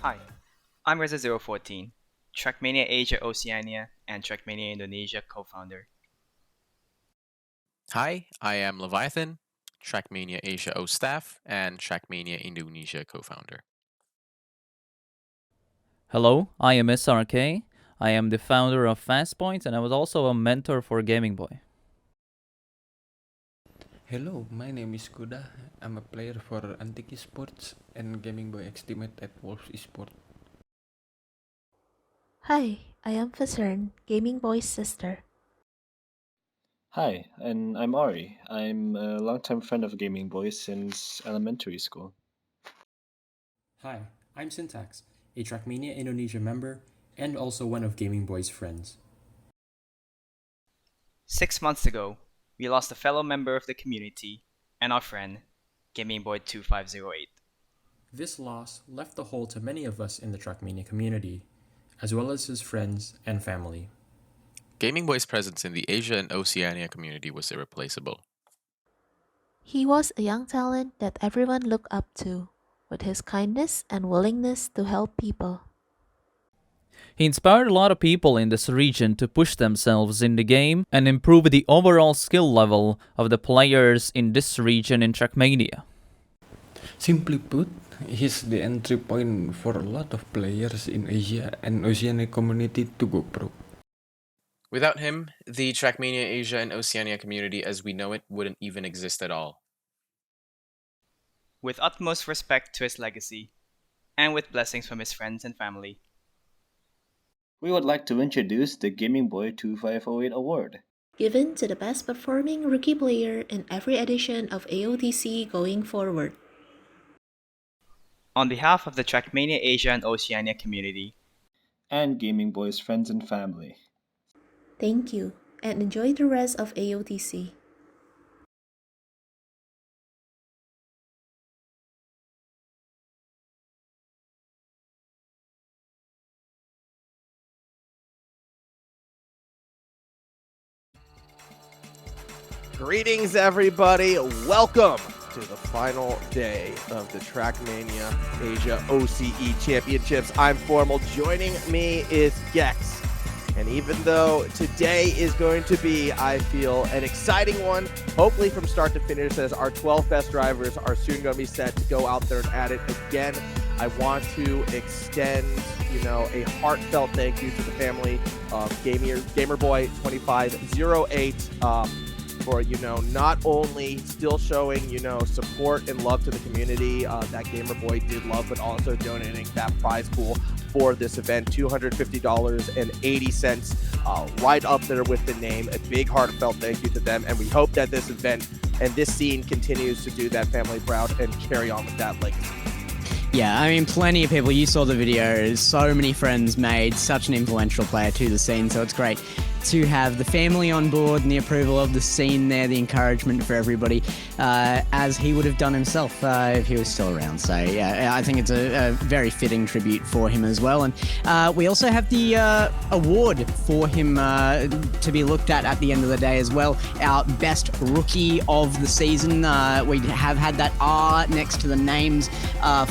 Hi, I'm Reza014, Trackmania Asia Oceania and Trackmania Indonesia co-founder. Hi, I am Leviathan, Trackmania Asia O staff and Trackmania Indonesia co-founder. Hello, I am SRK. I am the founder of Fastpoint and I was also a mentor for Gaming Boy. Hello, my name is Kuda. I'm a player for Antique Esports and Gaming Boy Estimate at Wolves Esport. Hi, I am Facern, Gaming Boy's sister. Hi, and I'm Ari. I'm a longtime friend of Gaming Boy since elementary school. Hi, I'm Syntax, a Trackmania Indonesia member and also one of Gaming Boy's friends. 6 months ago, we lost a fellow member of the community and our friend, Gaming Boy 2508. This loss left a hole to many of us in the Trackmania community, as well as his friends and family. Gaming Boy's presence in the Asia and Oceania community was irreplaceable. He was a young talent that everyone looked up to, with his kindness and willingness to help people. He inspired a lot of people in this region to push themselves in the game and improve the overall skill level of the players in this region in Trackmania. Simply put, he's the entry point for a lot of players in Asia and Oceania community to go pro. Without him, the Trackmania Asia and Oceania community as we know it wouldn't even exist at all. With utmost respect to his legacy, and with blessings from his friends and family, We would like to introduce the Gaming Boy 2508 award. Given to the best performing rookie player in every edition of AOTC going forward. on behalf of the Trackmania Asia and Oceania community, And Gaming Boy's friends and family. Thank you, and enjoy the rest of AOTC. Greetings, everybody. Welcome to the final day of the Trackmania Asia OCE Championships. I'm Formal. Joining me is Gex. And even though today is going to be, I feel, an exciting one, hopefully from start to finish, as our 12 best drivers are soon going to be set to go out there and at it again, I want to extend, a heartfelt thank you to the family of Gamerboy 2508 for, not only still showing, support and love to the community that Gamerboy did love, but also donating that prize pool for this event, $250.80, right up there with the name. A big heartfelt thank you to them, and we hope that this event and this scene continues to do that family proud and carry on with that legacy. Yeah, I mean, plenty of people. You saw the video. So many friends made such an influential player to the scene. So it's great to have the family on board and the approval of the scene there, the encouragement for everybody, as he would have done himself if he was still around. So yeah, I think it's a very fitting tribute for him as well. And we also have the award for him to be looked at the end of the day as well. Our best rookie of the season. We have had that R next to the names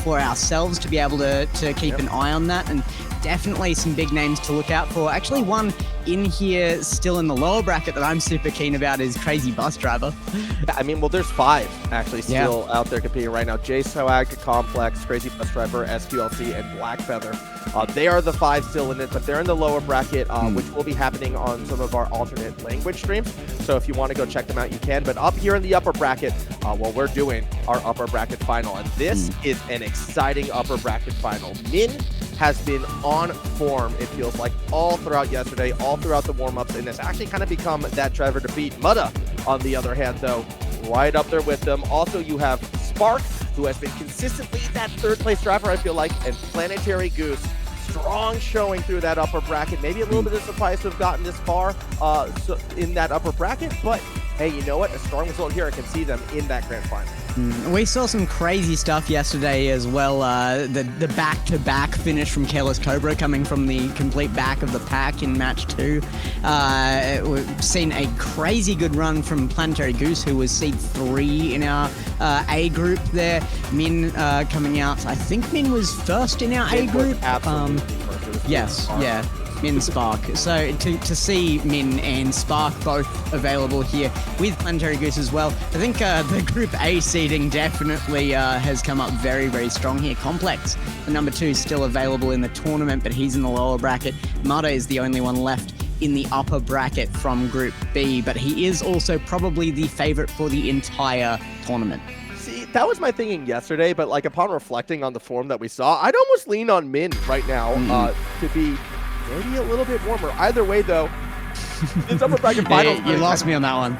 for ourselves to be able to keep an eye on that, and definitely some big names to look out for. Actually, one in here still in the lower bracket that I'm super keen about is Crazy Bus Driver. I mean, well, there's 5 actually still out there competing right now. J Swag, Complex, Crazy Bus Driver, SQLC, and Black Feather. They are the 5 still in it, but they're in the lower bracket, which will be happening on some of our alternate language streams. So if you want to go check them out, you can. But up here in the upper bracket, we're doing our upper bracket final. And this is an exciting upper bracket final. Min has been on form, it feels like, all throughout yesterday, all throughout the warm-ups, and has actually kind of become that driver to beat. Mutta, on the other hand, though, right up there with them. Also, you have Spark, who has been consistently that third-place driver, I feel like, and Planetary Goose, strong showing through that upper bracket. Maybe a little bit of surprise to have gotten this far in that upper bracket, but hey, you know what? A strong result here. I can see them in that grand final. We saw some crazy stuff yesterday as well. The back-to-back finish from Careless Cobra coming from the complete back of the pack in match 2. We've seen a crazy good run from Planetary Goose, who was seed 3 in our A group there. Min coming out. I think Min was first in our A group. Absolutely first. It was Yes, yeah. Min Spark. So to see Min and Spark both available here with Planetary Goose as well, I think the Group A seeding definitely has come up very, very strong here. Complex, the number 2, is still available in the tournament, but he's in the lower bracket. Mata is the only one left in the upper bracket from Group B, but he is also probably the favorite for the entire tournament. See, that was my thinking yesterday, but like upon reflecting on the form that we saw, I'd almost lean on Min right now to be maybe a little bit warmer. Either way, though, this upper bracket finals. You lost me on that one.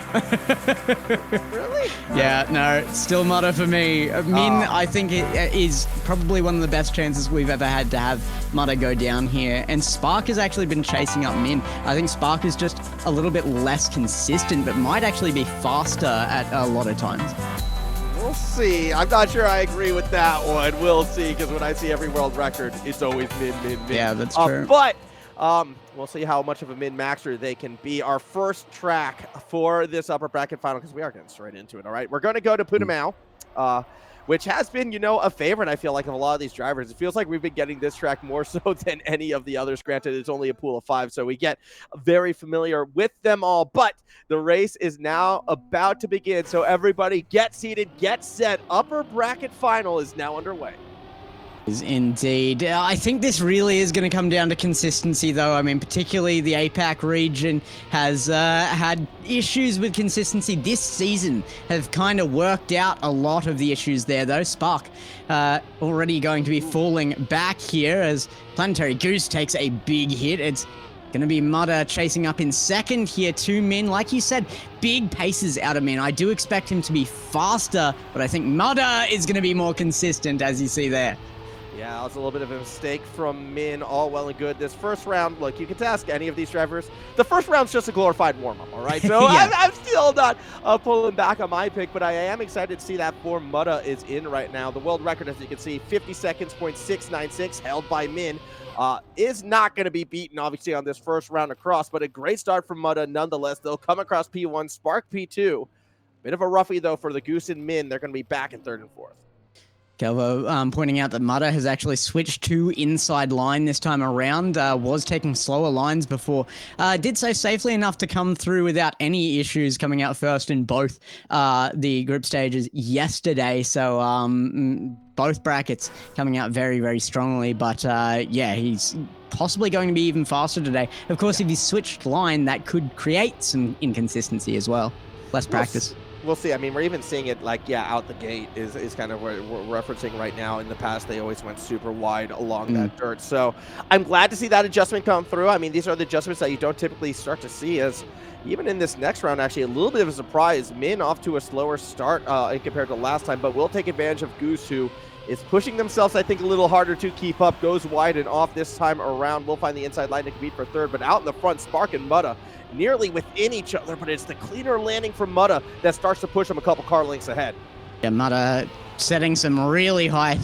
Really? Yeah, no, still Mata for me. Min, I think it is probably one of the best chances we've ever had to have Mata go down here. And Spark has actually been chasing up Min. I think Spark is just a little bit less consistent, but might actually be faster at a lot of times. We'll see. I'm not sure I agree with that one. We'll see, because when I see every world record, it's always Min. Yeah, that's true. But we'll see how much of a min-maxer they can be. Our first track for this upper bracket final, because we are getting straight into it, all right? We're going to go to Punamau, which has been, a favorite, I feel like, of a lot of these drivers. It feels like we've been getting this track more so than any of the others. Granted, it's only a pool of 5, so we get very familiar with them all. But the race is now about to begin, so everybody get seated, get set. Upper bracket final is now underway. Indeed. I think this really is going to come down to consistency, though. I mean, particularly the APAC region has had issues with consistency this season, have kind of worked out a lot of the issues there, though. Spark already going to be falling back here as Planetary Goose takes a big hit. It's going to be Mudder chasing up in second here to Min. Like you said, big paces out of Min. I do expect him to be faster, but I think Mudder is going to be more consistent, as you see there. Yeah, it's a little bit of a mistake from Min. All well and good. This first round, look, you can ask any of these drivers. The first round's just a glorified warm-up, all right? So Yeah. I'm still not pulling back on my pick, but I am excited to see that form Mutta is in right now. The world record, as you can see, 50 seconds, .696, held by Min. Is not going to be beaten, obviously, on this first round across, but a great start from Mutta nonetheless. They'll come across P1, Spark P2. Bit of a roughie, though, for the Goose and Min. They're going to be back in third and fourth. Kelvo pointing out that Mutta has actually switched to inside line this time around, was taking slower lines before, did so safely enough to come through without any issues, coming out first in both the group stages yesterday, so both brackets coming out very, very strongly, but yeah, he's possibly going to be even faster today. Of course, if he switched line, that could create some inconsistency as well. Less practice. We'll see. I mean, we're even seeing it like, yeah, out the gate is kind of what we're referencing right now. In the past, they always went super wide along that dirt. So I'm glad to see that adjustment come through. I mean, these are the adjustments that you don't typically start to see, as even in this next round, actually a little bit of a surprise. Min off to a slower start compared to last time, but will take advantage of Goose, who is pushing themselves, I think, a little harder to keep up. Goes wide and off this time around. We'll find the inside line to compete for third, but out in the front, Spark and Mutta nearly within each other, but it's the cleaner landing from Mutta that starts to push them a couple car lengths ahead. Yeah, Mutta setting some really high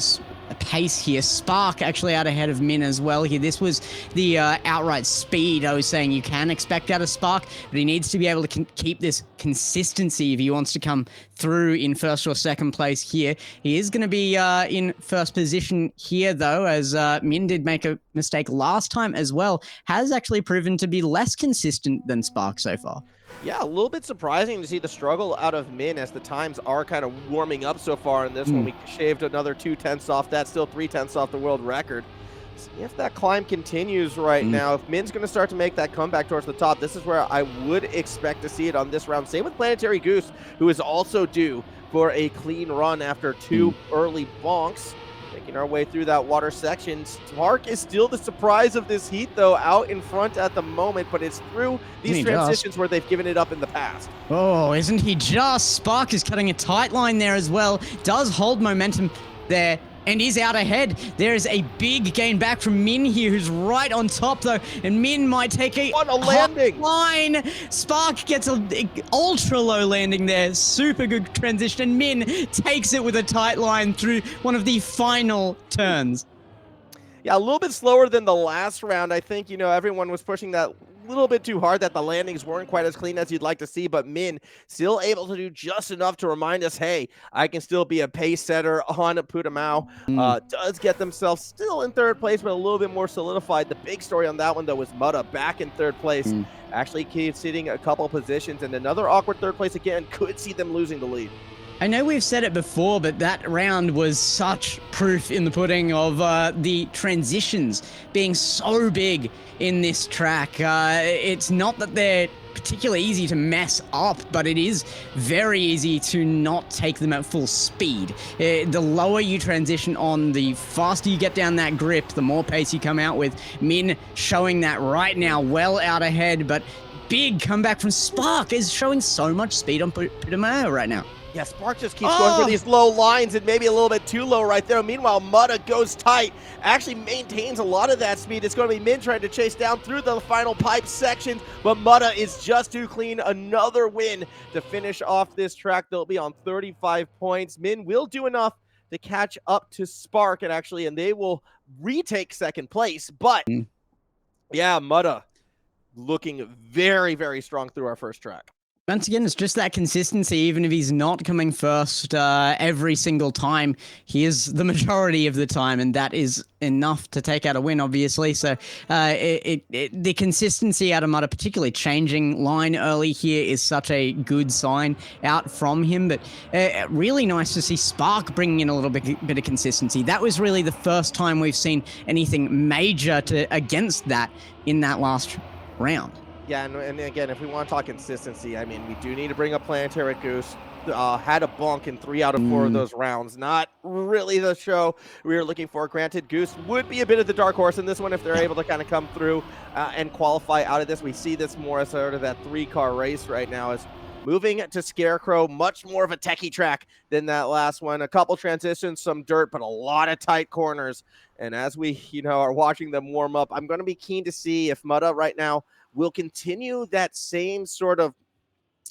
pace here. Spark actually out ahead of Min as well here. This was the outright speed I was saying you can expect out of Spark, but he needs to be able to keep this consistency if he wants to come through in first or second place here. He is going to be in first position here, though, as Min did make a mistake last time as well. Has actually proven to be less consistent than Spark so far. Yeah, a little bit surprising to see the struggle out of Min, as the times are kind of warming up so far in this one. We shaved another 0.2 off that, still 0.3 off the world record. See if that climb continues right now. If Min's going to start to make that comeback towards the top, this is where I would expect to see it on this round. Same with Planetary Goose, who is also due for a clean run after two early bonks. Making our way through that water section. Spark is still the surprise of this heat, though, out in front at the moment, but it's through these transitions where they've given it up in the past. Oh, isn't he just? Spark is cutting a tight line there as well. Does hold momentum there and is out ahead. There is a big gain back from Min here, who's right on top though, and Min might take a What a landing! line. Spark gets an ultra low landing there. Super good transition, and Min takes it with a tight line through one of the final turns. Yeah, a little bit slower than the last round. I think, you know, everyone was pushing that little bit too hard, that the landings weren't quite as clean as you'd like to see, but Min still able to do just enough to remind us, hey, I can still be a pace setter on Putamao. Does get themselves still in third place, but a little bit more solidified. The big story on that one, though, was Mutta back in third place. Actually conceding a couple positions, and another awkward third place again could see them losing the lead. I know we've said it before, but that round was such proof in the pudding of the transitions being so big in this track. It's not that they're particularly easy to mess up, but it is very easy to not take them at full speed. The lower you transition on, the faster you get down that grip, the more pace you come out with. Min showing that right now, well out ahead, but big comeback from Spark is showing so much speed on Putamao right now. Yeah, Spark just keeps going for these low lines and maybe a little bit too low right there. Meanwhile, Mutta goes tight, actually maintains a lot of that speed. It's going to be Min trying to chase down through the final pipe section, but Mutta is just too clean. Another win to finish off this track. They'll be on 35 points. Min will do enough to catch up to Spark, and they will retake second place. But yeah, Mutta looking very, very strong through our first track. Once again, it's just that consistency. Even if he's not coming first every single time, he is the majority of the time, and that is enough to take out a win, obviously. So the consistency out of Mutta, particularly changing line early here, is such a good sign out from him. But really nice to see Spark bringing in a little bit of consistency. That was really the first time we've seen anything major against that in that last round. Yeah, and again, if we want to talk consistency, I mean, we do need to bring up Planetary Goose. Had a bonk in 3 out of 4 of those rounds. Not really the show we were looking for. Granted, Goose would be a bit of the dark horse in this one if they're able to kind of come through and qualify out of this. We see this more as sort of that 3-car race right now, as moving to Scarecrow, much more of a techie track than that last one. A couple transitions, some dirt, but a lot of tight corners. And as we, are watching them warm up, I'm going to be keen to see if Mutta right now will continue that same sort of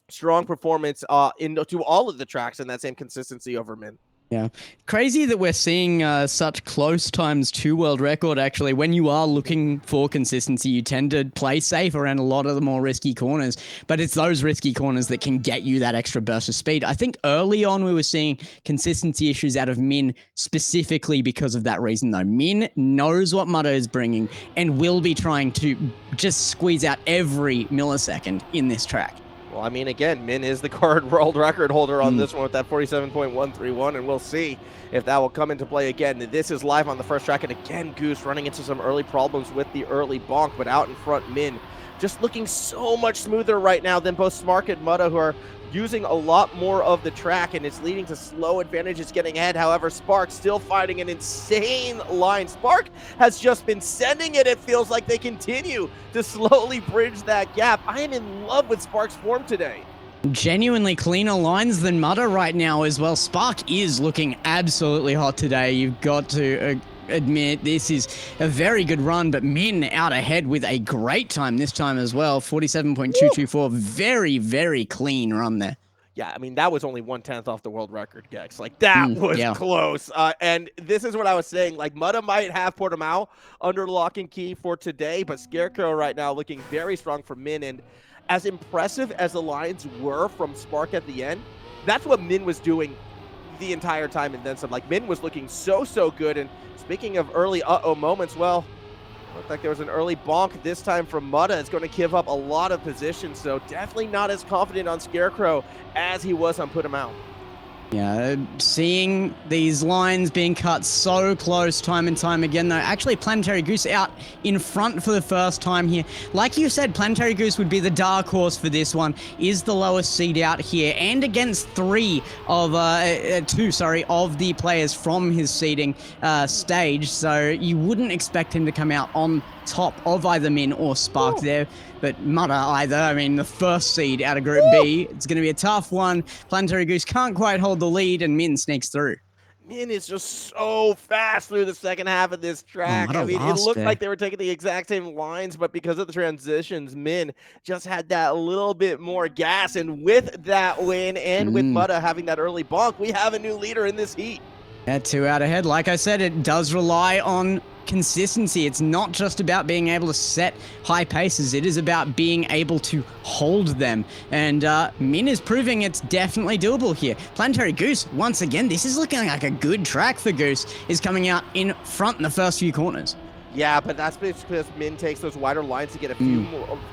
strong performance into all of the tracks and that same consistency over Min. Yeah. Crazy that we're seeing such close times to world record, actually. When you are looking for consistency, you tend to play safe around a lot of the more risky corners, but it's those risky corners that can get you that extra burst of speed. I think early on we were seeing consistency issues out of Min specifically because of that reason, though. Min knows what Mutta is bringing and will be trying to just squeeze out every millisecond in this track. Well, I mean, again, Min is the current world record holder on this one with that 47.131, and we'll see if that will come into play again. This is live on the first track, and again, Goose running into some early problems with the early bonk, but out in front, Min just looking so much smoother right now than both Spark and Mutta, who are using a lot more of the track, and it's leading to slow advantages getting ahead. However, Spark still fighting an insane line. Spark has just been sending it. It feels like they continue to slowly bridge that gap. I am in love with Spark's form today. Genuinely cleaner lines than Mutta right now as well. Spark is looking absolutely hot today. You've got to admit this is a very good run, but Min out ahead with a great time this time as well. 47.224. Very, very clean run there. Yeah, I mean, that was only 1/10 off the world record, Gex. Like, that was close. And this is what I was saying. Like, Mutta might have Putamao under lock and key for today, but Scarecrow right now looking very strong for Min. And as impressive as the lines were from Spark at the end, that's what Min was doing the entire time, and then some. Like, Min was looking so good. And speaking of early moments, well, looked like there was an early bonk this time from Mutta. It's going to give up a lot of position, so definitely not as confident on Scarecrow as he was on Putamao. Yeah, seeing these lines being cut so close time and time again, though. Actually, Planetary Goose out in front for the first time here. Like you said, Planetary Goose would be the dark horse for this one. Is the lowest seed out here, and against two of the players from his seeding stage. So you wouldn't expect him to come out on top of either Min or Spark there, but Mutta either. I mean, the first seed out of Group B, it's going to be a tough one. Planetary Goose can't quite hold the lead, and Min sneaks through. Min is just so fast through the second half of this track. Mudda I mean, it lost looked there. like they were taking the exact same lines, but because of the transitions, Min just had that little bit more gas. And with that win and with Mudda having that early bonk, we have a new leader in this heat. Yeah, 2 out ahead. Like I said, it does rely on consistency. It's not just about being able to set high paces. It is about being able to hold them. And Min is proving it's definitely doable here. Planetary Goose, once again, this is looking like a good track for Goose, is coming out in front in the first few corners. Yeah, but that's because Min takes those wider lines to get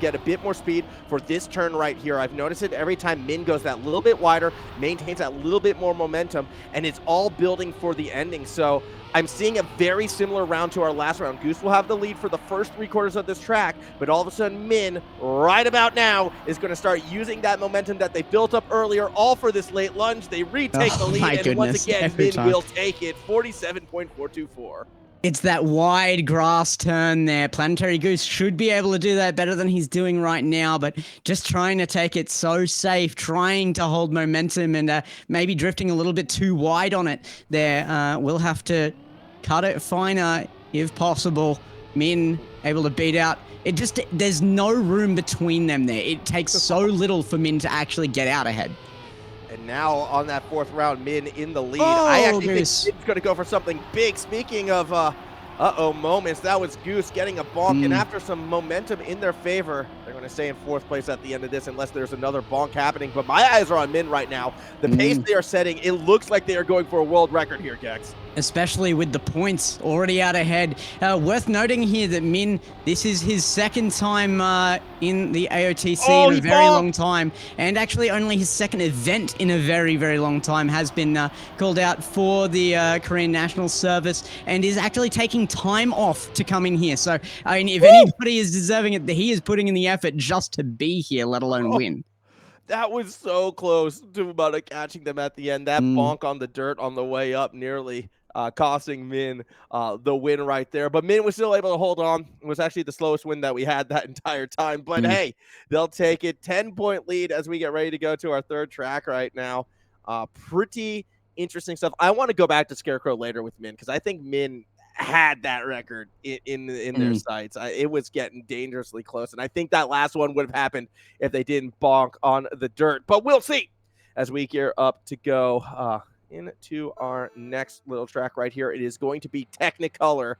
get a bit more speed for this turn right here. I've noticed it every time Min goes that little bit wider, maintains that little bit more momentum, and it's all building for the ending. So I'm seeing a very similar round to our last round. Goose will have the lead for the first 3/4 of this track, but all of a sudden Min, right about now, is going to start using that momentum that they built up earlier, all for this late lunge. They retake the lead, and once again, Min will take it, 47.424. It's that wide grass turn there. Planetary Goose should be able to do that better than he's doing right now, but just trying to take it so safe, trying to hold momentum and maybe drifting a little bit too wide on it there. We'll have to cut it finer if possible. Min able to beat out. There's no room between them there. It takes so little for Min to actually get out ahead. And now on that 4th round, Min in the lead. Oh, I actually think Goose. Min's going to go for something big. Speaking of moments, that was Goose getting a bonk, and after some momentum in their favor, they're going to stay in 4th place at the end of this unless there's another bonk happening. But my eyes are on Min right now. The pace they are setting, it looks like they are going for a world record here, Gex. Especially with the points already out ahead. Worth noting here that Min, this is his 2nd time in the AOTC in a very long time, and actually only his 2nd event in a very, very long time, has been called out for the Korean National Service, and is actually taking time off to come in here. So, I mean, if anybody is deserving it, he is putting in the effort just to be here, let alone win. That was so close to Mudda catching them at the end. That bonk on the dirt on the way up nearly costing Min the win right there. But Min was still able to hold on. It was actually the slowest win that we had that entire time. But hey, they'll take it. 10-point lead as we get ready to go to our 3rd track right now. Pretty interesting stuff. I want to go back to Scarecrow later with Min because I think Min had that record in their sights. It was getting dangerously close. And I think that last one would have happened if they didn't bonk on the dirt. But we'll see as we gear up to go into our next little track right here. It is going to be Technicolor.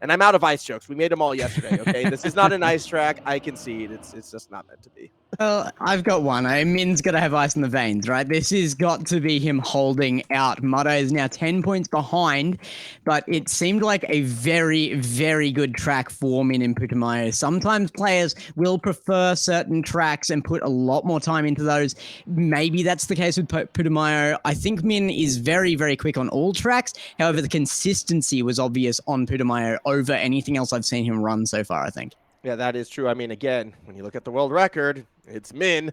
And I'm out of ice jokes. We made them all yesterday, okay? This is not an ice track. I concede. It's just not meant to be. Well, I've got one. Min's got to have ice in the veins, right? This has got to be him holding out. Mudda is now 10 points behind, but it seemed like a very, very good track for Min and Putumayo. Sometimes players will prefer certain tracks and put a lot more time into those. Maybe that's the case with Putumayo. I think Min is very, very quick on all tracks. However, the consistency was obvious on Putumayo over anything else I've seen him run so far, I think. Yeah, that is true. I mean, again, when you look at the world record, it's Min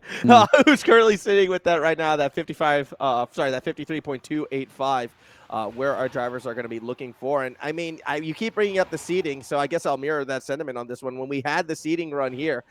who's currently sitting with that right now, that 53.285, where our drivers are going to be looking for. And I mean, you keep bringing up the seeding, so I guess I'll mirror that sentiment on this one. When we had the seeding run here,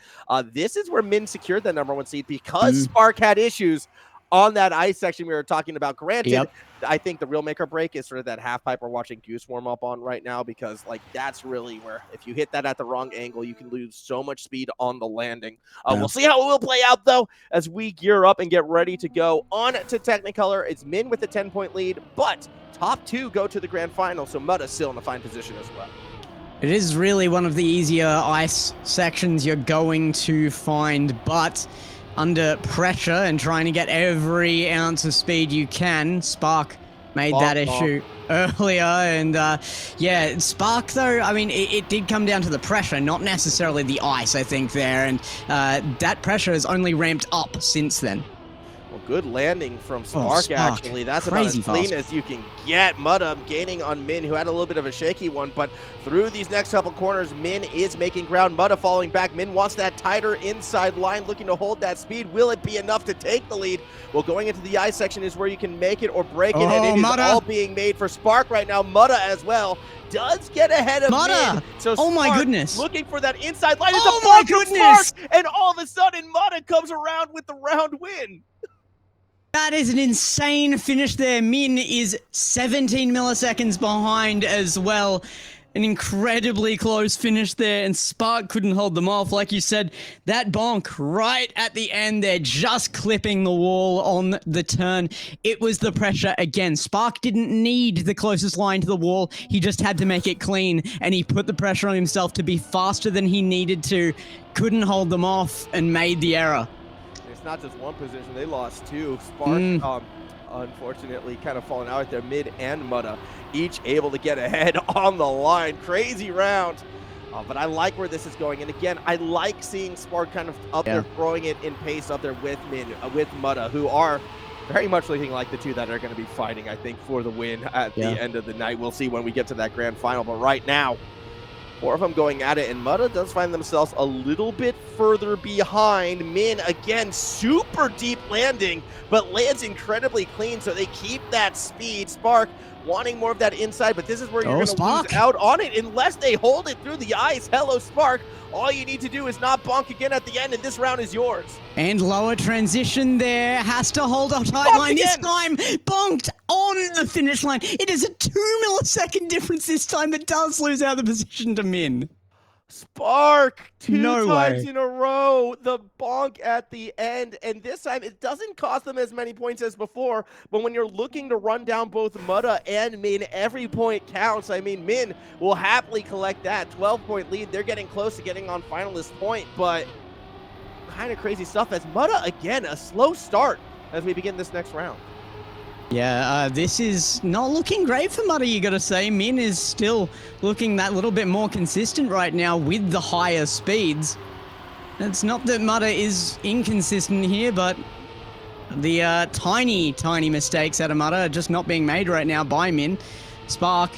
this is where Min secured the #1 seed because Spark had issues on that ice section we were talking about. Granted, I think the real make or break is sort of that half pipe we're watching Goose warm up on right now, because like that's really where if you hit that at the wrong angle, you can lose so much speed on the landing. We'll see how it will play out though as we gear up and get ready to go on to Technicolor. It's Min with a 10-point lead, but top 2 go to the grand final, so Mudda's still in a fine position as well. It is really one of the easier ice sections you're going to find, but under pressure and trying to get every ounce of speed you can, Spark made that issue earlier. And yeah, Spark though, I mean, it did come down to the pressure, not necessarily the ice, I think there. And that pressure has only ramped up since then. Well, good landing from Spark, actually. That's about as clean as you can get. Mudda gaining on Min, who had a little bit of a shaky one, but through these next couple corners, Min is making ground. Mudda falling back. Min wants that tighter inside line, looking to hold that speed. Will it be enough to take the lead? Well, going into the ice section is where you can make it or break it, and it is all being made for Spark right now. Mudda as well does get ahead of Min. So oh my Spark goodness, looking for that inside line. It's oh a my goodness, Spark, and all of a sudden Mudda comes around with the round win. That is an insane finish there. Min is 17 milliseconds behind as well. An incredibly close finish there, and Spark couldn't hold them off. Like you said, that bonk right at the end there, just clipping the wall on the turn. It was the pressure again. Spark didn't need the closest line to the wall. He just had to make it clean, and he put the pressure on himself to be faster than he needed to. Couldn't hold them off and made the error. It's not just one position, they lost two. Spark, unfortunately, kind of falling out there, Mid and Mutta, each able to get ahead on the line. Crazy round. But I like where this is going. And again, I like seeing Spark kind of up there, throwing it in pace up there with Min, with Mutta, who are very much looking like the two that are going to be fighting, I think, for the win at the end of the night. We'll see when we get to that grand final. But right now, 4 of them going at it, and Mutta does find themselves a little bit further behind. Min, again, super deep landing, but lands incredibly clean, so they keep that speed. Spark wanting more of that inside, but this is where you're going to lose out on it unless they hold it through the ice. Hello, Spark. All you need to do is not bonk again at the end, and this round is yours. And lower transition there. Has to hold a tight line this time. Bonked on the finish line. It is a 2 millisecond difference this time, but does lose out the position to Min. Spark, two times in a row, the bonk at the end, and this time it doesn't cost them as many points as before, but when you're looking to run down both Mutta and Min, every point counts. I mean, Min will happily collect that 12-point lead. They're getting close to getting on finalist point, but kind of crazy stuff as Mutta, again, a slow start as we begin this next round. Yeah, this is not looking great for Mutta, you gotta say. Min is still looking that little bit more consistent right now with the higher speeds. It's not that Mutta is inconsistent here, but the tiny mistakes out of Mutta are just not being made right now by Min. Spark,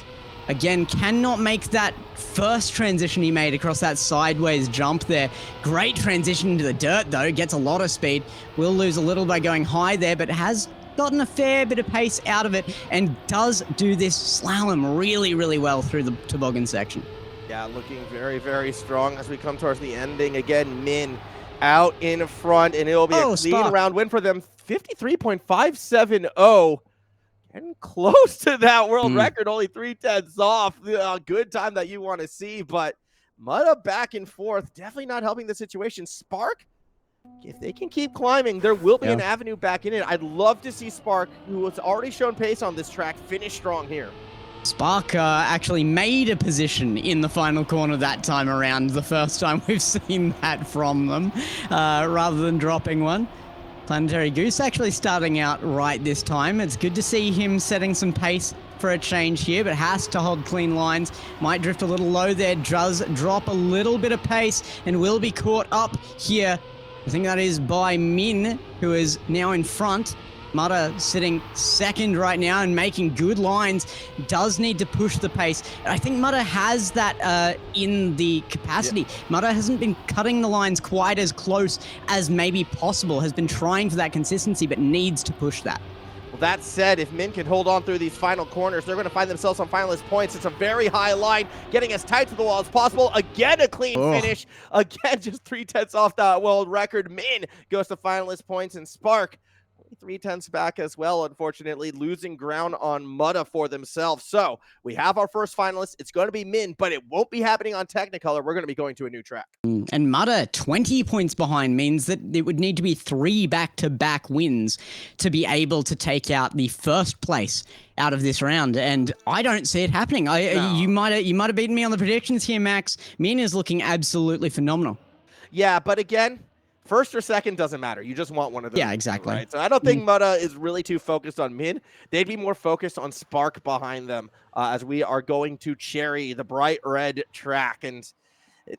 again, cannot make that first transition he made across that sideways jump there. Great transition into the dirt, though. Gets a lot of speed. Will lose a little by going high there, but has gotten a fair bit of pace out of it and does do this slalom really well through the toboggan section. Yeah, looking very strong as we come towards the ending. Again, Min out in front, and it'll be a clean round win for them. 53.570. Getting close to that world record, only 3/10 off. Good time that you want to see, but Mutta back and forth, definitely not helping the situation. Spark, if they can keep climbing, there will be an avenue back in it. I'd love to see Spark, who has already shown pace on this track, finish strong here. Spark actually made a position in the final corner that time around, the first time we've seen that from them, rather than dropping one. Planetary Goose actually starting out right this time. It's good to see him setting some pace for a change here, but has to hold clean lines. Might drift a little low there, does drop a little bit of pace, and will be caught up here. I think that is by Min, who is now in front. Mutta sitting second right now and making good lines. Does need to push the pace. I think Mutta has that in the capacity. Mutta hasn't been cutting the lines quite as close as maybe possible. Has been trying for that consistency, but needs to push that. Well, that said, if Min can hold on through these final corners, they're going to find themselves on finalist points. It's a very high line, getting as tight to the wall as possible. Again, a clean finish. Again, just 3/10 off that world record. Min goes to finalist points, and Spark 3/10 back as well, unfortunately, losing ground on Mutta for themselves. So we have our first finalist. It's going to be Min, but it won't be happening on Technicolor. We're going to be going to a new track. And Mutta, 20 points behind, means that it would need to be 3 back-to-back wins to be able to take out the first place out of this round, and I don't see it happening. You might have beaten me on the predictions here, Max. Min is looking absolutely phenomenal. Yeah, but again, first or second doesn't matter. You just want one of them. Yeah, exactly. Right? So I don't think Mutta is really too focused on Min. They'd be more focused on Spark behind them as we are going to Cherry, the bright red track. And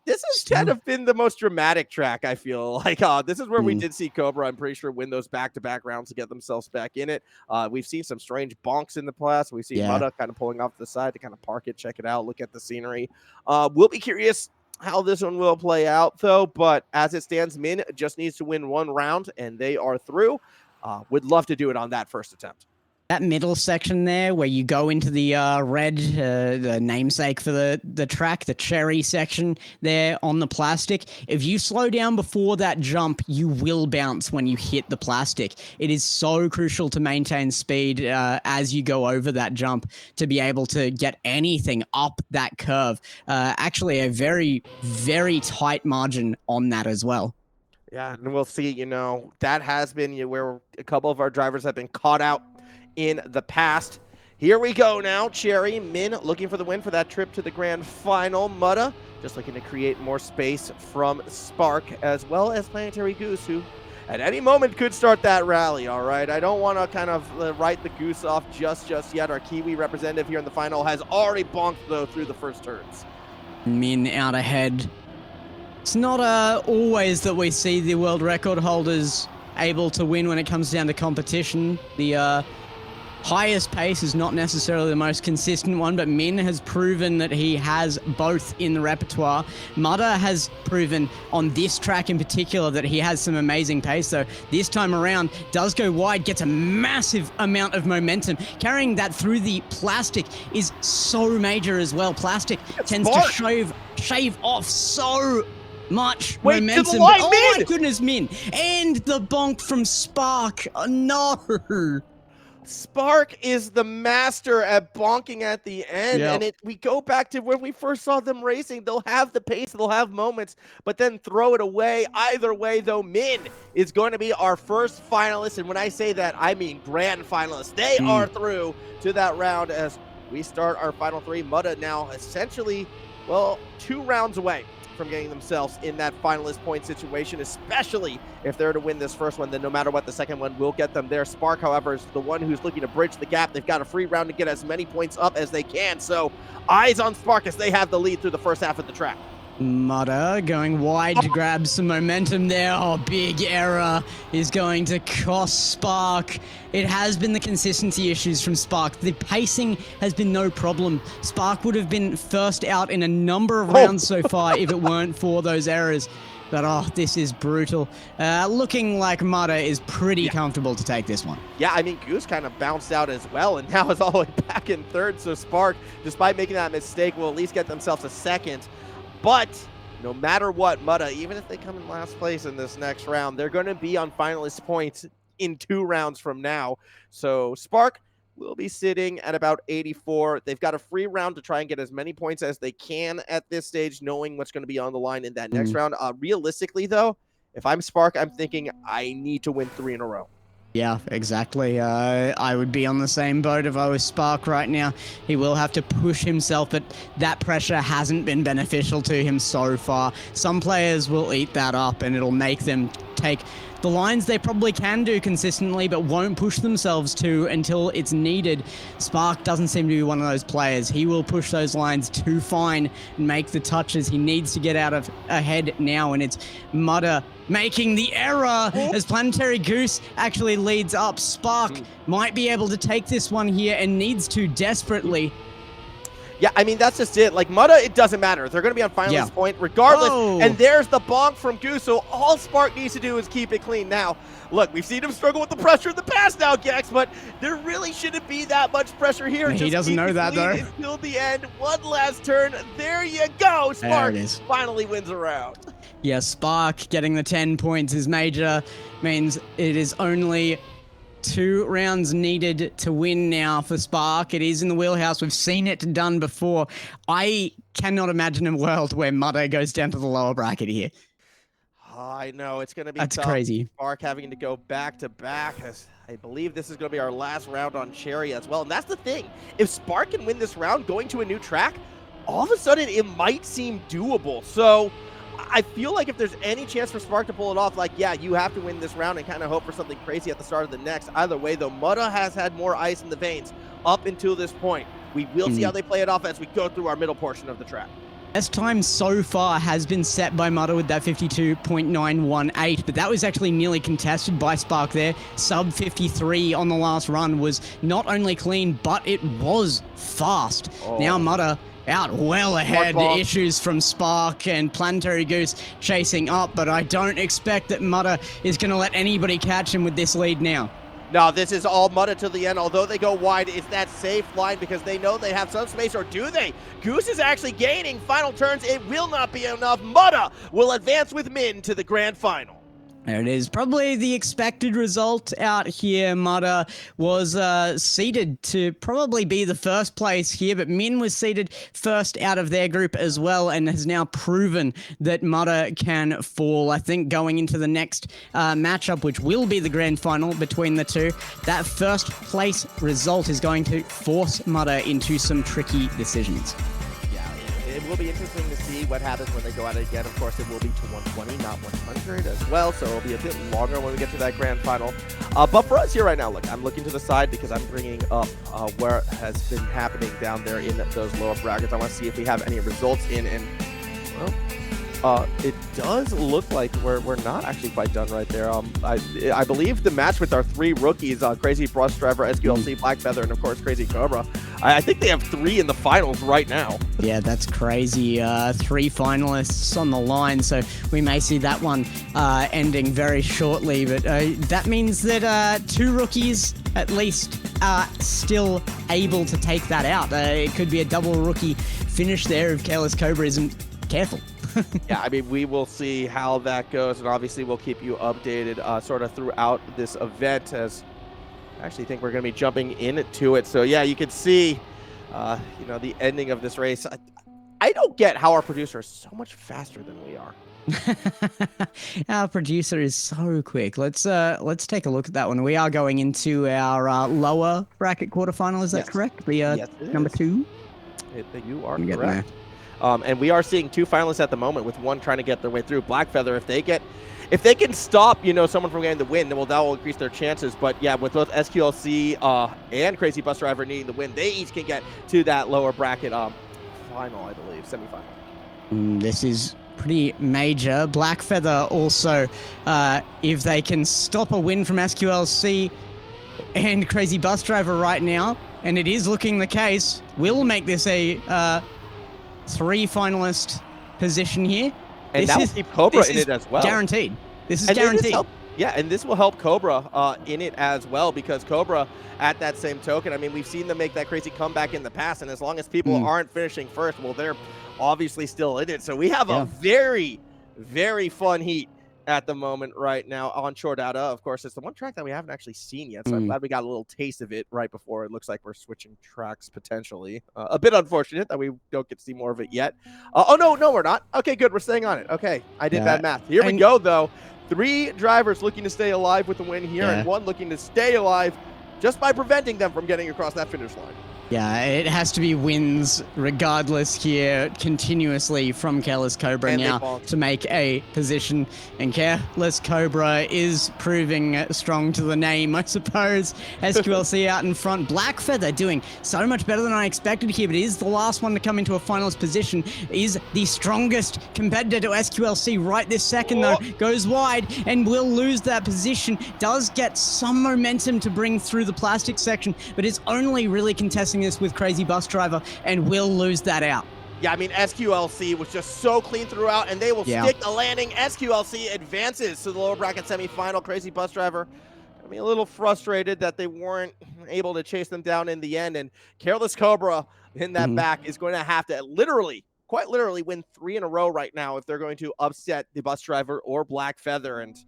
this has kind of been the most dramatic track, I feel like. This is where we did see Cobra, I'm pretty sure, win those back-to-back rounds to get themselves back in it. We've seen some strange bonks in the past. We've seen Mutta kind of pulling off to the side to kind of park it, check it out, look at the scenery. We'll be curious how this one will play out, though, but as it stands, Min just needs to win one round, and they are through. Would love to do it on that first attempt. That middle section there, where you go into the red, the namesake for the track, the cherry section there on the plastic, if you slow down before that jump, you will bounce when you hit the plastic. It is so crucial to maintain speed as you go over that jump to be able to get anything up that curve. Actually, a very, very tight margin on that as well. Yeah, and we'll see, that has been where a couple of our drivers have been caught out in the past. Here we go now. Cherry, Min looking for the win for that trip to the grand final. Mutta just looking to create more space from Spark, as well as Planetary Goose, who at any moment could start that rally, all right? I don't want to kind of write the Goose off just yet. Our Kiwi representative here in the final has already bonked, though, through the first turns. Min out ahead. It's not always that we see the world record holders able to win when it comes down to competition. The highest pace is not necessarily the most consistent one, but Min has proven that he has both in the repertoire. Mutta has proven on this track in particular that he has some amazing pace, so this time around does go wide, gets a massive amount of momentum. Carrying that through the plastic is so major as well. Plastic tends to shave off so much momentum. Oh my goodness, Min. And the bonk from Spark. Oh, no. Spark is the master at bonking at the end, and we go back to when we first saw them racing. They'll have the pace, they'll have moments, but then throw it away. Either way, though, Min is going to be our first finalist, and when I say that, I mean grand finalist. They are through to that round as we start our final three. Mutta now essentially, 2 rounds away from getting themselves in that finalist point situation, especially if they're to win this first one. Then no matter what, the second one will get them there. Spark, however, is the one who's looking to bridge the gap. They've got a free round to get as many points up as they can, so eyes on Spark as they have the lead through the first half of the track. Mutta going wide to grab some momentum there. Oh, big error is going to cost Spark. It has been the consistency issues from Spark. The pacing has been no problem. Spark would have been first out in a number of rounds so far if it weren't for those errors. But, this is brutal. Looking like Mutta is pretty comfortable to take this one. Yeah, I mean, Goose kind of bounced out as well, and now is all the way back in third. So Spark, despite making that mistake, will at least get themselves a second. But no matter what, Mutta, even if they come in last place in this next round, they're going to be on finalist points in 2 rounds from now. So Spark will be sitting at about 84. They've got a free round to try and get as many points as they can at this stage, knowing what's going to be on the line in that next round. Realistically, though, if I'm Spark, I'm thinking I need to win 3 in a row. Yeah, exactly. I would be on the same boat if I was Spark right now. He will have to push himself, but that pressure hasn't been beneficial to him so far. Some players will eat that up, and it'll make them take the lines they probably can do consistently, but won't push themselves to until it's needed. Spark doesn't seem to be one of those players. He will push those lines too fine and make the touches. He needs to get out of ahead now, and it's Mutta making the error as Planetary Goose actually leads up. Spark might be able to take this one here and needs to desperately. Yeah, I mean, that's just it. Like, Mutta, it doesn't matter. They're going to be on finalist point regardless. And there's the bonk from Goose, so all Spark needs to do is keep it clean. Now, look, we've seen him struggle with the pressure in the past now, Gex, but there really shouldn't be that much pressure here. He doesn't know that, though. Until the end. One last turn. There you go. Spark finally wins a round. Yeah, Spark getting the 10 points is major. Means it is only 2 rounds needed to win now for Spark. It is in the wheelhouse. We've seen it done before. I cannot imagine a world where Mutta goes down to the lower bracket here. I know, it's going to be That's tough. crazy. Spark having to go back-to-back. I believe this is going to be our last round on Cherry as well. And that's the thing. If Spark can win this round going to a new track, all of a sudden it might seem doable. So I feel like if there's any chance for Spark to pull it off, like, yeah, you have to win this round and kind of hope for something crazy at the start of the next. Either way, though, Mutta has had more ice in the veins up until this point. We will see how they play it off as we go through our middle portion of the track. Best time so far has been set by Mutta with that 52.918, but that was actually nearly contested by Spark there. Sub 53 on the last run was not only clean, but it was fast. Now Mutta out well ahead. Issues from Spark and Planetary Goose chasing up, but I don't expect that Mutta is going to let anybody catch him with this lead now. No, this is all Mutta to the end. Although they go wide, is that safe line because they know they have some space, or do they? Goose is actually gaining. Final turns, it will not be enough. Mutta will advance with Min to the grand final. There it is. Probably the expected result out here. Mutta was seeded to probably be the first place here, but Min was seeded first out of their group as well and has now proven that Mutta can fall. I think going into the next matchup, which will be the grand final between the two, that first place result is going to force Mutta into some tricky decisions. It will be interesting to see what happens when they go at it again. Of course, it will be to 120, not 100 as well, so it'll be a bit longer when we get to that grand final. But for us here right now, look, I'm looking to the side because I'm bringing up where has been happening down there in those lower brackets. I want to see if we have any results in, and, well, it does look like we're not actually quite done right there. I believe the match with our 3 rookies, Crazy Bus Driver, SQLC, Black Feather, and of course Crazy Cobra, I think they have 3 in the finals right now. Yeah, that's crazy. 3 finalists on the line, so we may see that one ending very shortly. But that means that 2 rookies at least are still able to take that out. It could be a double rookie finish there if Careless Cobra isn't careful. Yeah, I mean, we will see how that goes, and obviously we'll keep you updated sort of throughout this event, as I actually think we're going to be jumping into it. So yeah, you can see, you know, the ending of this race. I don't get how our producer is so much faster than we are. Our producer is so quick. Let's take a look at that one. We are going into our lower bracket quarterfinal. Is that correct? The yes, number 2. You are correct. And we are seeing 2 finalists at the moment, with one trying to get their way through. Black Feather, if they can stop, you know, someone from getting the win, then that will increase their chances. But yeah, with both SQLC and Crazy Bus Driver needing the win, they each can get to that lower bracket final, I believe, semifinal. This is pretty major. Black Feather also, if they can stop a win from SQLC and Crazy Bus Driver right now, and it is looking the case, will make this a 3 finalist position here. And that will keep Cobra in it as well. Guaranteed. This is guaranteed. Yeah, and this will help Cobra in it as well, because Cobra, at that same token, I mean, we've seen them make that crazy comeback in the past, and as long as people aren't finishing first, well, they're obviously still in it. So we have a very, very fun heat at the moment right now on Short Data. Of course, it's the one track that we haven't actually seen yet, so I'm glad we got a little taste of it right before it looks like we're switching tracks potentially. A bit unfortunate that we don't get to see more of it yet. Oh, no, we're not. Okay, good. We're staying on it. Okay, I did bad math. Here we go, though. 3 drivers looking to stay alive with the win here, and 1 looking to stay alive just by preventing them from getting across that finish line. Yeah, it has to be wins regardless here continuously from Careless Cobra and now to make a position. And Careless Cobra is proving strong to the name, I suppose. SQLC out in front. Black Feather doing so much better than I expected here, but is the last one to come into a finalist position. Is the strongest competitor to SQLC right this second, though. Goes wide and will lose that position. Does get some momentum to bring through the plastic section, but is only really contesting this with Crazy Bus Driver and will lose that out. Yeah, I mean, SQLC was just so clean throughout, and they will stick the landing. SQLC advances to the lower bracket semifinal. Crazy Bus Driver, I mean, a little frustrated that they weren't able to chase them down in the end, and Careless Cobra in that back is going to have to quite literally win 3 in a row right now if they're going to upset the Bus Driver or Black Feather. And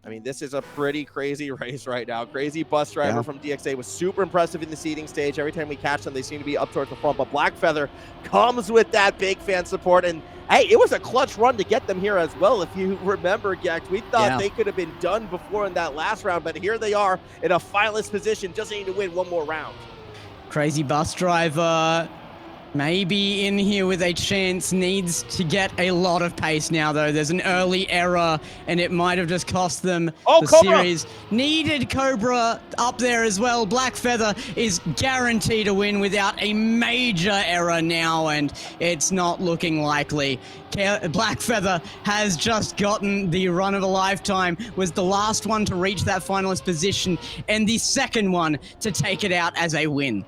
I mean, this is a pretty crazy race right now. Crazy Bus Driver from DXA was super impressive in the seeding stage. Every time we catch them, they seem to be up towards the front. But Black Feather comes with that big fan support. And, hey, it was a clutch run to get them here as well. If you remember, Gex, we thought they could have been done before in that last round. But here they are in a finalist position, just needing to win 1 more round. Crazy Bus Driver maybe in here with a chance, needs to get a lot of pace now, though. There's an early error, and it might have just cost them the series. Needed Cobra up there as well. Black Feather is guaranteed to win without a major error now, and it's not looking likely. Black Feather has just gotten the run of a lifetime, was the last one to reach that finalist position, and the second one to take it out as a win.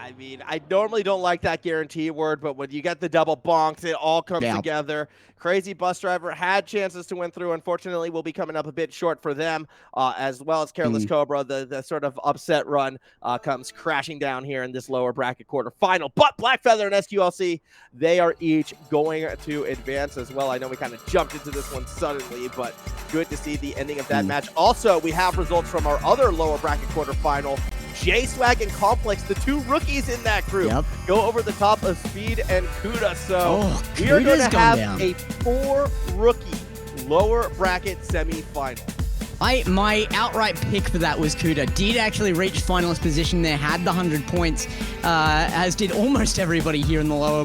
I mean, I normally don't like that guarantee word, but when you get the double bonks, it all comes together. Crazy Bus Driver had chances to win through. Unfortunately, will be coming up a bit short for them, as well as Careless Cobra. The sort of upset run comes crashing down here in this lower bracket quarterfinal. But Black Feather and SQLC, they are each going to advance as well. I know we kind of jumped into this one suddenly, but good to see the ending of that match. Also, we have results from our other lower bracket quarterfinal. J-Swag and Complex, the two rookies in that group, go over the top of Speed and Kuda. So we are going to have a 4-rookie lower bracket semifinal. My outright pick for that was Kuda. Did actually reach finalist position there, had the 100 points, as did almost everybody here in the lower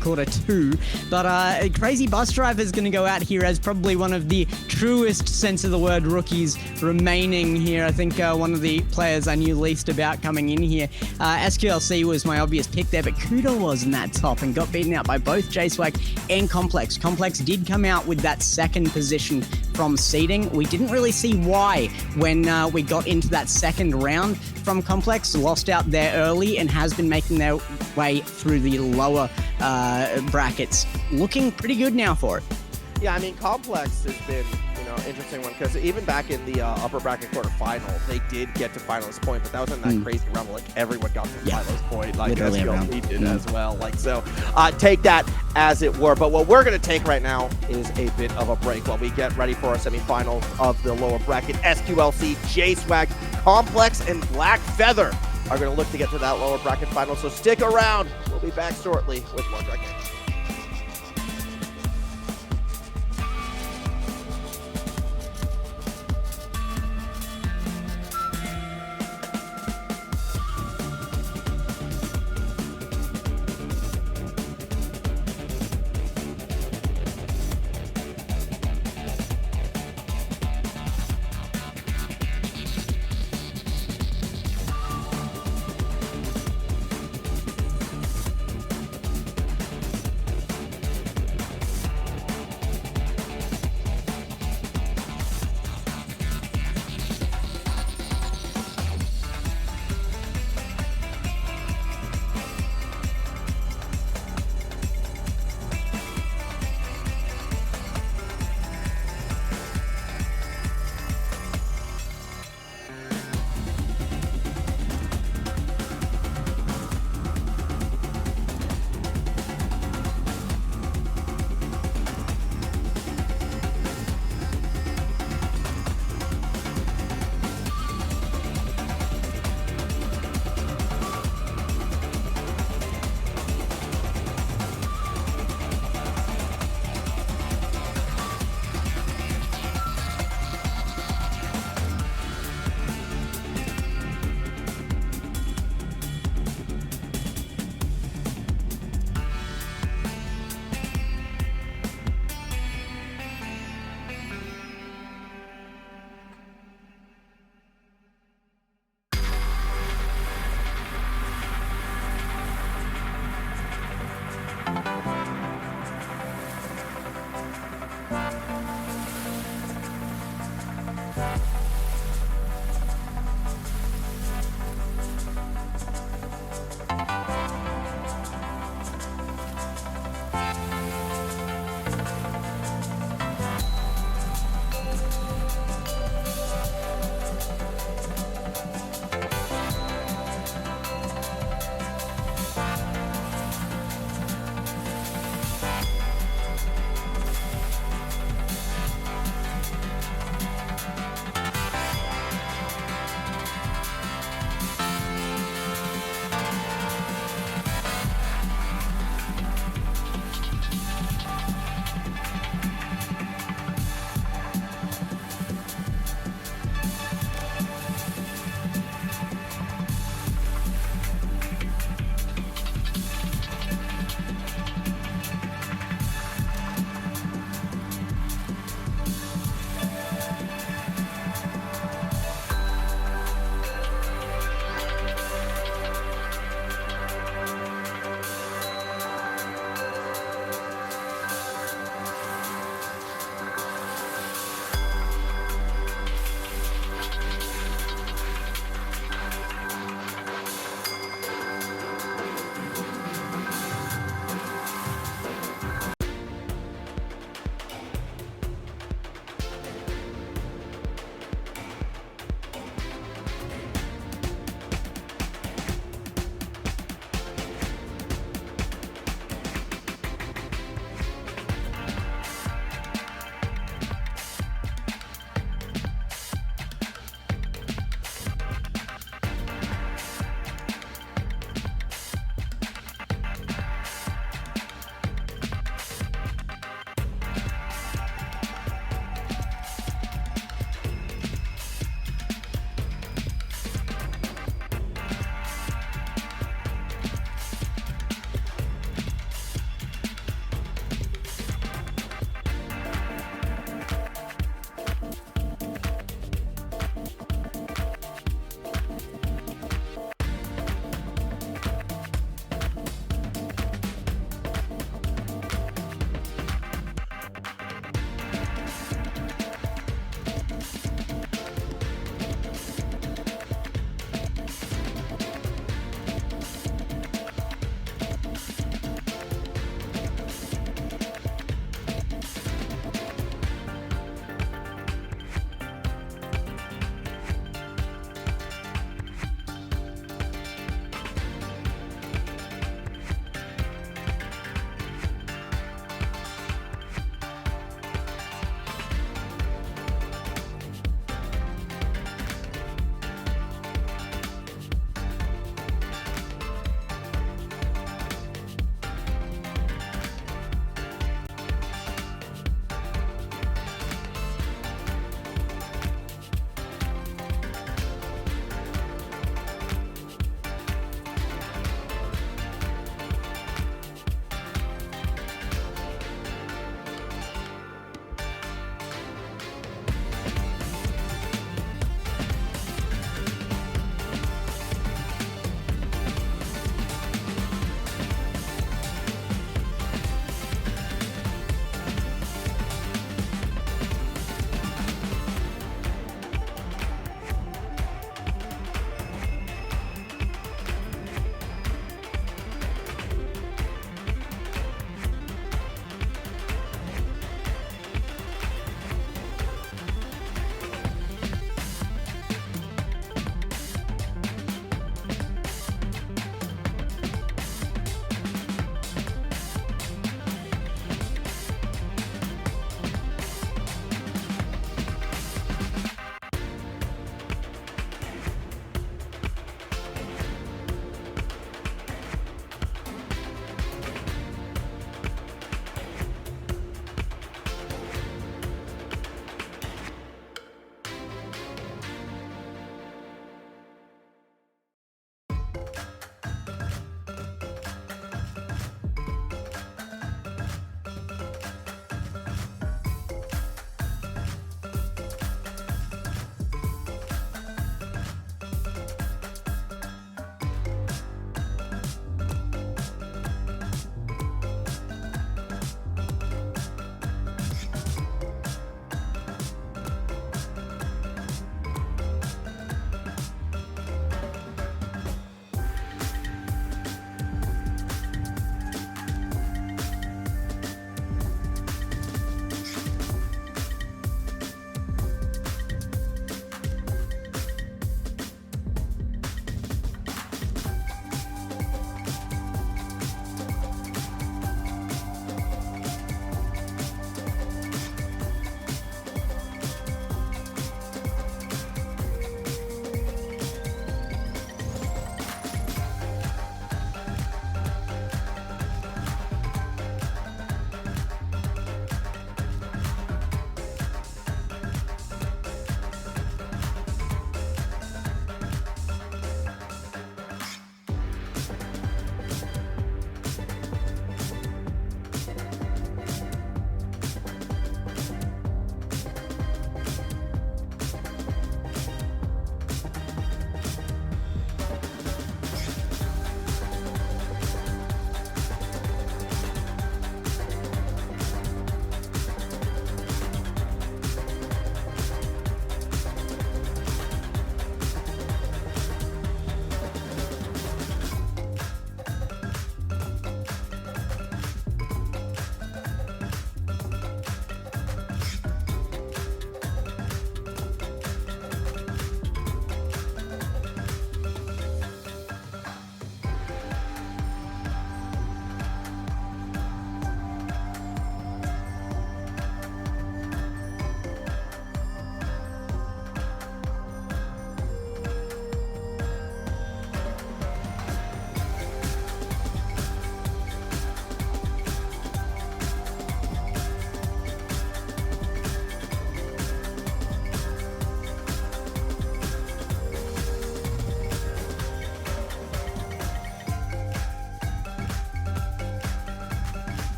quarter 2. But Crazy Bus Driver is going to go out here as probably one of the truest sense of the word rookies remaining here. I think one of the players I knew least about coming in here. SQLC was my obvious pick there, but Kuda was in that top and got beaten out by both J-Swag and Complex. Complex did come out with that second position from seeding. We didn't really see why when we got into that second round from Complex. Lost out there early and has been making their way through the lower brackets. Looking pretty good now for it. Yeah, I mean, Complex has been, interesting one, because even back in the upper bracket quarterfinal, they did get to finalist point, but that was in that crazy run where, everyone got to finalist point, like SQLC did as well. So take that as it were. But what we're going to take right now is a bit of a break while we get ready for our semifinals of the lower bracket. SQLC, J-Swag, Complex, and Black Feather are going to look to get to that lower bracket final. So stick around. We'll be back shortly with more Track Games.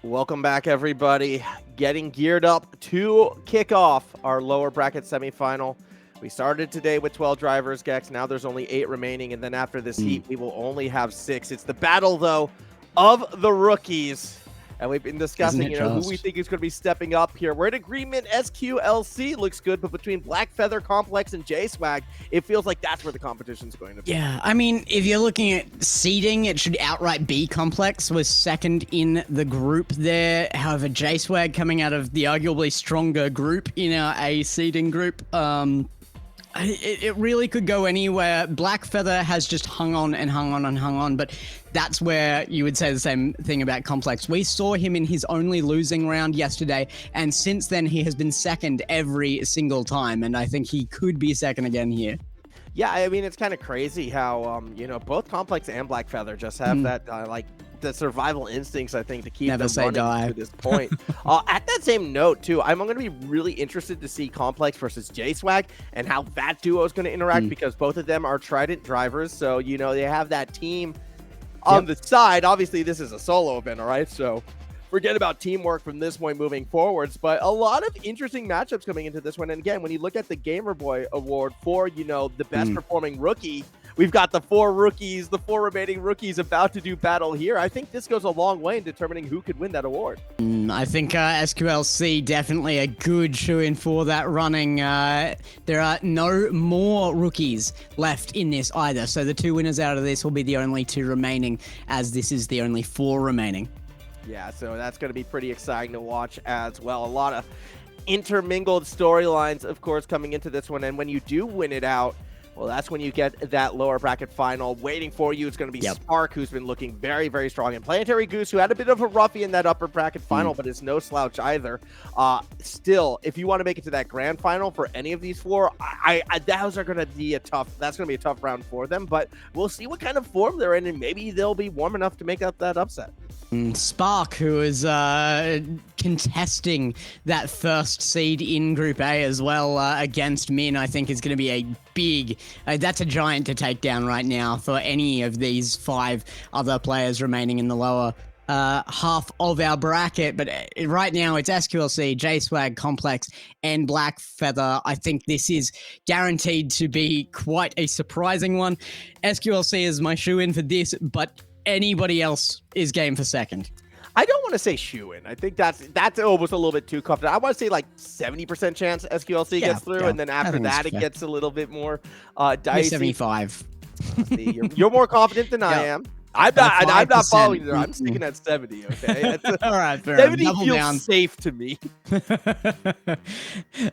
Welcome back, everybody. Getting geared up to kick off our lower bracket semifinal. We started today with 12 drivers, Gex. Now there's only 8 remaining, and then after this heat, we will only have 6. It's the battle, though, of the rookies. And we've been discussing, who we think is going to be stepping up here. We're in agreement. SQLC looks good, but between Black Feather, Complex, and J-Swag, it feels like that's where the competition's going to be. Yeah, I mean, if you're looking at seeding, it should outright be Complex was second in the group there. However, J-Swag coming out of the arguably stronger group in our A seeding group, it really could go anywhere. Black Feather has just hung on and hung on and hung on, but that's where you would say the same thing about Complex. We saw him in his only losing round yesterday, and since then he has been second every single time, and I think he could be second again here. Yeah, I mean, it's kind of crazy how, both Complex and Black Feather just have that, the survival instincts, I think, to keep them running to this point. At that same note, too, I'm going to be really interested to see Complex versus J-Swag and how that duo is going to interact because both of them are Trident drivers. So, they have that team on the side. Obviously, this is a solo event, all right? So forget about teamwork from this point moving forwards. But a lot of interesting matchups coming into this one. And again, when you look at the Gamer Boy Award for, the best performing rookie, we've got the 4 remaining rookies about to do battle here. I think this goes a long way in determining who could win that award. I think SQLC definitely a good shoe-in for that running. There are no more rookies left in this either, so the 2 winners out of this will be the only 2 remaining, as this is the only 4 remaining. Yeah, so that's going to be pretty exciting to watch as well. A lot of intermingled storylines, of course, coming into this one, and when you do win it out, well, that's when you get that lower bracket final waiting for you. It's going to be Spark, who's been looking very, very strong, and Planetary Goose, who had a bit of a roughie in that upper bracket final, but is no slouch either. Still, if you want to make it to that grand final for any of these 4, those are going to be that's going to be a tough round for them, but we'll see what kind of form they're in, and maybe they'll be warm enough to make up that upset. Spark, who is contesting that first seed in Group A as well against Min, I think is going to be a big, that's a giant to take down right now for any of these 5 other players remaining in the lower half of our bracket. But right now it's SQLC, J-Swag, Complex, and Black Feather. I think this is guaranteed to be quite a surprising one. SQLC is my shoe-in for this, but anybody else is game for second. I don't want to say shoe-in. I think that's almost a little bit too confident. I want to say like 70% chance SQLC gets through, and then after that it gets a little bit more dicey. 75. You're more confident than I am. I'm not following there. I'm sticking at 70, okay? All right, fair 70 enough. feels safe to me.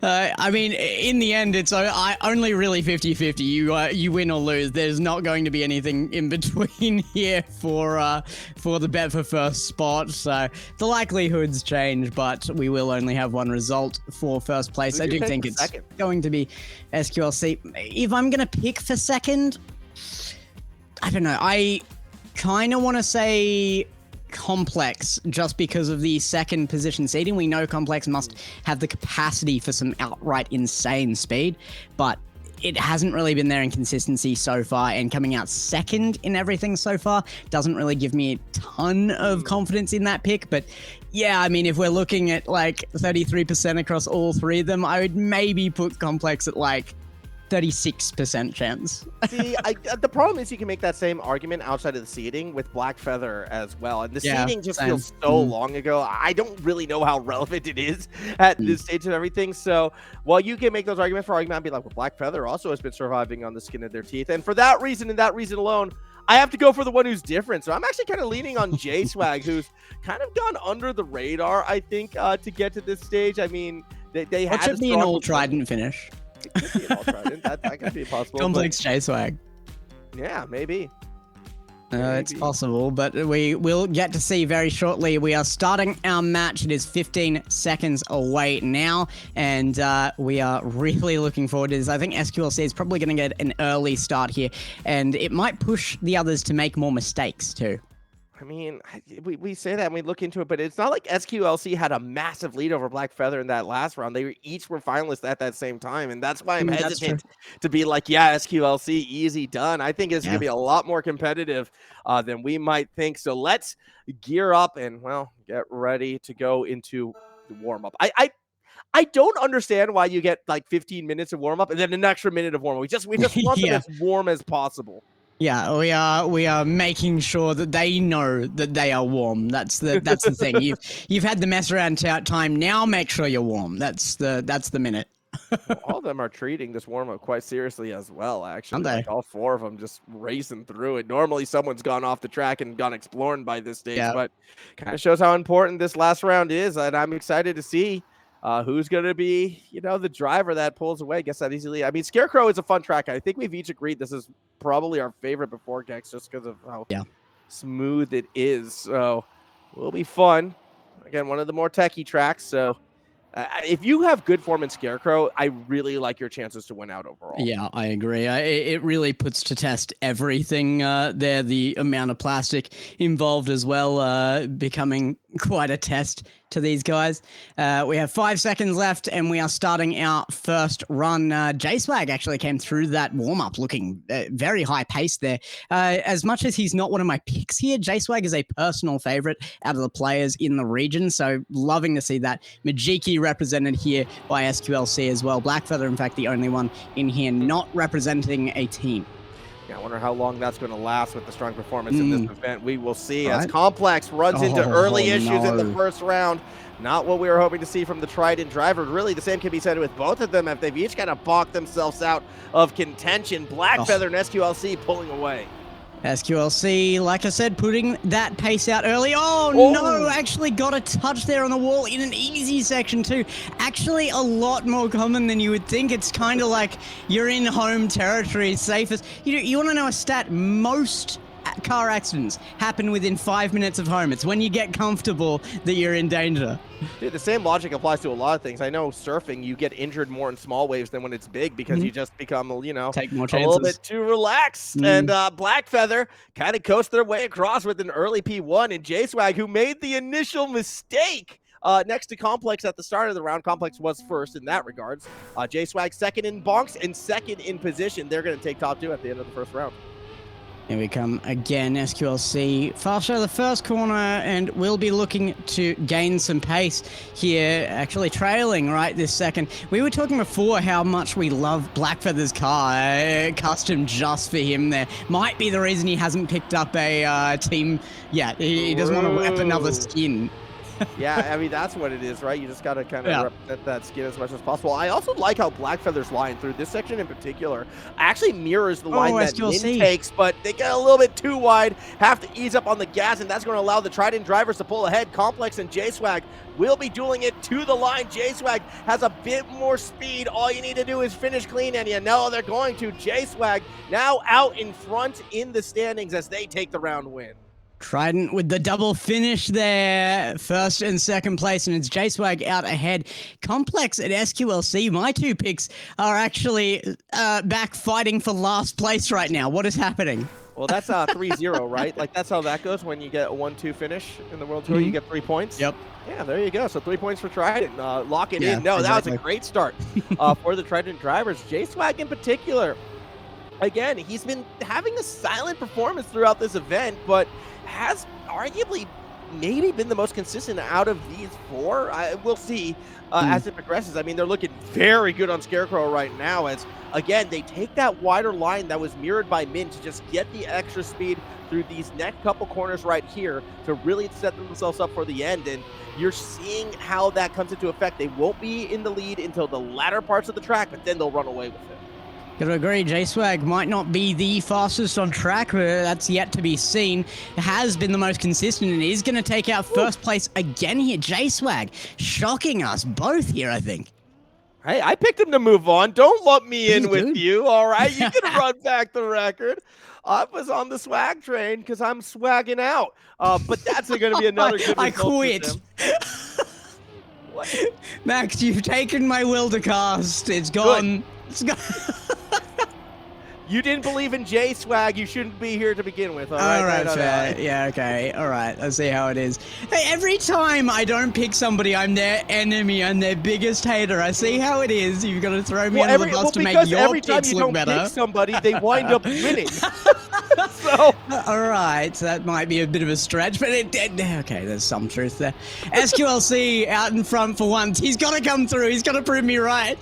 I mean, in the end, it's only really 50-50. You win or lose. There's not going to be anything in between here for the bet for first spot. So the likelihoods change, but we will only have one result for first place. I do think it's going to be SQLC. If I'm going to pick for second, I don't know. I kind of want to say Complex just because of the second position seeding. We know Complex must have the capacity for some outright insane speed, but it hasn't really been there in consistency so far, and coming out second in everything so far doesn't really give me a ton of confidence in that pick. But yeah, I mean, if we're looking at like 33% across all 3 of them, I would maybe put Complex at like 36% chance. See, the problem is you can make that same argument outside of the seeding with Black Feather as well. And the seeding just feels so long ago. I don't really know how relevant it is at this stage of everything. So while you can make those arguments for argument, I'd be like, well, Black Feather also has been surviving on the skin of their teeth. And for that reason and that reason alone, I have to go for the one who's different. So I'm actually kind of leaning on J-Swag, who's kind of gone under the radar, I think, to get to this stage. I mean, they had to be an all Trident finish. It could be an all Trident. That could be possible. Complex J-Swag. Yeah, maybe. It's possible, but we will get to see very shortly. We are starting our match. It is 15 seconds away now, and we are really looking forward to this. I think SQLC is probably going to get an early start here, and it might push the others to make more mistakes too. I mean, we say that and we look into it, but it's not like SQLC had a massive lead over Black Feather in that last round. They each were finalists at that same time, and that's why I'm That's true. hesitant to be like, yeah, SQLC, easy done. I think it's going to be a lot more competitive than we might think. So let's gear up and, well, get ready to go into the warm-up. I don't understand why you get like 15 minutes of warm-up and then an extra minute of warm-up. We just want them as warm as possible. Yeah, we are making sure that they know that they are warm. That's the thing. You've had the mess around time. Now make sure you're warm. That's the minute. Well, all of them are treating this warm-up quite seriously as well, actually. Aren't they? Like all 4 of them just racing through it. Normally someone's gone off the track and gone exploring by this stage, but kind of shows how important this last round is, and I'm excited to see who's going to be, the driver that pulls away, gets that easily. I mean, Scarecrow is a fun track. I think we've each agreed this is probably our favorite before Gex just because of how smooth it is. So will be fun. Again, one of the more techie tracks. So if you have good form in Scarecrow, I really like your chances to win out overall. Yeah, I agree. It really puts to test everything there. The amount of plastic involved as well, becoming quite a test to these guys. We have 5 seconds left, and we are starting our first run. J-Swag actually came through that warm-up looking very high pace there. As much as he's not one of my picks here, J-Swag is a personal favorite out of the players in the region, so loving to see that. Majiki represented here by SQLC as well. Blackfeather, in fact, the only one in here not representing a team. Yeah, I wonder how long that's going to last with the strong performance in this event. We will see as Complex runs into early issues in the first round. Not what we were hoping to see from the Trident driver. Really, the same can be said with both of them if they've each kind of balked themselves out of contention. Blackfeather and SQLC pulling away. SQLC, like I said, putting that pace out early. Oh, no, actually got a touch there on the wall in an easy section too. Actually, a lot more common than you would think. It's kind of like you're in home territory, safest. You want to know a stat? Most car accidents happen within 5 minutes of home. It's when you get comfortable that you're in danger. Dude, the same logic applies to a lot of things. I know surfing, you get injured more in small waves than when it's big because you just become, take more chances. A little bit too relaxed. And Blackfeather kind of coast their way across with an early P1, and J-Swag, who made the initial mistake next to Complex at the start of the round. Complex was first in that regards. J-Swag second in bonks and second in position. They're going to take top 2 at the end of the first round. Here we come again, SQLC. Fast out the first corner, and we'll be looking to gain some pace here, actually trailing right this second. We were talking before how much we love Blackfeather's car, custom just for him there. Might be the reason he hasn't picked up a team yet. He doesn't want to whip another skin. Yeah, I mean, that's what it is, right? You just got to kind of represent that skin as much as possible. I also like how Blackfeather's line through this section in particular actually mirrors the line that Min takes, but they get a little bit too wide, have to ease up on the gas, and that's going to allow the Trident drivers to pull ahead. Complex and J-Swag will be dueling it to the line. J-Swag has a bit more speed. All you need to do is finish clean, and you know they're going to. J-Swag now out in front in the standings as they take the round win. Trident with the double finish there, first and second place, and it's J-Swag out ahead. Complex and SQLC, my 2 picks, are actually back fighting for last place right now. What is happening? Well, that's 3-0, right? Like, that's how that goes when you get a 1-2 finish in the World Tour. You get 3 points. Yep. Yeah, there you go. So 3 points for Trident. Lock it in. No, that was a great start for the Trident drivers. J-Swag in particular. Again, he's been having a silent performance throughout this event, but has arguably maybe been the most consistent out of these 4. We'll see as it progresses. I mean, they're looking very good on Scarecrow right now as, again, they take that wider line that was mirrored by Min to just get the extra speed through these next couple corners right here to really set themselves up for the end. And you're seeing how that comes into effect. They won't be in the lead until the latter parts of the track, but then they'll run away with it. Gotta agree, J-Swag might not be the fastest on track, but that's yet to be seen. Has been the most consistent and is going to take out first place again here. J-Swag shocking us both here, I think. Hey, I picked him to move on. Don't lump me in with you, all right? You can run back the record. I was on the swag train because I'm swagging out. But that's going to be another good result. I quit. What? Max, you've taken my will to cast. It's gone. Good. It's gone. You didn't believe in J-Swag, you shouldn't be here to begin with. All right, No, fair. no. Yeah, okay. All right, let's see how it is. Hey, every time I don't pick somebody, I'm their enemy. I'm their biggest hater. I see how it is. You've got to throw me under the bus to make your every time picks you look don't better. pick somebody, they wind up winning. So all right, that might be a bit of a stretch, but okay, there's some truth there. SQLC out in front for once. He's got to come through. He's got to prove me right.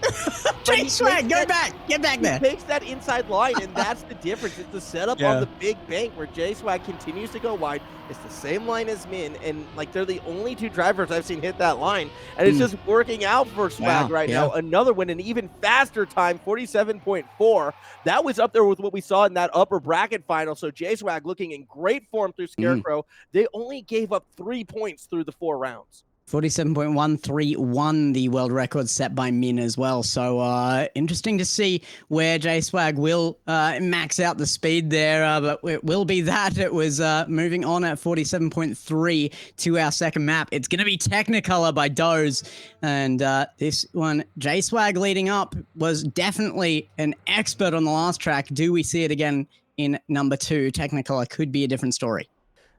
J-Swag, go back. Get back there. He takes that inside line, and that's the difference. It's the setup on the big bank where J-Swag continues to go wide. It's the same line as Min, and like they're the only two drivers I've seen hit that line, and it's just working out for Swag right now. Another one, an even faster time, 47.4. That was up there with what we saw in that upper bracket final. So J-Swag looking in great form through Scarecrow. They only gave up 3 points through the 4 rounds. 47.131, the world record set by Min as well. So interesting to see where J-Swag will max out the speed there, but it will be that. It was moving on at 47.3 to our second map. It's going to be Technicolor by Doze, and this one, J-Swag leading up, was definitely an expert on the last track. Do we see it again in number 2? Technicolor could be a different story.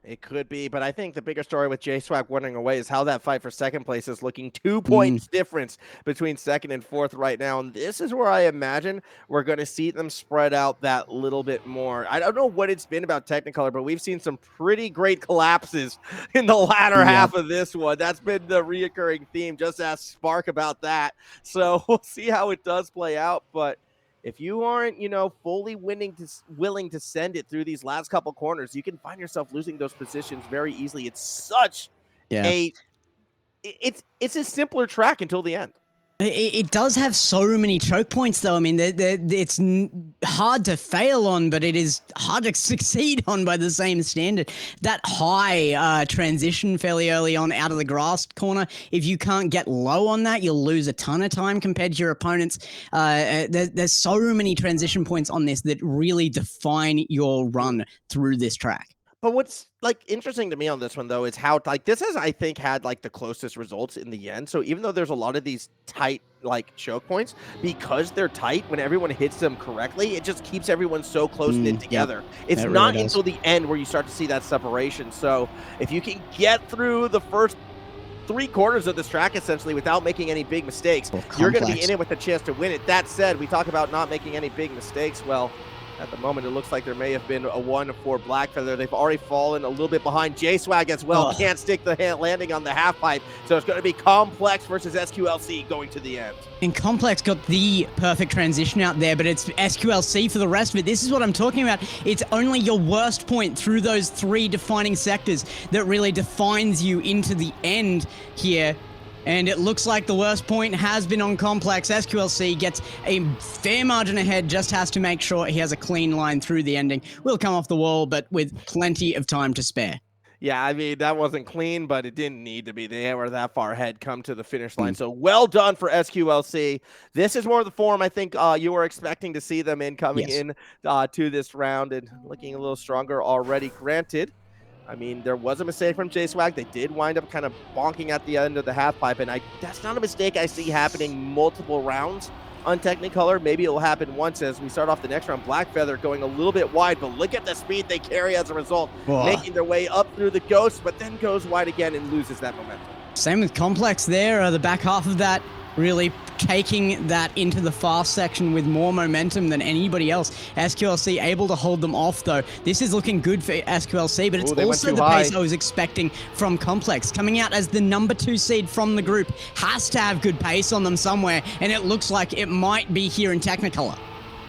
It could be, but I think the bigger story with J-Swag winning away is how that fight for second place is looking. 2 points difference between second and fourth right now, and this is where I imagine we're going to see them spread out that little bit more. I don't know what it's been about Technicolor, but we've seen some pretty great collapses in the latter half of this one. That's been the reoccurring theme. Just ask Spark about that. So we'll see how it does play out, but if you aren't, fully willing to send it through these last couple corners, you can find yourself losing those positions very easily. It's such it's a simpler track until the end. It does have so many choke points, though. I mean, it's hard to fail on, but it is hard to succeed on by the same standard. That high transition fairly early on out of the grass corner, if you can't get low on that, you'll lose a ton of time compared to your opponents. There's so many transition points on this that really define your run through this track. But what's interesting to me on this one though is how this has, I think, had the closest results in the end. So even though there's a lot of these tight choke points, because they're tight, when everyone hits them correctly, it just keeps everyone so close knit together. It's not until the end where you start to see that separation. So if you can get through the first 3 quarters of this track essentially without making any big mistakes, you're going to be in it with a chance to win it. That said, we talk about not making any big mistakes. Well, at the moment, it looks like there may have been a 1 for Blackfeather. They've already fallen a little bit behind. J-Swag as well. Can't stick the landing on the half pipe. So it's going to be Complex versus SQLC going to the end. And Complex got the perfect transition out there, but it's SQLC for the rest of it. This is what I'm talking about. It's only your worst point through those 3 defining sectors that really defines you into the end here. And it looks like the worst point has been on Complex. SQLC gets a fair margin ahead, just has to make sure he has a clean line through the ending. Will come off the wall, but with plenty of time to spare. Yeah, I mean, that wasn't clean, but it didn't need to be. They were that far ahead, come to the finish line. So well done for SQLC. This is more of the form I think you were expecting to see them in coming in to this round, and looking a little stronger already. Granted, I mean, there was a mistake from J-Swag. They did wind up kind of bonking at the end of the half pipe, and that's not a mistake I see happening multiple rounds on Technicolor. Maybe it will happen once as we start off the next round. Blackfeather going a little bit wide, but look at the speed they carry as a result, making their way up through the ghost, but then goes wide again and loses that momentum. Same with Complex there, the back half of that, really taking that into the fast section with more momentum than anybody else. SQLC able to hold them off, though. This is looking good for SQLC, but it's also the pace I was expecting from Complex. Coming out as the number 2 seed from the group, has to have good pace on them somewhere, and it looks like it might be here in Technicolor.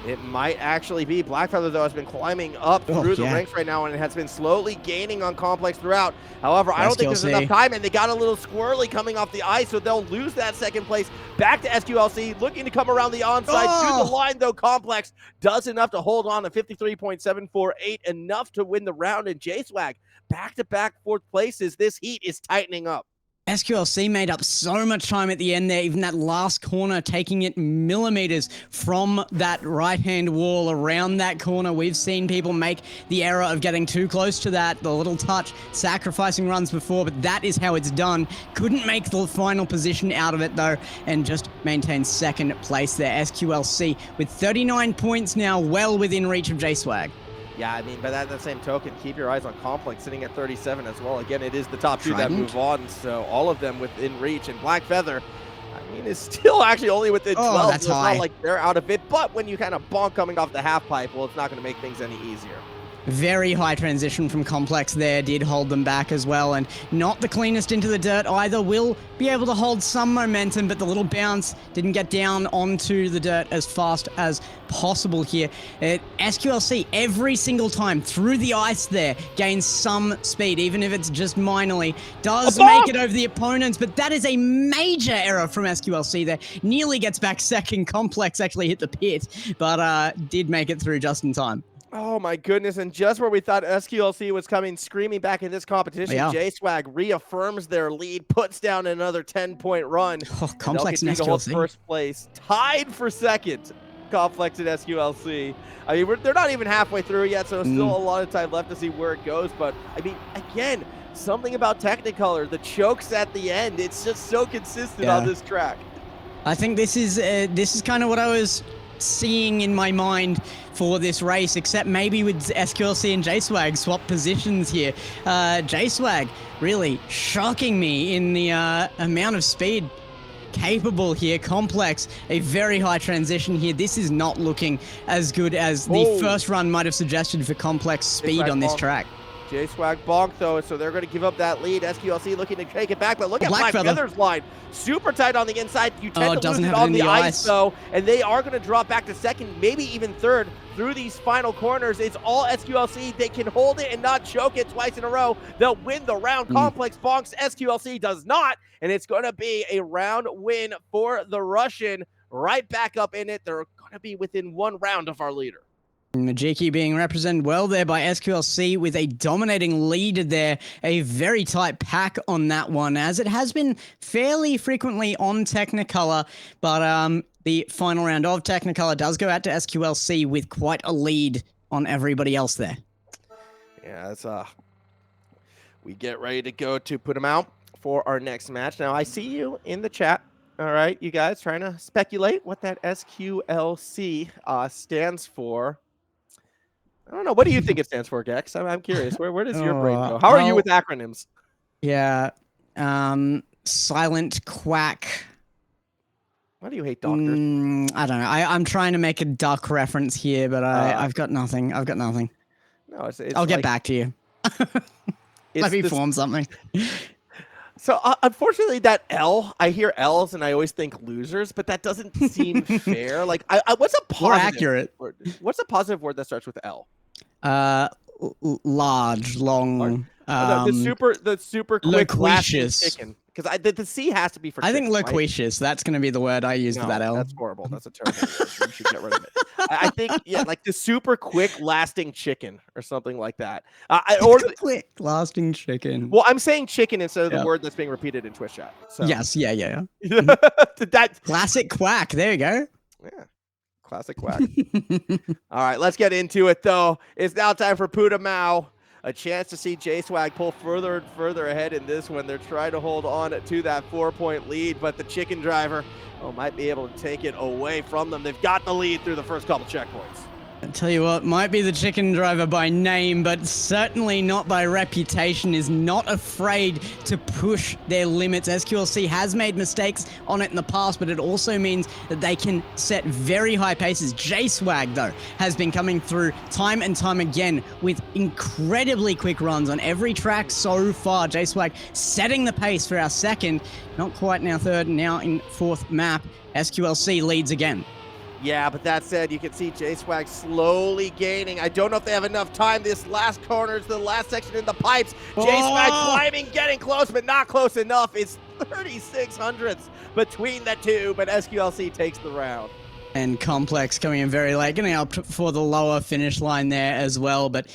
It might actually be. Blackfeather, though, has been climbing up through the ranks right now, and it has been slowly gaining on Complex throughout. However, I don't think there's enough time, and they got a little squirrely coming off the ice, so they'll lose that second place. Back to SQLC, looking to come around the onside to the line, though. Complex does enough to hold on to 53.748, enough to win the round. And J-Swag, back-to-back 4th places. This heat is tightening up. SQLC made up so much time at the end there, even that last corner, taking it millimeters from that right-hand wall around that corner. We've seen people make the error of getting too close to that, the little touch, sacrificing runs before, but that is how it's done. Couldn't make the final position out of it though, and just maintained second place there. SQLC with 39 points now, well within reach of J-Swag. Yeah, I mean, by that same token, keep your eyes on Complex sitting at 37 as well. Again, it is the top two that move on, so all of them within reach. And Black Feather, I mean, is still actually only within 12. That's so it's high. not like they're out of it, but when you kind of bonk coming off the half pipe, well, it's not going to make things any easier. Very high transition from Complex there, did hold them back as well, and not the cleanest into the dirt either. Will be able to hold some momentum, but the little bounce didn't get down onto the dirt as fast as possible here. SQLC, every single time through the ice there, gains some speed, even if it's just minorly. Does make it over the opponents, but that is a major error from SQLC there. Nearly gets back second. Complex actually hit the pit, but did make it through just in time. Oh my goodness, and just where we thought SQLC was coming screaming back in this competition, J-Swag reaffirms their lead, puts down another 10-point run. Oh, Complex and SQLC. Hold SQLC. first place, tied for second, Complex and SQLC. I mean, they're not even halfway through yet, so still a lot of time left to see where it goes, but I mean, again, something about Technicolor, the chokes at the end, it's just so consistent on this track. I think this is kind of what I was seeing in my mind for this race, except maybe with SQLC and J-Swag swap positions here. J-Swag really shocking me in the amount of speed capable here. Complex, a very high transition here. This is not looking as good as the first run might have suggested for Complex speed on this track. J-Swag bonk though, so they're going to give up that lead. SQLC looking to take it back, but look at Black Feather's line. Super tight on the inside. You tend to lose it on the ice though, and they are going to drop back to second, maybe even third through these final corners. It's all SQLC. They can hold it and not choke it twice in a row. They'll win the round. Complex bonks. SQLC does not, and it's going to be a round win for the Russian. Right back up in it. They're going to be within one round of our leader. Majiki being represented well there by SQLC with a dominating lead there. A very tight pack on that one, as it has been fairly frequently on Technicolor, but the final round of Technicolor does go out to SQLC with quite a lead on everybody else there. Yeah, that's we get ready to go to put them out for our next match. Now, I see you in the chat. All right, you guys trying to speculate what that SQLC stands for. I don't know. What do you think it stands for, Gex? I'm curious. Where does your brain go? How are you with acronyms? Yeah. Silent Quack. Why do you hate doctors? I don't know. I'm trying to make a duck reference here, but I've got nothing. I've got nothing. No, it's I'll get back to you. Let me form something. So, unfortunately, that L, I hear L's and I always think losers, but that doesn't seem fair. Like, what's a positive More accurate word? What's a positive word that starts with L? Large, long. The super quick loquacious chicken. Because the C has to be for. I think chicken, loquacious. Right? That's going to be the word I use for that L. That's horrible. That's a terrible word. You should get rid of it. I think like the super quick lasting chicken or something like that. Or quick lasting chicken. Well, I'm saying chicken instead of the word that's being repeated in Twitch chat. So. Yes. Yeah. That classic quack. There you go. Yeah. Classic quack. All right, let's get into it, though. It's now time for Puta Mao. A chance to see J-Swag pull further and further ahead in this one. They're trying to hold on to that 4-point lead, but the chicken driver might be able to take it away from them. They've got the lead through the first couple checkpoints. I tell you what, might be the chicken driver by name, but certainly not by reputation, is not afraid to push their limits. SQLC has made mistakes on it in the past, but it also means that they can set very high paces. J-Swag, though, has been coming through time and time again with incredibly quick runs on every track so far. J-Swag setting the pace for our second, not quite in our third, now in fourth map. SQLC leads again. Yeah, but that said, you can see J-Swag slowly gaining. I don't know if they have enough time. This last corner is the last section in the pipes. J-Swag climbing, getting close, but not close enough. It's 36 hundredths between the two, but SQLC takes the round. And Complex coming in very late, getting up for the lower finish line there as well. But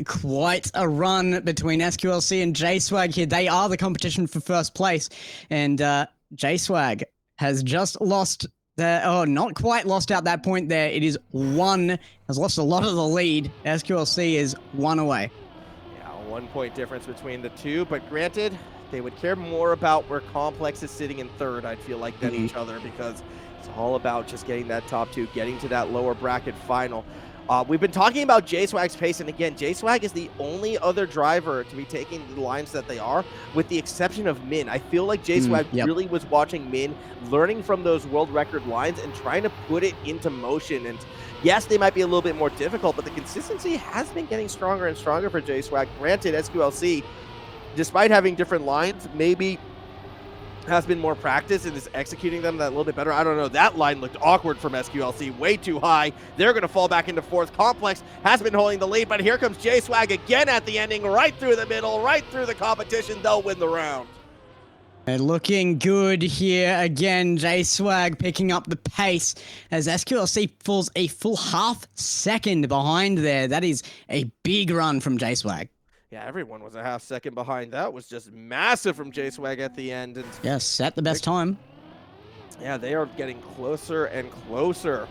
quite a run between SQLC and J-Swag here. They are the competition for first place. And J-Swag has just lost not quite lost out that point there. It is one, has lost a lot of the lead. SQLC is one away. Yeah, 1 point difference between the two, but granted, they would care more about where Complex is sitting in third, I'd feel like, than each other, because it's all about just getting that top two, getting to that lower bracket final. We've been talking about J-Swag's pace, and again, J-Swag is the only other driver to be taking the lines that they are, with the exception of Min. I feel like J-Swag really was watching Min, learning from those world record lines and trying to put it into motion. And yes, they might be a little bit more difficult, but the consistency has been getting stronger and stronger for J-Swag. Granted, SQLC, despite having different lines, maybe has been more practice and is executing them that a little bit better. I don't know. That line looked awkward from SQLC, way too high. They're going to fall back into fourth. Complex has been holding the lead, but here comes J-Swag again at the ending, right through the middle, right through the competition. They'll win the round. And looking good here again, J-Swag picking up the pace as SQLC falls a full half second behind there. That is a big run from J-Swag. Yeah, everyone was a half second behind. That was just massive from J-Swag at the end. And yes, set the best time. Yeah, they are getting closer and closer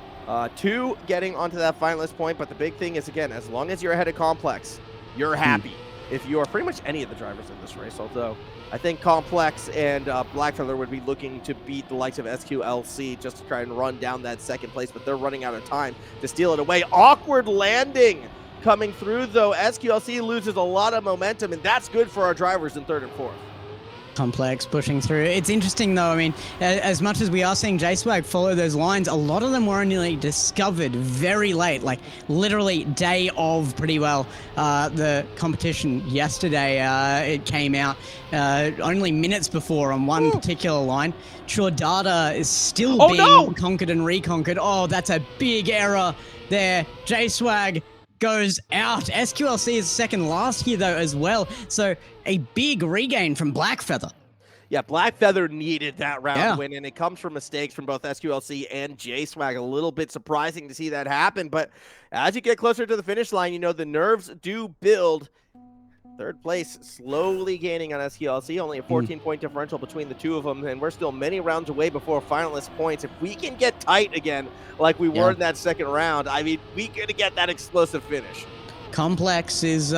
to getting onto that finalist point. But the big thing is, again, as long as you're ahead of Complex, you're happy. If you are pretty much any of the drivers in this race, although I think Complex and Blackfeather would be looking to beat the likes of SQLC just to try and run down that second place, but they're running out of time to steal it away. Awkward landing coming through, though. SQLC loses a lot of momentum, and that's good for our drivers in third and fourth. Complex pushing through. It's interesting, though. I mean, as much as we are seeing J-Swag follow those lines, a lot of them were only discovered very late, like literally day of pretty well the competition yesterday. It came out only minutes before on one particular line. Chordata is still being conquered and reconquered. Oh, that's a big error there. J-Swag goes out. SQLC is second last here, though, as well. So a big regain from Blackfeather. Yeah, Blackfeather needed that round win, and it comes from mistakes from both SQLC and J-Swag. A little bit surprising to see that happen, but as you get closer to the finish line, you know, the nerves do build. Third place slowly gaining on SQLC, only a 14-point differential between the two of them, and we're still many rounds away before finalist points. If we can get tight again like we were in that second round, I mean, we could get that explosive finish. Complex is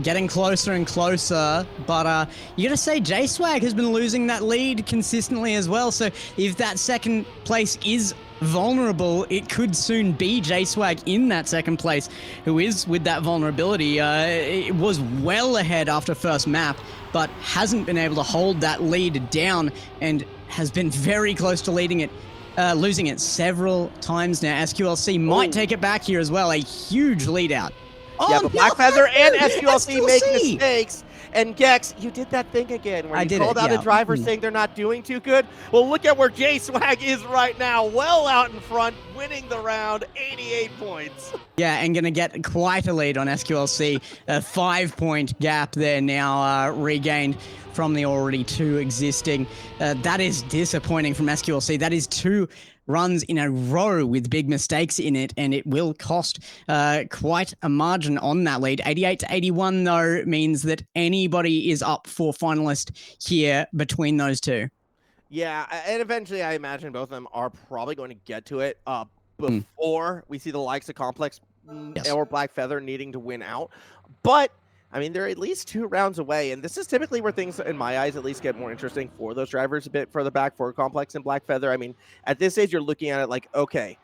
getting closer and closer, but you gotta say J-Swag has been losing that lead consistently as well, so if that second place is vulnerable, it could soon be J-Swag in that second place, who is with that vulnerability. It was well ahead after first map, but hasn't been able to hold that lead down and has been very close to losing it several times now. SQLC might take it back here as well. A huge lead out. Yeah, but Blackfeather and SQLC make mistakes. And Gex, you did that thing again where you called out the drivers saying they're not doing too good. Well, look at where J-Swag is right now, well out in front, winning the round, 88 points. Yeah, and going to get quite a lead on SQLC. A 5-point gap there now regained from the already two existing. That is disappointing from SQLC. That is two runs in a row with big mistakes in it, and it will cost quite a margin on that lead. 88 to 81, though, means that anybody is up for finalist here between those two. Yeah, and eventually I imagine both of them are probably going to get to it before we see the likes of Complex or Blackfeather needing to win out. But I mean, they're at least 2 rounds away, and this is typically where things, in my eyes, at least get more interesting for those drivers a bit further back for Complex and Blackfeather. I mean, at this stage, you're looking at it like, okay,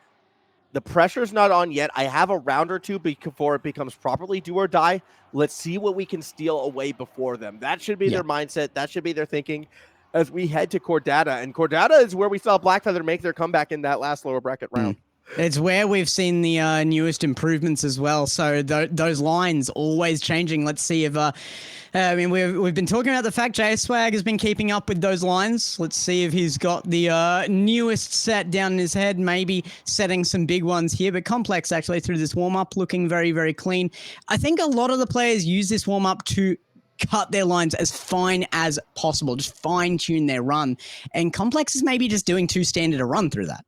the pressure's not on yet. I have a round or two before it becomes properly do or die. Let's see what we can steal away before them. That should be their mindset. That should be their thinking as we head to Chordata. And Chordata is where we saw Blackfeather make their comeback in that last lower bracket round. It's where we've seen the newest improvements as well. So those lines always changing. Let's see if I mean, we've been talking about the fact J-Swag has been keeping up with those lines. Let's see if he's got the newest set down in his head, maybe setting some big ones here. But Complex actually through this warm-up looking very, very clean. I think a lot of the players use this warm-up to cut their lines as fine as possible, just fine-tune their run. And Complex is maybe just doing too standard a run through that.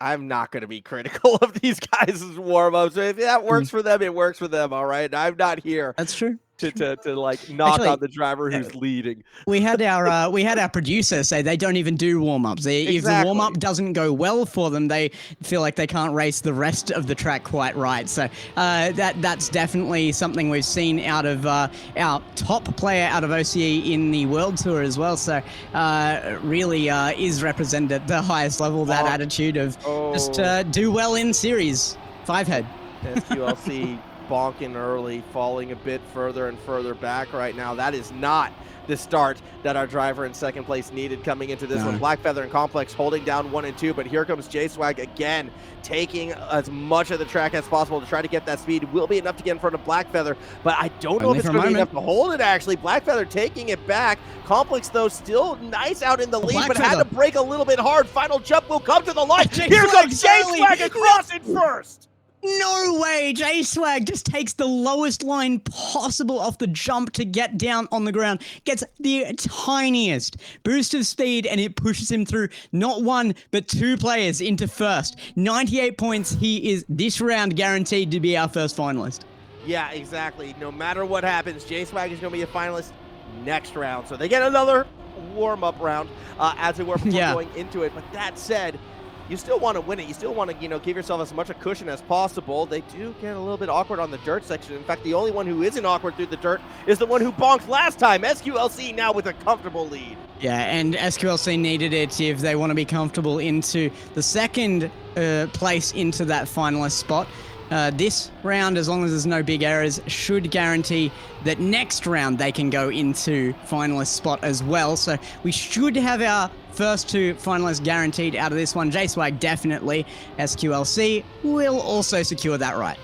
I'm not going to be critical of these guys' warm-ups. If that works for them, it works for them, all right? I'm not here That's true. to like knock Actually, on the driver who's leading. We had our producer say they don't even do warm-ups. If the warm-up doesn't go well for them, they feel like they can't race the rest of the track quite right. So that's definitely something we've seen out of our top player out of OCE in the World Tour as well. So really is represented at the highest level, that attitude of just do well in series. 5-head. SQLC bonking early, falling a bit further and further back right now. That is not the start that our driver in second place needed coming into this one. Blackfeather and Complex holding down 1 and 2, but here comes J-Swag again, taking as much of the track as possible to try to get that speed. Will be enough to get in front of Blackfeather, but I don't know if it's going to be enough to hold it, actually. Blackfeather taking it back. Complex, though, still nice out in the lead, but had to break a little bit hard. Final jump will come to the line. Here comes J-Swag across it first. No way! J-Swag just takes the lowest line possible off the jump to get down on the ground. Gets the tiniest boost of speed, and it pushes him through not 1, but 2 players into first. 98 points. He is this round guaranteed to be our first finalist. Yeah, exactly. No matter what happens, J-Swag is going to be a finalist next round. So they get another warm-up round as it were before going into it. But that said, you still want to win it. You still want to, give yourself as much a cushion as possible. They do get a little bit awkward on the dirt section. In fact, the only one who isn't awkward through the dirt is the one who bonked last time. SQLC now with a comfortable lead. Yeah, and SQLC needed it if they want to be comfortable into the second place into that finalist spot. This round, as long as there's no big errors, should guarantee that next round they can go into finalist spot as well. So we should have our first 2 finalists guaranteed out of this one. J-Swag definitely. SQLC will also secure that right.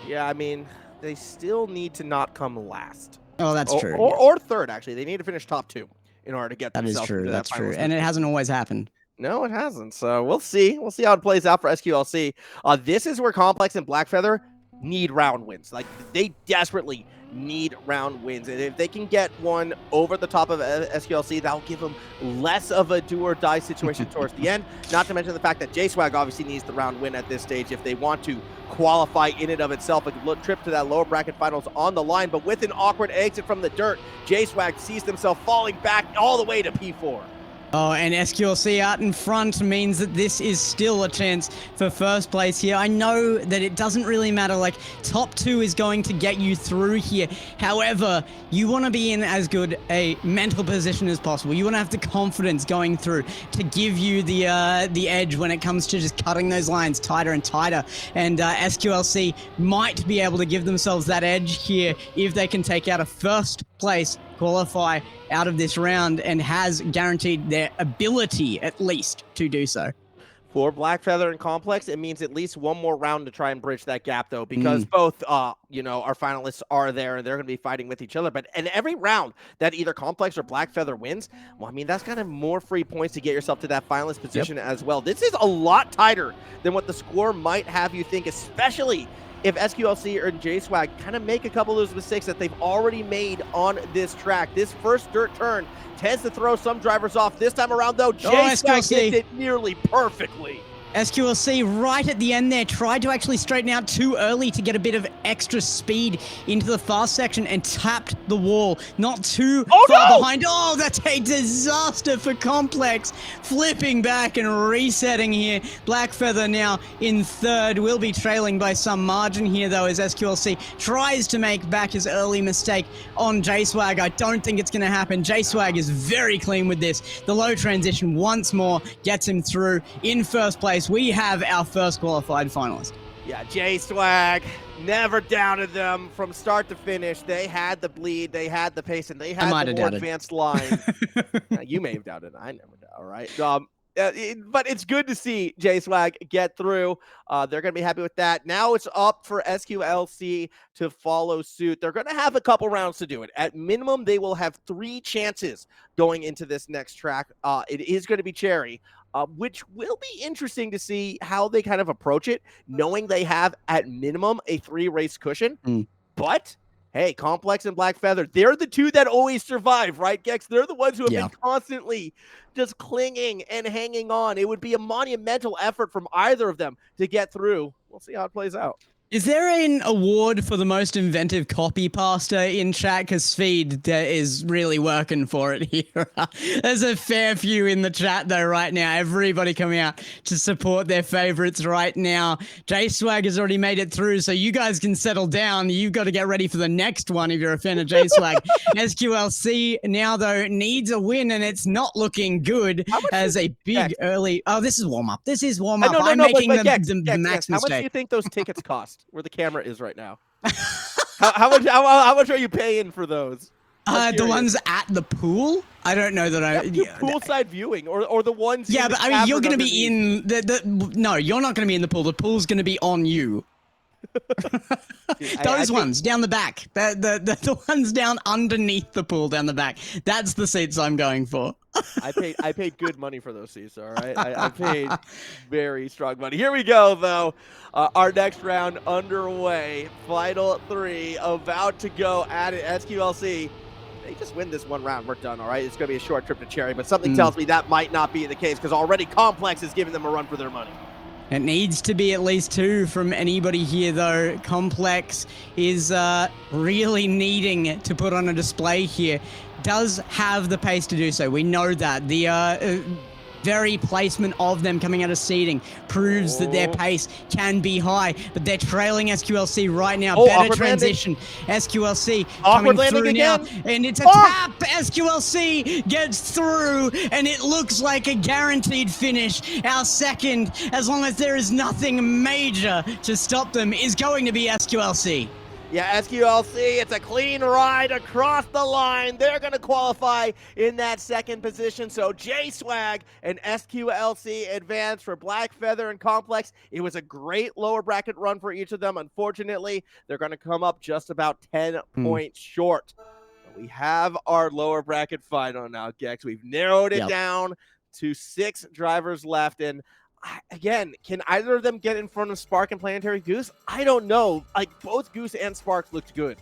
Yeah, I mean, they still need to not come last. Oh, that's true. Or third, actually. They need to finish top 2 in order to get that themselves into that That's true. finalist And it hasn't always happened. No, it hasn't. So we'll see. We'll see how it plays out for SQLC. This is where Complex and Blackfeather need round wins. Like, they desperately need round wins. And if they can get one over the top of SQLC, that'll give them less of a do-or-die situation towards the end. Not to mention the fact that J-Swag obviously needs the round win at this stage if they want to qualify in and of itself. A trip to that lower bracket finals on the line, but with an awkward exit from the dirt, J-Swag sees themselves falling back all the way to P4. Oh, and SQLC out in front means that this is still a chance for first place here. I know that it doesn't really matter, like, top 2 is going to get you through here. However, you want to be in as good a mental position as possible. You want to have the confidence going through to give you the edge when it comes to just cutting those lines tighter and tighter. And SQLC might be able to give themselves that edge here if they can take out a first place qualify out of this round, and has guaranteed their ability at least to do so. For Blackfeather and Complex, it means at least one more round to try and bridge that gap, though, because both, our finalists are there and they're going to be fighting with each other. But in every round that either Complex or Blackfeather wins, well, I mean, that's kind of more free points to get yourself to that finalist position as well. This is a lot tighter than what the score might have you think, especially if SQLC or J-Swag kind of make a couple of those mistakes that they've already made on this track. This first dirt turn tends to throw some drivers off. This time around, though, J-Swag hits it nearly perfectly. SQLC right at the end there tried to actually straighten out too early to get a bit of extra speed into the fast section and tapped the wall. Not too far behind. Oh, that's a disaster for Complex. Flipping back and resetting here. Blackfeather now in third. Will be trailing by some margin here, though, as SQLC tries to make back his early mistake on J-Swag. I don't think it's going to happen. J-Swag is very clean with this. The low transition once more gets him through in first place. We have our first qualified finalist. Yeah, J-Swag never doubted them from start to finish. They had the bleed, they had the pace, and they had the more advanced line. You may have doubted. I never doubt, all right? But it's good to see J-Swag get through. They're going to be happy with that. Now it's up for SQLC to follow suit. They're going to have a couple rounds to do it. At minimum, they will have 3 chances going into this next track. It is going to be Cherry, which will be interesting to see how they kind of approach it, knowing they have, at minimum, a 3-race cushion. But hey, Complex and Black Feather, they're the two that always survive, right, Gex? They're the ones who have been constantly just clinging and hanging on. It would be a monumental effort from either of them to get through. We'll see how it plays out. Is there an award for the most inventive copy pasta in chat? Because Speed is really working for it here. There's a fair few in the chat though right now. Everybody coming out to support their favorites right now. J-Swag has already made it through, so you guys can settle down. You've got to get ready for the next one if you're a fan of J-Swag. SQLC now though needs a win, and it's not looking good as a big early... Oh, this is warm-up. This is warm-up. I'm making the max mistake. How much do you think those tickets cost? Where the camera is right now. how much are you paying for those? The ones at the pool? I don't know that poolside viewing or the ones. Yeah, but I mean, you're going to be in no, you're not going to be in the pool. The pool's going to be on you. Dude, those ones down the back, the ones down underneath the pool down the back. That's the seats I'm going for. I paid good money for those seats. All right, I paid very strong money. Here we go, though. Our next round underway. Final 3 about to go at it. SQLC. They just win this one round, we're done. All right, it's going to be a short trip to Cherry, but something tells me that might not be the case because already Complex is giving them a run for their money. It needs to be at least 2 from anybody here, though. Complex is really needing to put on a display here. Does have the pace to do so. We know that. The very placement of them coming out of seeding proves that their pace can be high, but they're trailing SQLC right now. Better transition. SQLC coming through now, and it's a tap. SQLC gets through, and it looks like a guaranteed finish. Our second, as long as there is nothing major to stop them, is going to be SQLC. Yeah, SQLC, it's a clean ride across the line. They're going to qualify in that second position. So J-Swag and SQLC advance for Black Feather and Complex. It was a great lower bracket run for each of them. Unfortunately, they're going to come up just about 10 points short. But we have our lower bracket final now, Gex. We've narrowed it down to 6 drivers left. And again, can either of them get in front of Spark and Planetary Goose? I don't know. Like, both Goose and Spark looked good.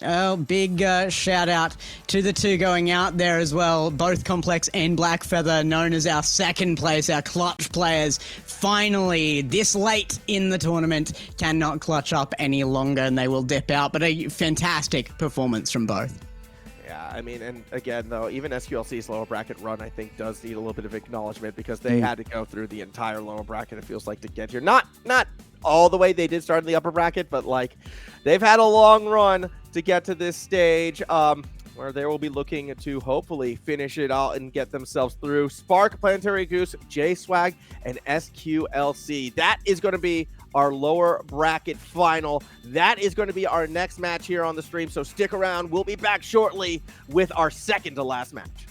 Oh, big shout out to the 2 going out there as well. Both Complex and Black Feather, known as our second place, our clutch players. Finally, this late in the tournament, cannot clutch up any longer and they will dip out. But a fantastic performance from both. Yeah, I mean, and again, though, even SQLC's lower bracket run, I think, does need a little bit of acknowledgement because they had to go through the entire lower bracket, it feels like, to get here. Not all the way they did start in the upper bracket, but, like, they've had a long run to get to this stage where they will be looking to hopefully finish it out and get themselves through. Spark, Planetary Goose, J-Swag, and SQLC. That is going to be our lower bracket final. That is going to be our next match here on the stream, so stick around. We'll be back shortly with our second to last match.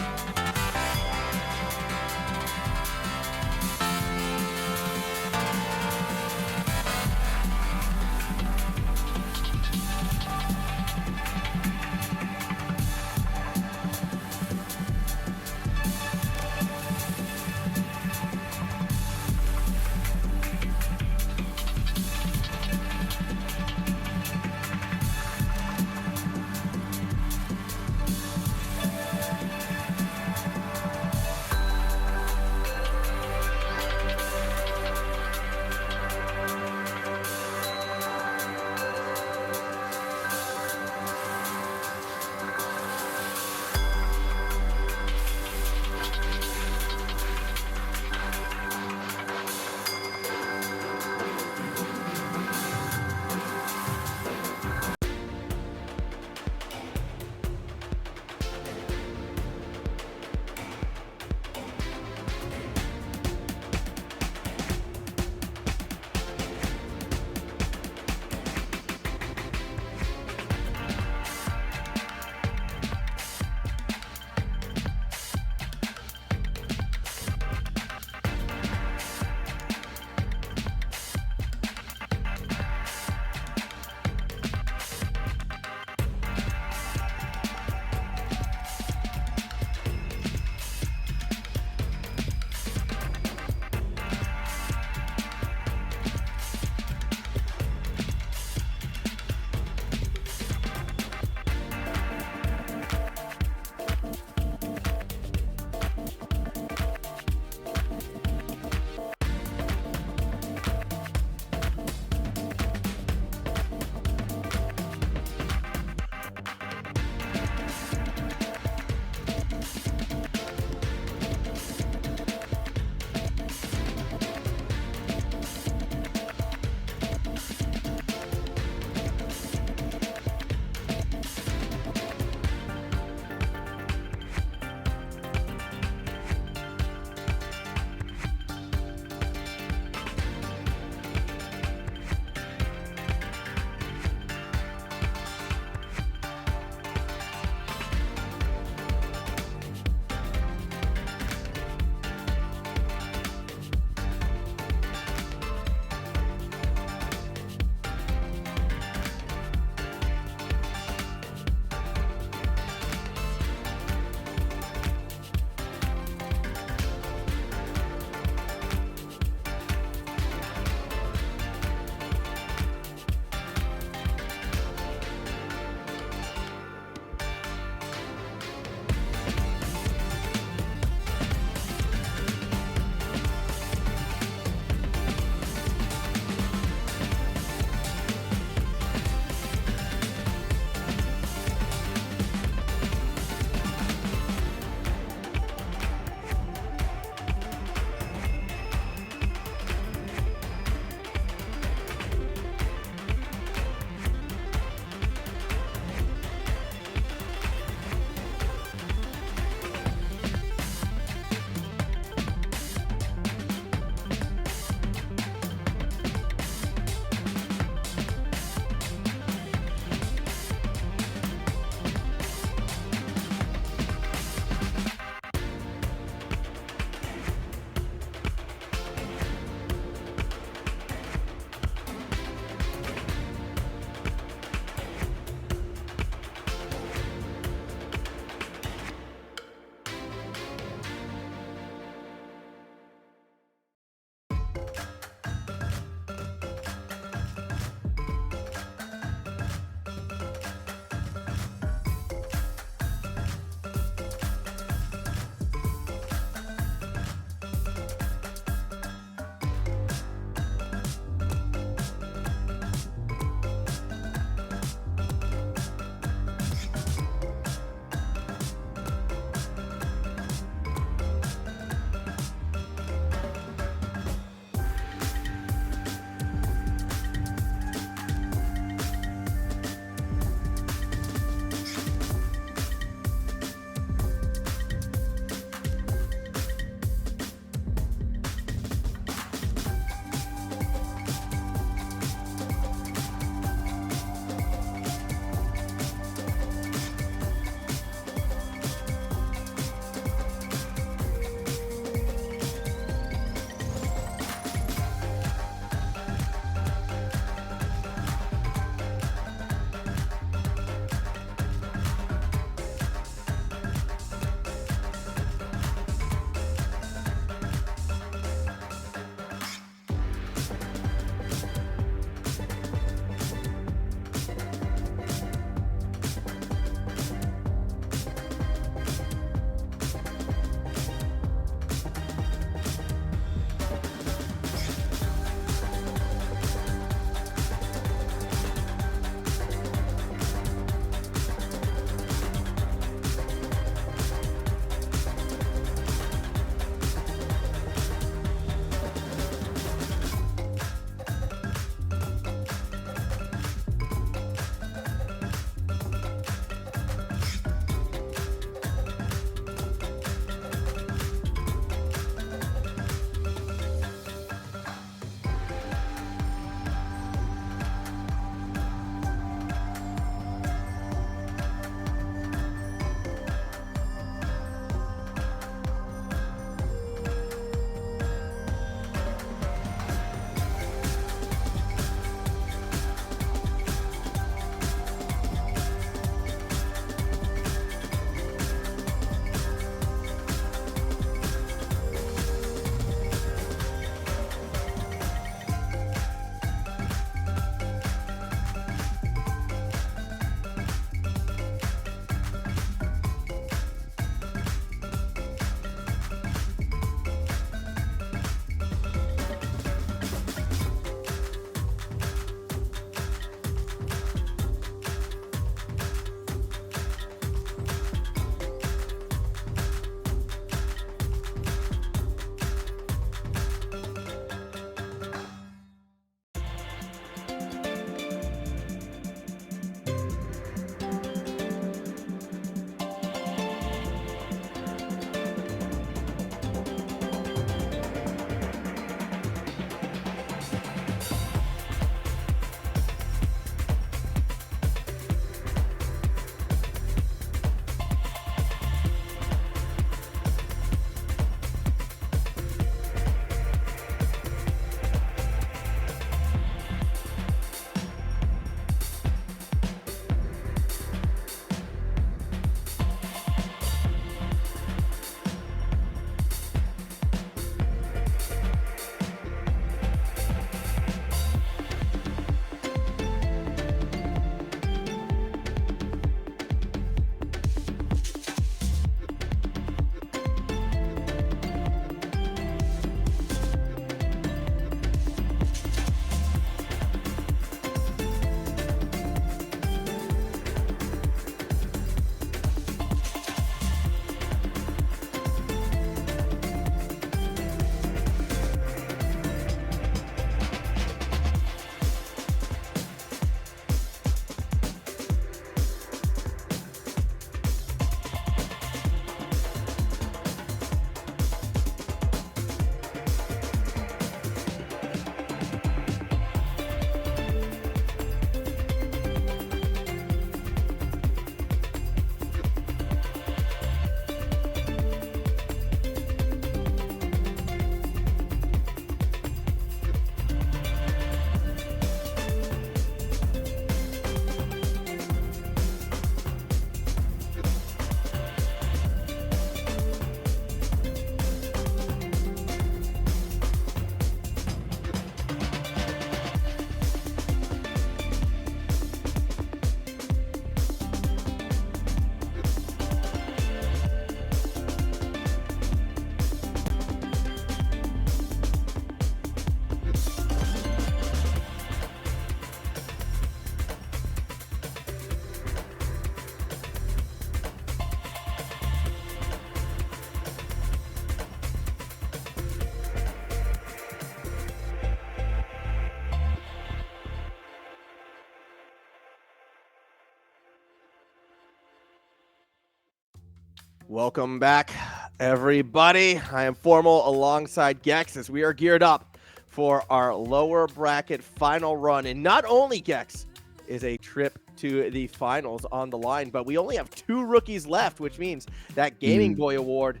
Welcome back, everybody. I am Formal alongside Gex as we are geared up for our lower bracket final run. And not only, Gex, is a trip to the finals on the line, but we only have 2 rookies left, which means that Gaming Boy Award,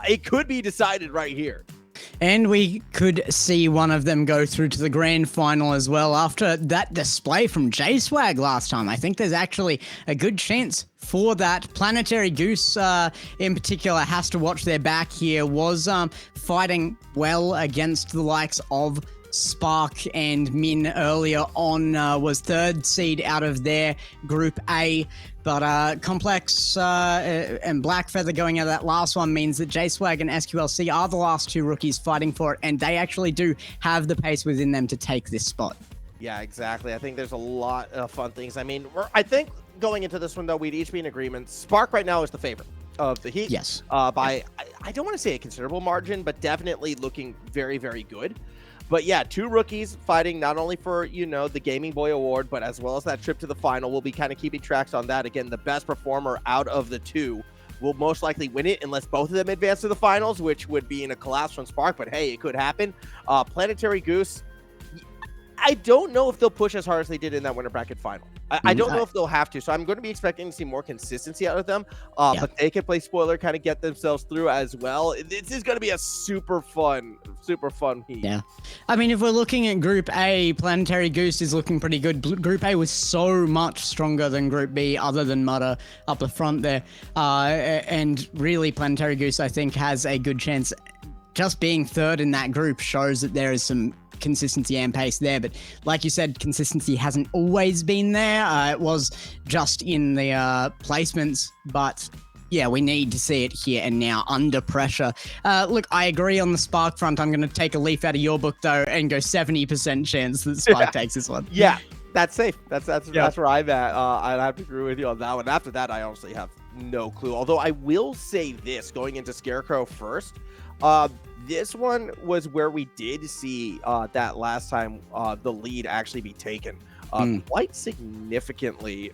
it could be decided right here. And we could see one of them go through to the grand final as well after that display from J-Swag last time. I think there's actually a good chance for that. Planetary Goose in particular has to watch their back here, was fighting well against the likes of Spark and Min earlier on, was 3rd seed out of their Group A. But Complex and Black Feather going out of that last one means that J-Swag and SQLC are the last 2 rookies fighting for it, and they actually do have the pace within them to take this spot. Yeah, exactly. I think there's a lot of fun things. I mean, I think going into this one, though, we'd each be in agreement. Spark right now is the favorite of the Heat. Yes. By, I don't want to say a considerable margin, but definitely looking very, very good. But yeah, 2 rookies fighting not only for, the Gaming Boy Award, but as well as that trip to the final. We'll be kind of keeping tracks on that. Again, the best performer out of the 2 will most likely win it unless both of them advance to the finals, which would be in a collapse from Spark. But hey, it could happen. Planetary Goose, I don't know if they'll push as hard as they did in that winter bracket final. I don't know if they'll have to, so I'm going to be expecting to see more consistency out of them. But they can play spoiler, kind of get themselves through as well. This is going to be a super fun heat. Yeah. I mean, if we're looking at Group A, Planetary Goose is looking pretty good. Group A was so much stronger than Group B, other than Mutter up the front there. And really, Planetary Goose, I think, has a good chance. Just being 3rd in that group shows that there is some consistency and pace there, but like you said, consistency hasn't always been there. It was just in the placements, but yeah, we need to see it here and now under pressure. Look, I agree on the Spark front. I'm going to take a leaf out of your book though and go 70% chance that Spark takes this one. Yeah, that's safe. That's where I'm at. I'd have to agree with you on that one. After that, I honestly have no clue. Although I will say this, going into Scarecrow first, this one was where we did see that last time the lead actually be taken quite significantly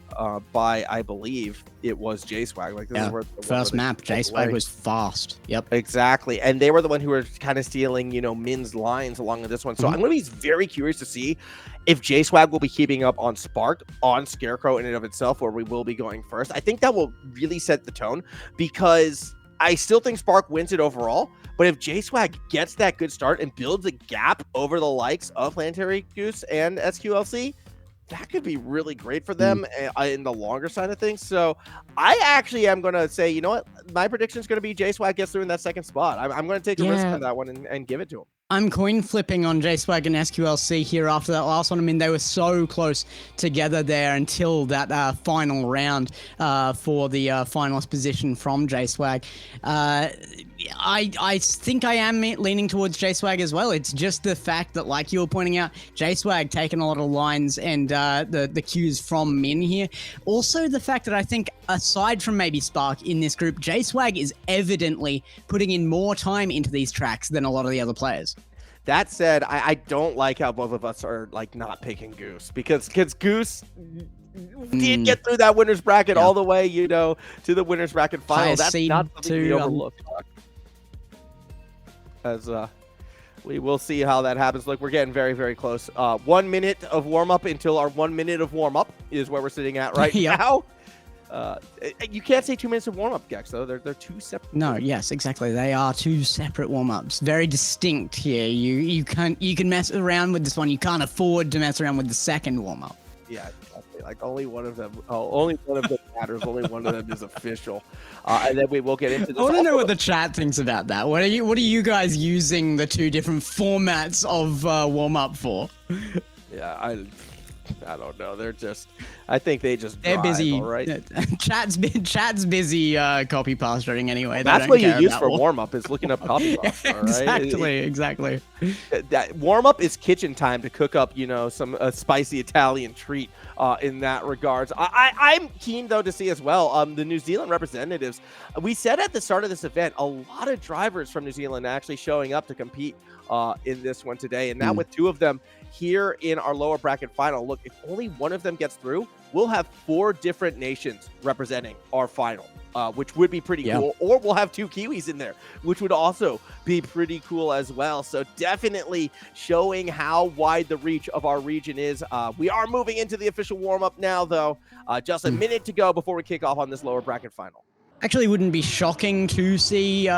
by, I believe it was J-Swag. Like, this is where first map, J-Swag was fast. Yep. Exactly. And they were the one who were kind of stealing, Min's lines along with this one. So I'm going to be very curious to see if J-Swag will be keeping up on Spark, on Scarecrow in and of itself, where we will be going first. I think that will really set the tone, because I still think Spark wins it overall. But if J-Swag gets that good start and builds a gap over the likes of Planetary Goose and SQLC, that could be really great for them in the longer side of things. So I actually am going to say, you know what? My prediction is going to be J-Swag gets through in that 2nd spot. I'm going to take a risk on that one and give it to him. I'm coin flipping on J-Swag and SQLC here after that last one. I mean, they were so close together there until that final round for the finalist position from J-Swag. I think I am leaning towards J-Swag as well. It's just the fact that, like you were pointing out, J-Swag taking a lot of lines and the cues from Min here. Also, the fact that I think, aside from maybe Spark in this group, J-Swag is evidently putting in more time into these tracks than a lot of the other players. That said, I don't like how both of us are like not picking Goose, because Goose did get through that winner's bracket all the way, to the winner's bracket final. That's not something to be overlooked. As we will see how that happens. Look, we're getting very, very close. 1 minute of warm-up until our 1 minute of warm-up is where we're sitting at right now. You can't say 2 minutes of warm-up, Gex, though. They're 2 separate. No, yes, exactly. They are 2 separate warm-ups. Very distinct here. You can mess around with this one. You can't afford to mess around with the second warm-up. Yeah, exactly. Like, only one of them matters. Only one of them is official. And then we will get into this. I want to know what the chat thinks about that. What are you guys using the 2 different formats of warm-up for? Yeah, I don't know. I think they're busy. All right. Chat's busy copy pastoring anyway. That's what you use for warm up, is looking up copy pasta. Exactly. That warm up is kitchen time to cook up, some spicy Italian treat. In that regards, I'm keen though to see as well the New Zealand representatives. We said at the start of this event, a lot of drivers from New Zealand actually showing up to compete in this one today, and now with 2 of them here in our lower bracket final. Look, if only one of them gets through, we'll have 4 different nations representing our final, which would be pretty cool. Or we'll have 2 Kiwis in there, which would also be pretty cool as well. So definitely showing how wide the reach of our region is. We are moving into the official warm-up now, though. Just a minute to go before we kick off on this lower bracket final. Actually, wouldn't be shocking to see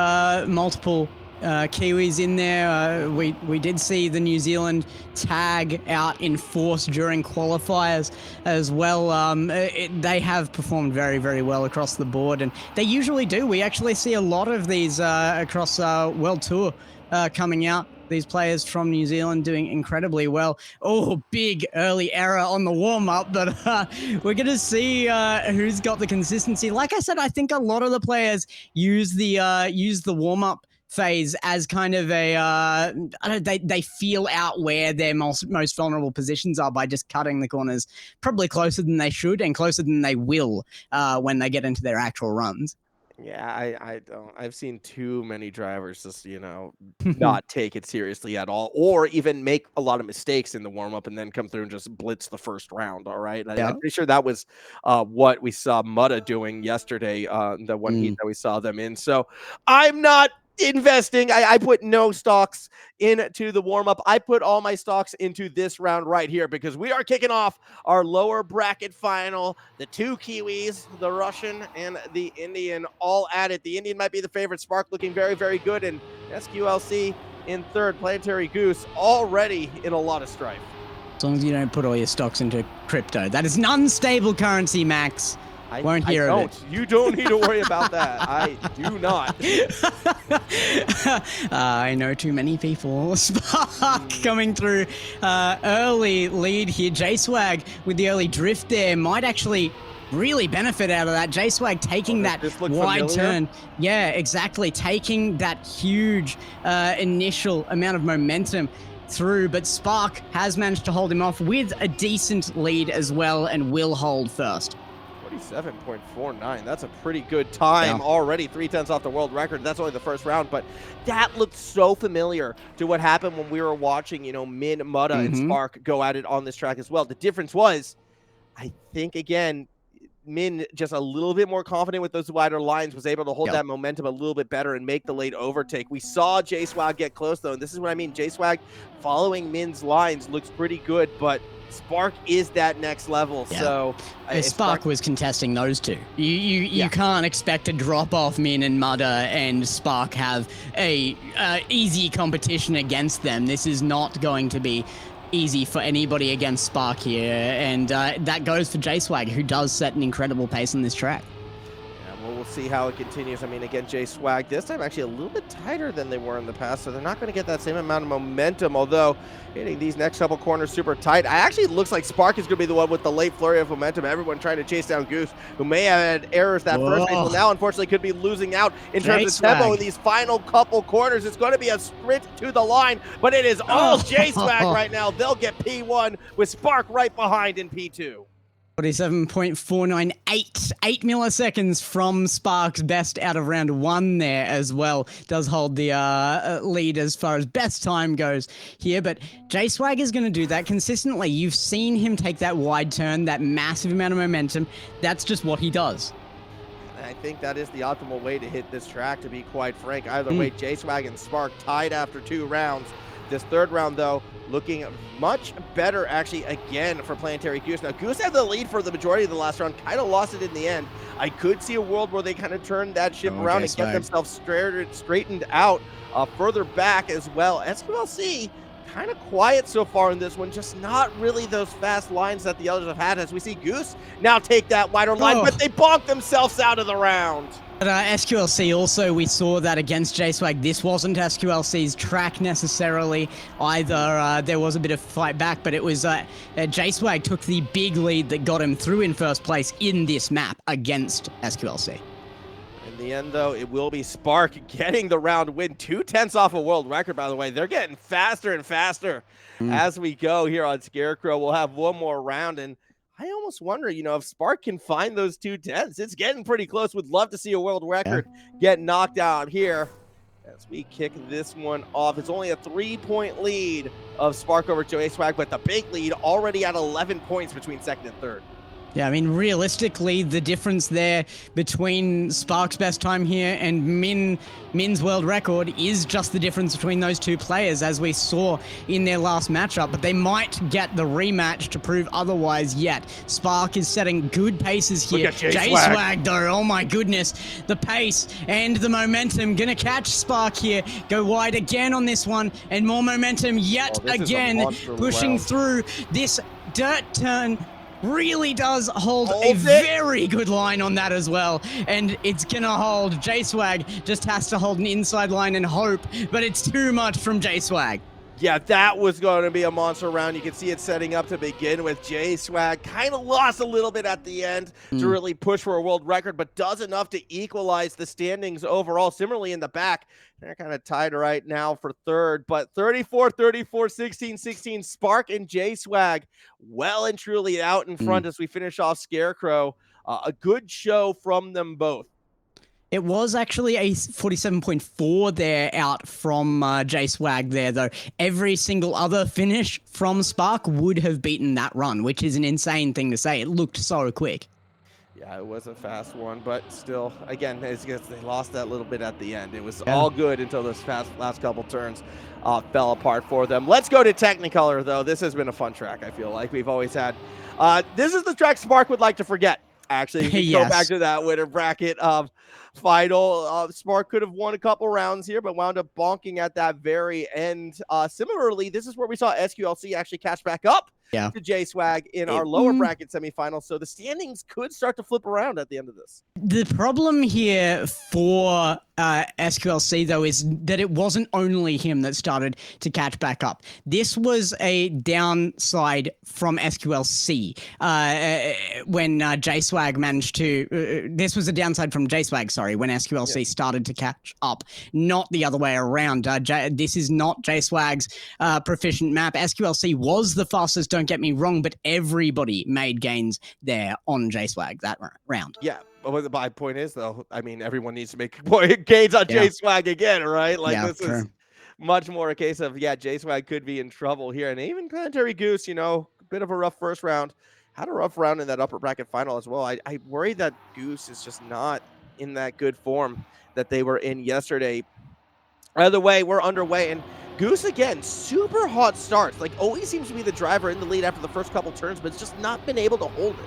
multiple Kiwis in there. We did see the New Zealand tag out in force during qualifiers as well. They have performed very, very well across the board, and they usually do. We actually see a lot of these across World Tour coming out. These players from New Zealand doing incredibly well. Oh, big early error on the warm-up, but we're going to see who's got the consistency. Like I said, I think a lot of the players use the warm-up phase as kind of a they feel out where their most vulnerable positions are by just cutting the corners probably closer than they should and closer than they will when they get into their actual runs. Yeah, I don't. I've seen too many drivers just, not take it seriously at all, or even make a lot of mistakes in the warm-up and then come through and just blitz the first round, all right? I'm pretty sure that was what we saw Mutta doing yesterday, the one heat that we saw them in. So I'm not investing. I put no stocks into the warm-up. I put all my stocks into this round right here because we are kicking off our lower bracket final. The 2 Kiwis, the Russian and the Indian, all at it. The Indian might be the favorite. Spark looking very, very good, and SQLC in third. Planetary Goose already in a lot of strife. As long as you don't put all your stocks into crypto. That is an unstable currency, Max. Won't hear of it. You don't need to worry about that. I do not. I know too many people. Spark coming through. Early lead here. J-Swag with the early drift there might actually really benefit out of that. J-Swag taking that wide turn. Yeah, exactly. Taking that huge initial amount of momentum through, but Spark has managed to hold him off with a decent lead as well and will hold first. 47.49. That's a pretty good time already. 3/10 off the world record. That's only the first round, but that looked so familiar to what happened when we were watching, Min, Mutta, and Spark go at it on this track as well. The difference was, I think, again, Min just a little bit more confident with those wider lines, was able to hold that momentum a little bit better and make the late overtake. We saw J-Swag get close, though, and this is what I mean. J-Swag following Min's lines looks pretty good, but Spark is that next level, so Spark was contesting those two. You can't expect to drop off Min and Mutta and Spark have a easy competition against them. This is not going to be easy for anybody against Spark here, and that goes for J-Swag, who does set an incredible pace on this track. Well, we'll see how it continues. I mean, again, J-Swag this time actually a little bit tighter than they were in the past, so they're not going to get that same amount of momentum, although hitting these next couple corners super tight. Actually, it looks like Spark is going to be the one with the late flurry of momentum. Everyone trying to chase down Goose, who may have had errors that first race, but now unfortunately could be losing out in terms of tempo in these final couple corners. It's going to be a sprint to the line, but it is all J-Swag right now. They'll get P1 with Spark right behind in P2. 47.498, 8 milliseconds from Spark's best out of round 1 there as well. Does hold the lead as far as best time goes here, but J-Swag is going to do that consistently. You've seen him take that wide turn, that massive amount of momentum. That's just what he does. I think that is the optimal way to hit this track, to be quite frank. Either way, J-Swag and Spark tied after 2 rounds. This third round, though, looking much better, actually, again, for Planetary Goose. Now, Goose had the lead for the majority of the last round, kind of lost it in the end. I could see a world where they kind of turn that ship around and get themselves straightened out further back as well. SQLC, kind of quiet so far in this one, just not really those fast lines that the others have had, as we see Goose now take that wider line, but they bonked themselves out of the round. But SQLC also, we saw that against J-Swag. This wasn't SQLC's track necessarily either. There was a bit of fight back, but it was J-Swag took the big lead that got him through in first place in this map against SQLC. In the end, though, it will be Spark getting the round win. 2/10 off a world record, by the way. They're getting faster and faster as we go here on Scarecrow. We'll have one more round, and I almost wonder, if Spark can find those 2/10s. It's getting pretty close. Would love to see a world record get knocked out here. as we kick this one off. It's only a 3-point lead of Spark over J-Swag, but the big lead already at 11 points between second and third. Yeah, I mean, realistically, the difference there between Spark's best time here and Min's world record is just the difference between those two players, as we saw in their last matchup. But they might get the rematch to prove otherwise yet. Spark is setting good paces here. J-Swag, though, oh my goodness. The pace and the momentum gonna catch Spark here. Go wide again on this one, and more momentum yet again, pushing through this dirt turn. Really does hold a very good line on that as well, and it's gonna hold. J-Swag just has to hold an inside line and hope, but it's too much from J-Swag. Yeah, that was going to be a monster round. You can see it setting up to begin with. J-Swag kind of lost a little bit at the end to really push for a world record, but does enough to equalize the standings overall. Similarly in the back, they're kind of tied right now for third, but 34-34, 16-16, Spark and J-Swag well and truly out in front as we finish off Scarecrow. A good show from them both. It was actually a 47.4 there out from J-Swag there, though. Every single other finish from Spark would have beaten that run, which is an insane thing to say. It looked so quick. Yeah, it was a fast one, but still, again, it's because they lost that little bit at the end. It was all good until those last couple turns fell apart for them. Let's go to Technicolor, though. This has been a fun track, I feel like. We've always had. This is the track Spark would like to forget, actually. We go back to that winner bracket final. Spark could have won a couple rounds here, but wound up bonking at that very end. Similarly, this is where we saw SQLC actually catch back up to J-Swag in our lower bracket semifinal, so the standings could start to flip around at the end of this. The problem here for SQLC, though, is that it wasn't only him that started to catch back up. This was a downside from SQLC when J-Swag managed to... this was a downside from J-Swag, sorry, when SQLC started to catch up, not the other way around. This is not J-Swag's proficient map. SQLC was the fastest, don't get me wrong, but everybody made gains there on J-Swag that round. Yeah. But my point is, though, I mean, everyone needs to make gains on J-Swag again, right? Like, this is much more a case of, J-Swag could be in trouble here. And even Planetary Goose, you know, a bit of a rough first round. Had a rough round in that upper bracket final as well. I worry that Goose is just not in that good form that they were in yesterday. Either way, we're underway. And Goose, again, super hot starts. Like, always seems to be the driver in the lead after the first couple turns, but it's just not been able to hold it.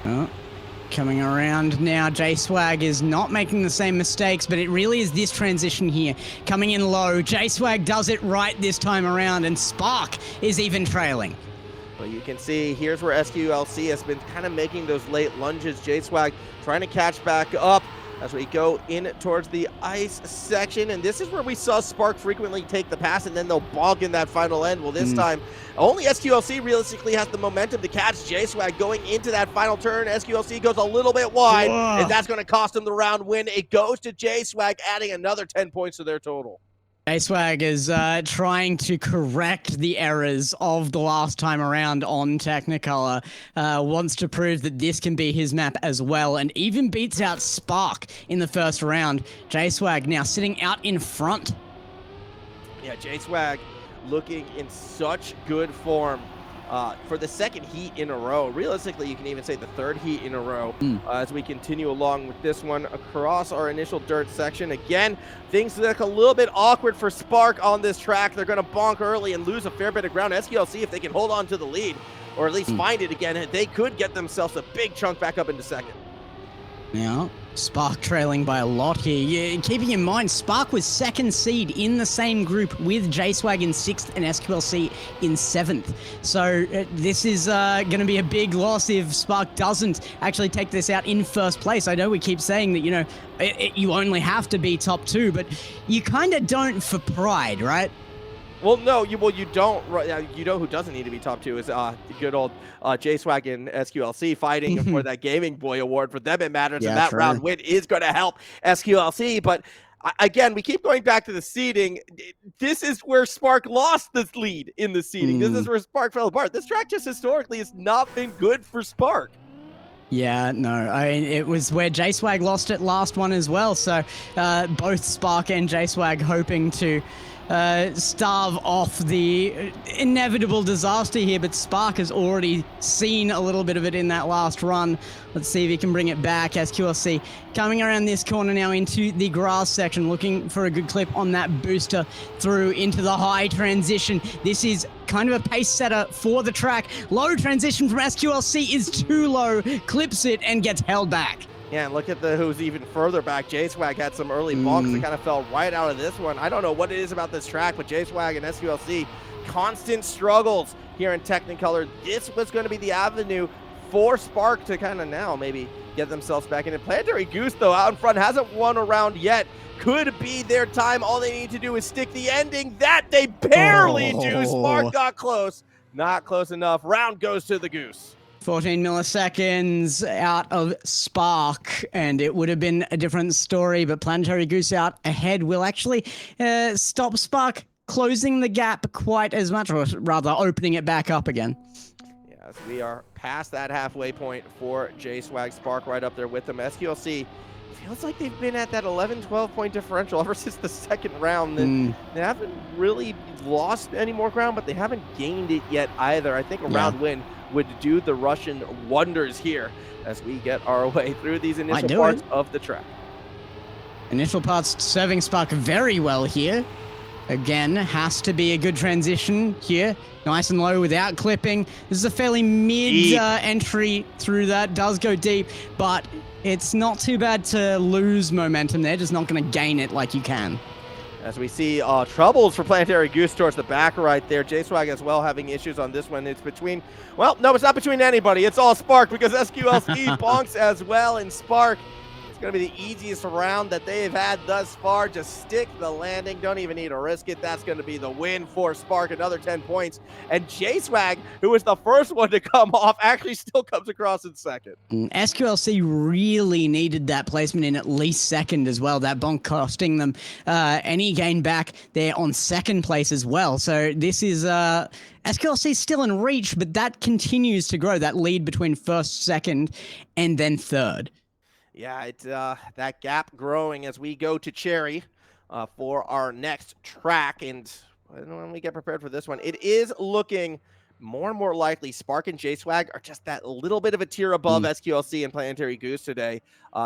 Oh. Coming around now, J-Swag is not making the same mistakes, but it really is this transition here. Coming in low, J-Swag does it right this time around, and Spark is even trailing. But you can see, here's where SQLC has been kind of making those late lunges. J-Swag trying to catch back up as we go in towards the ice section. And this is where we saw Spark frequently take the pass, and then they'll bog in that final end. Well, this time, only SQLC realistically has the momentum to catch J-Swag going into that final turn. SQLC goes a little bit wide, and that's going to cost them the round win. It goes to J-Swag, adding another 10 points to their total. J-Swag is trying to correct the errors of the last time around on Technicolor. Wants to prove that this can be his map as well, and even beats out Spark in the first round. J-Swag now sitting out in front. Yeah, J-Swag looking in such good form for the second heat in a row. Realistically, you can even say the third heat in a row as we continue along with this one across our initial dirt section. Again, things look a little bit awkward for Spark on this track. They're going to bonk early and lose a fair bit of ground. SQLC, if they can hold on to the lead, or at least find it again, they could get themselves a big chunk back up into second. Now, Spark trailing by a lot here. Keeping in mind, Spark was second seed in the same group with J-Swag in 6th and SQLC in 7th. So this is going to be a big loss if Spark doesn't actually take this out in first place. I know we keep saying that, you know, you only have to be top 2, but you kind of don't for pride, right? Well, no, you don't. You know who doesn't need to be top 2 is good old J-Swag and SQLC fighting for that Gaming Boy Award. For them, it matters, and that round win is going to help SQLC. But again, we keep going back to the seeding. This is where Spark lost this lead in the seeding. This is where Spark fell apart. This track just historically has not been good for Spark. Yeah, no, I mean, it was where J-Swag lost it last one as well, so both Spark and J-Swag hoping to starve off the inevitable disaster here, but Spark has already seen a little bit of it in that last run. Let's see if he can bring it back. SQLC coming around this corner now into the grass section, looking for a good clip on that booster through into the high transition. This is kind of a pace setter for the track. Low transition from SQLC is too low, clips it and gets held back. Yeah, and look at who's even further back. J-Swag had some early bonks that kind of fell right out of this one. I don't know what it is about this track, but J-Swag and SQLC, constant struggles here in Technicolor. This was going to be the avenue for Spark to kind of now maybe get themselves back in. Planetary Goose, though, out in front, hasn't won a round yet. Could be their time. All they need to do is stick the ending. That they barely do. Spark got close. Not close enough. Round goes to the Goose. 14 milliseconds out of Spark, and it would have been a different story, but Planetary Goose out ahead will actually stop Spark closing the gap quite as much, or rather opening it back up again. Yes, we are past that halfway point for J-Swag. Spark right up there with them. SQLC feels like they've been at that 11-12 point differential ever since the second round. They haven't really lost any more ground, but they haven't gained it yet either. I think a round win would do the Russian wonders here as we get our way through these initial parts of the track. Initial parts serving Spark very well here. Again, has to be a good transition here. Nice and low without clipping. This is a fairly mid entry through that. Does go deep, but it's not too bad to lose momentum there. Just not going to gain it like you can. As we see troubles for Planetary Goose towards the back right there. J-Swag as well having issues on this one. It's between, well, no, it's not between anybody. It's all Spark because SQLC bonks as well. And Spark, it's going to be the easiest round that they've had thus far. Just stick the landing. Don't even need to risk it. That's going to be the win for Spark. Another 10 points. And J-Swag, who was the first one to come off, actually still comes across in second. SQLC really needed that placement in at least second as well. That bonk costing them any gain back there on second place as well. So this is SQLC still in reach, but that continues to grow. That lead between first, second, and then third. Yeah, it's that gap growing as we go to Cherry for our next track. And when we get prepared for this one, it is looking more and more likely Spark and J-Swag are just that little bit of a tier above SQLC and Planetary Goose today.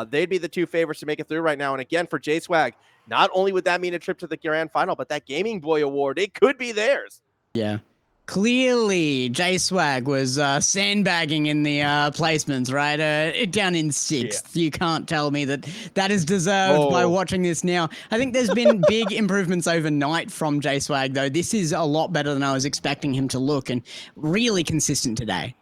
They'd be the two favorites to make it through right now. And again, for J-Swag, not only would that mean a trip to the Grand Final, but that Gaming Boy Award, it could be theirs. Yeah. Clearly, J-Swag was sandbagging in the placements, right? Down in sixth. Yeah. You can't tell me that is deserved by watching this now. I think there's been big improvements overnight from J-Swag, though. This is a lot better than I was expecting him to look, and really consistent today.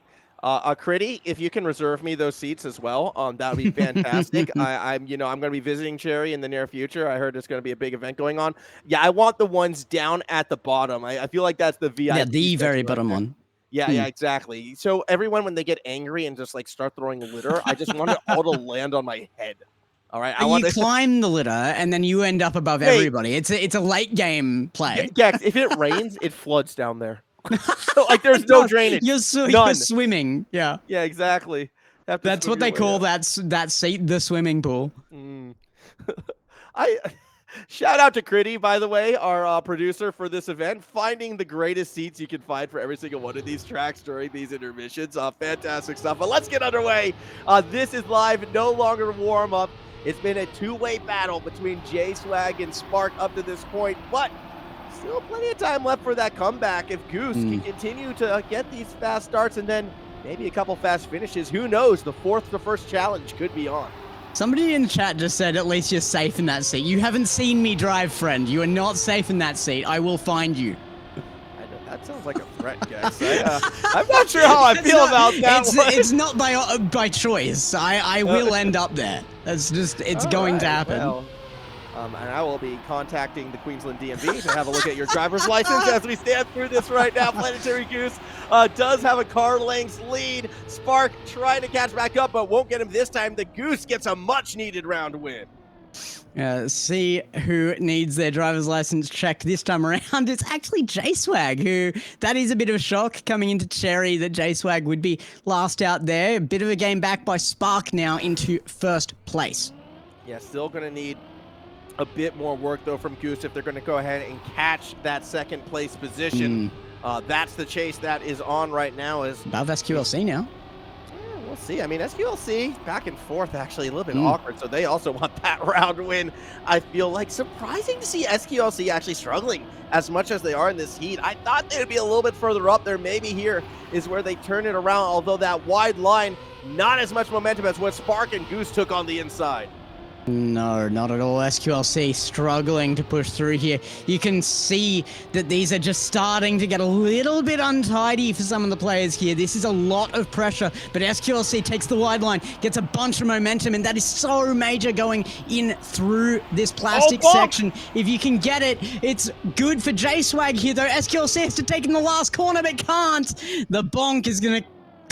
Critty, if you can reserve me those seats as well, that would be fantastic. I'm going to be visiting Cherry in the near future. I heard there's going to be a big event going on. Yeah, I want the ones down at the bottom. I feel like that's the VIP. Yeah, the very bottom one. Yeah, yeah, exactly. So everyone, when they get angry and just like start throwing litter, I just want it all to land on my head. All right, I want to climb the litter and then you end up above everybody. It's a late game play. Yeah, if it rains, it floods down there. So, like there's no drainage. You're swimming. Yeah. Yeah, exactly. That's what they call that seat, the swimming pool. Shout out to Critty, by the way, our producer for this event, finding the greatest seats you can find for every single one of these tracks during these intermissions. Fantastic stuff. But let's get underway. This is live, no longer warm up. It's been a two-way battle between J-Swag and Spark up to this point, but still plenty of time left for that comeback. If Goose can continue to get these fast starts and then maybe a couple fast finishes, who knows? The fourth to first challenge could be on. Somebody in chat just said, at least you're safe in that seat. You haven't seen me drive, friend. You are not safe in that seat. I will find you. That sounds like a threat, guys. I'm not sure how I feel about that one. It's not by choice. I will end up there. That's just, it's going to happen. Well. And I will be contacting the Queensland DMV to have a look at your driver's license as we stand through this right now. Planetary Goose does have a car lengths lead. Spark trying to catch back up, but won't get him this time. The Goose gets a much-needed round win. See who needs their driver's license check this time around. It's actually J-Swag, who that is a bit of a shock coming into Cherry that J-Swag would be last out there. A bit of a game back by Spark now into first place. Yeah, still going to need a bit more work, though, from Goose if they're going to go ahead and catch that second place position. That's the chase that is on right now. Above SQLC now. We'll see. I mean, SQLC back and forth actually a little bit awkward, so they also want that round win. I feel like surprising to see SQLC actually struggling as much as they are in this heat. I thought they'd be a little bit further up there. Maybe here is where they turn it around, although that wide line, not as much momentum as what Spark and Goose took on the inside. No, not at all. SQLC struggling to push through here. You can see that these are just starting to get a little bit untidy for some of the players here. This is a lot of pressure, but SQLC takes the wide line, gets a bunch of momentum, and that is so major going in through this plastic section. If you can get it, it's good for J-Swag here, though. SQLC has to take in the last corner, but can't. The bonk is going to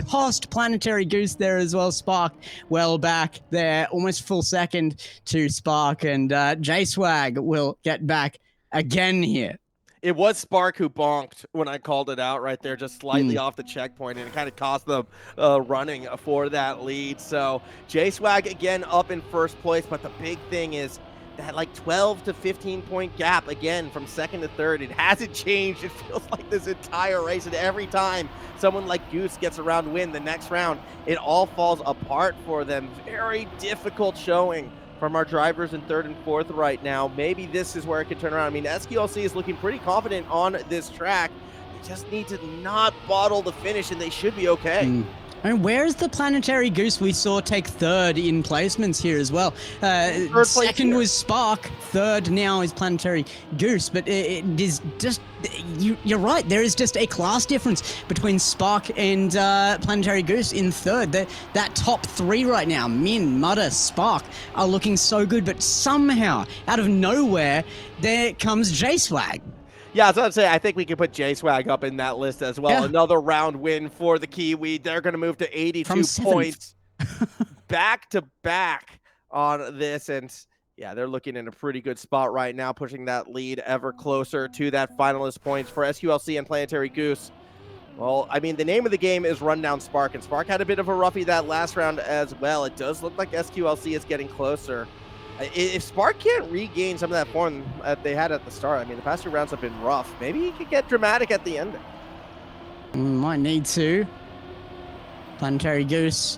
cost Planetary Goose there as well. Spark well back there, almost full second to Spark, and J-Swag will get back again here. It was Spark who bonked when I called it out right there, just slightly off the checkpoint, and it kind of cost them running for that lead. So J-Swag again up in first place, but the big thing is that like 12 to 15 point gap again from second to third. It hasn't changed. It feels like this entire race, and every time someone like Goose gets a round win, the next round it all falls apart for them. Very difficult showing from our drivers in third and fourth right now. Maybe this is where it can turn around. I mean, SQLC is looking pretty confident on this track. They just need to not bottle the finish, and they should be okay. I mean, where's the Planetary Goose we saw take third in placements here as well? Second was Spark, third now is Planetary Goose, but it is just, you're right, there is just a class difference between Spark and Planetary Goose in third. That top three right now, Min, Mudder, Spark, are looking so good, but somehow, out of nowhere, there comes J-Swag. Yeah, I was about to say, I think we can put J-Swag up in that list as well. Yeah. Another round win for the Kiwi. They're going to move to 82 points back-to-back on this. And yeah, they're looking in a pretty good spot right now, pushing that lead ever closer to that finalist points for SQLC and Planetary Goose. Well, I mean, the name of the game is Run Down Spark, and Spark had a bit of a roughie that last round as well. It does look like SQLC is getting closer. If Spark can't regain some of that form that they had at the start, I mean, the past 2 rounds have been rough. Maybe he could get dramatic at the end. Might need to. Planetary Goose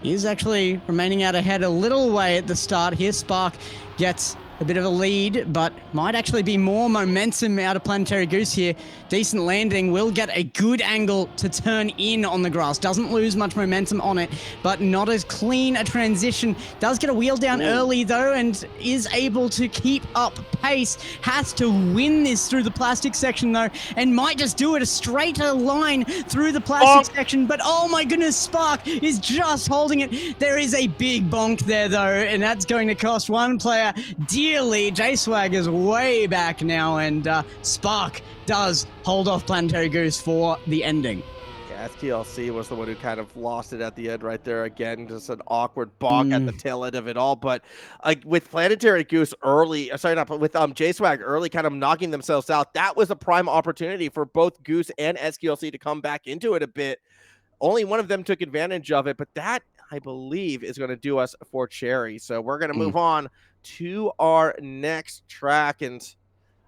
is actually remaining out ahead a little way at the start here. Spark gets a bit of a lead, but might actually be more momentum out of Planetary Goose here. Decent landing, will get a good angle to turn in on the grass. Doesn't lose much momentum on it, but not as clean a transition. Does get a wheel down early though, and is able to keep up pace. Has to win this through the plastic section though, and might just do it a straighter line through the plastic section, but oh my goodness, Spark is just holding it. There is a big bonk there though, and that's going to cost one player dearly. J-Swag is way back now, and Spark does hold off Planetary Goose for the ending. Yeah, STLC was the one who kind of lost it at the end right there. Again, just an awkward bonk at the tail end of it all. But with Planetary Goose early, with J-Swag early kind of knocking themselves out, that was a prime opportunity for both Goose and SQLC to come back into it a bit. Only one of them took advantage of it, but that, I believe, is going to do us for Cherry. So we're going to move on to our next track, and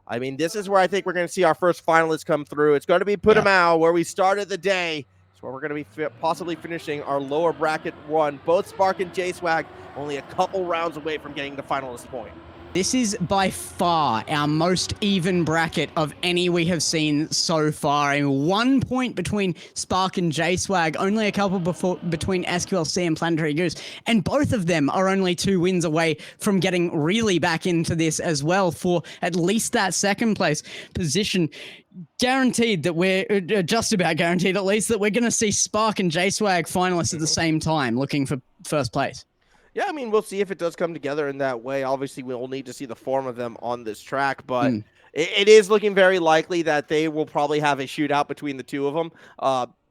I mean, this is where I think we're going to see our first finalists come through. It's going to be Putumayo, where we started the day. It's where we're going to be possibly finishing our lower bracket one. Both Spark and J-Swag only a couple rounds away from getting the finalist point. This is by far our most even bracket of any we have seen so far. I mean, 1 point between Spark and J-Swag, only a couple between SQLC and Planetary Goose, and both of them are only 2 wins away from getting really back into this as well for at least that second place position. Guaranteed that we're just about guaranteed, at least, that we're going to see Spark and J-Swag finalists at the same time, looking for first place. Yeah, I mean, we'll see if it does come together in that way. Obviously, we'll need to see the form of them on this track, but it is looking very likely that they will probably have a shootout between the two of them.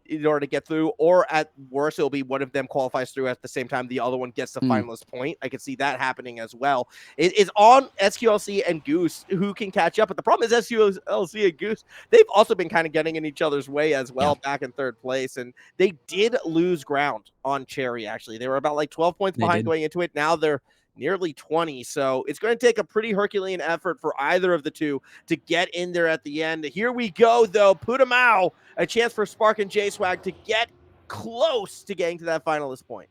in order to get through, or at worst, it'll be one of them qualifies through at the same time the other one gets the finalist point. I can see that happening as well. It is on SQLC and Goose who can catch up, but the problem is SQLC and Goose, they've also been kind of getting in each other's way as well, back in third place, and they did lose ground on Cherry, actually. They were about like 12 points behind going into it. Now they're nearly 20, so it's going to take a pretty Herculean effort for either of the two to get in there at the end. Here we go, though. Putamao, a chance for Spark and J-Swag to get close to getting to that finalist point.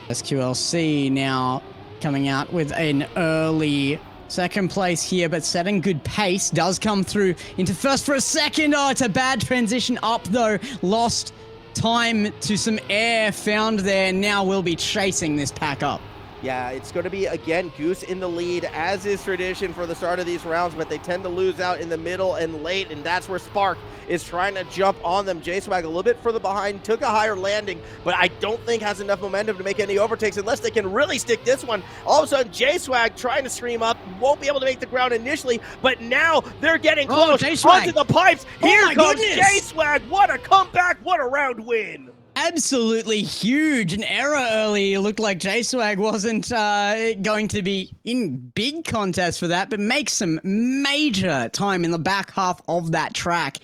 SQLC now coming out with an early second place here, but setting good pace. Does come through into first for a second. Oh, it's a bad transition up, though. Lost time to some air found there. Now we'll be chasing this pack up. Yeah, it's going to be, again, Goose in the lead, as is tradition for the start of these rounds, but they tend to lose out in the middle and late, and that's where Spark is trying to jump on them. J-Swag a little bit further behind, took a higher landing, but I don't think has enough momentum to make any overtakes unless they can really stick this one. All of a sudden, J-Swag trying to scream up, won't be able to make the ground initially, but now they're getting close onto the pipes. Here comes J-Swag. What a comeback, what a round win. Absolutely huge. An error early. It looked like J-Swag wasn't going to be in big contest for that, but makes some major time in the back half of that track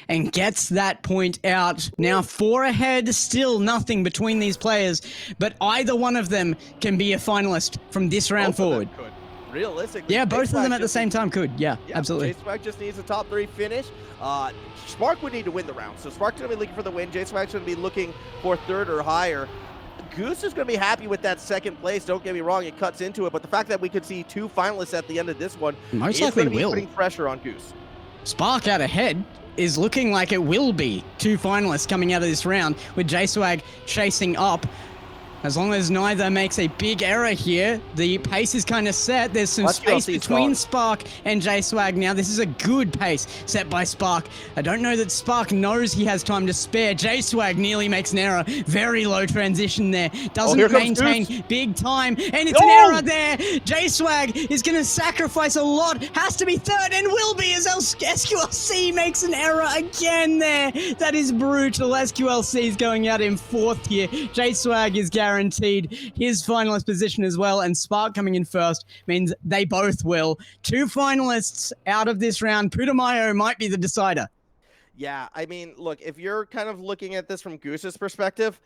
and gets that point out. Now 4 ahead, still nothing between these players, but either one of them can be a finalist from this round forward. Realistically. Yeah, both of them at the same time could. Yeah, absolutely. J-Swag just needs a top 3 finish. Spark would need to win the round, so Spark's going to be looking for the win. J-Swag's going to be looking for 3rd or higher. Goose is going to be happy with that 2nd place. Don't get me wrong, it cuts into it, but the fact that we could see 2 finalists at the end of this one most is likely going to be will. putting pressure on Goose. Spark out ahead is looking like it will be 2 finalists coming out of this round, with J-Swag chasing up. As long as neither makes a big error here, the pace is kind of set. There's some space between Spark and J-Swag now. This is a good pace set by Spark. I don't know that Spark knows he has time to spare. J-Swag nearly makes an error. Very low transition there. Doesn't maintain big time. And it's an error there. J-Swag is going to sacrifice a lot. Has to be 3rd and will be as SQLC makes an error again there. That is brutal. SQLC is going out in 4th here. J-Swag is guaranteed his finalist position as well, and Spark coming in 1st means they both will. 2 finalists out of this round. Putumayo might be the decider. Yeah, I mean, look, if you're kind of looking at this from Goose's perspective,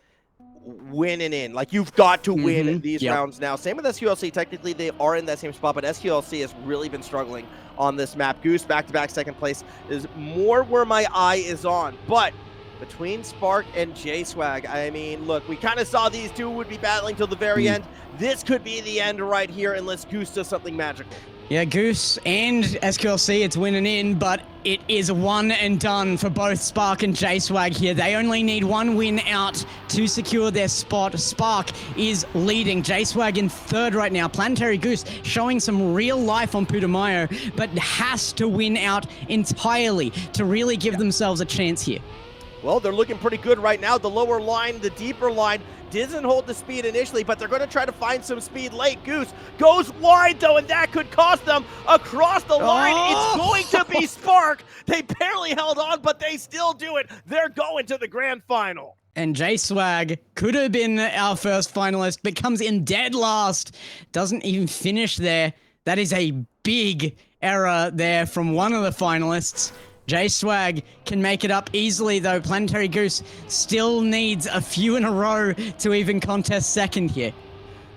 winning in. Like, you've got to win these rounds now. Same with SQLC. Technically, they are in that same spot, but SQLC has really been struggling on this map. Goose, back-to-back 2nd place, is more where my eye is on, but between Spark and J-Swag, I mean, look, we kind of saw these two would be battling till the very end. This could be the end right here unless Goose does something magical. Yeah, Goose and SQLC, it's winning in, but it is one and done for both Spark and J-Swag here. They only need 1 win out to secure their spot. Spark is leading. J-Swag in 3rd right now. Planetary Goose showing some real life on Putumayo, but has to win out entirely to really give themselves a chance here. Well, they're looking pretty good right now. The lower line, the deeper line, doesn't hold the speed initially, but they're going to try to find some speed late. Goose goes wide, though, and that could cost them across the line. It's going to be Spark. They barely held on, but they still do it. They're going to the grand final. And J-Swag could have been our 1st finalist, but comes in dead last. Doesn't even finish there. That is a big error there from one of the finalists. J-Swag can make it up easily, though. Planetary Goose still needs a few in a row to even contest 2nd here.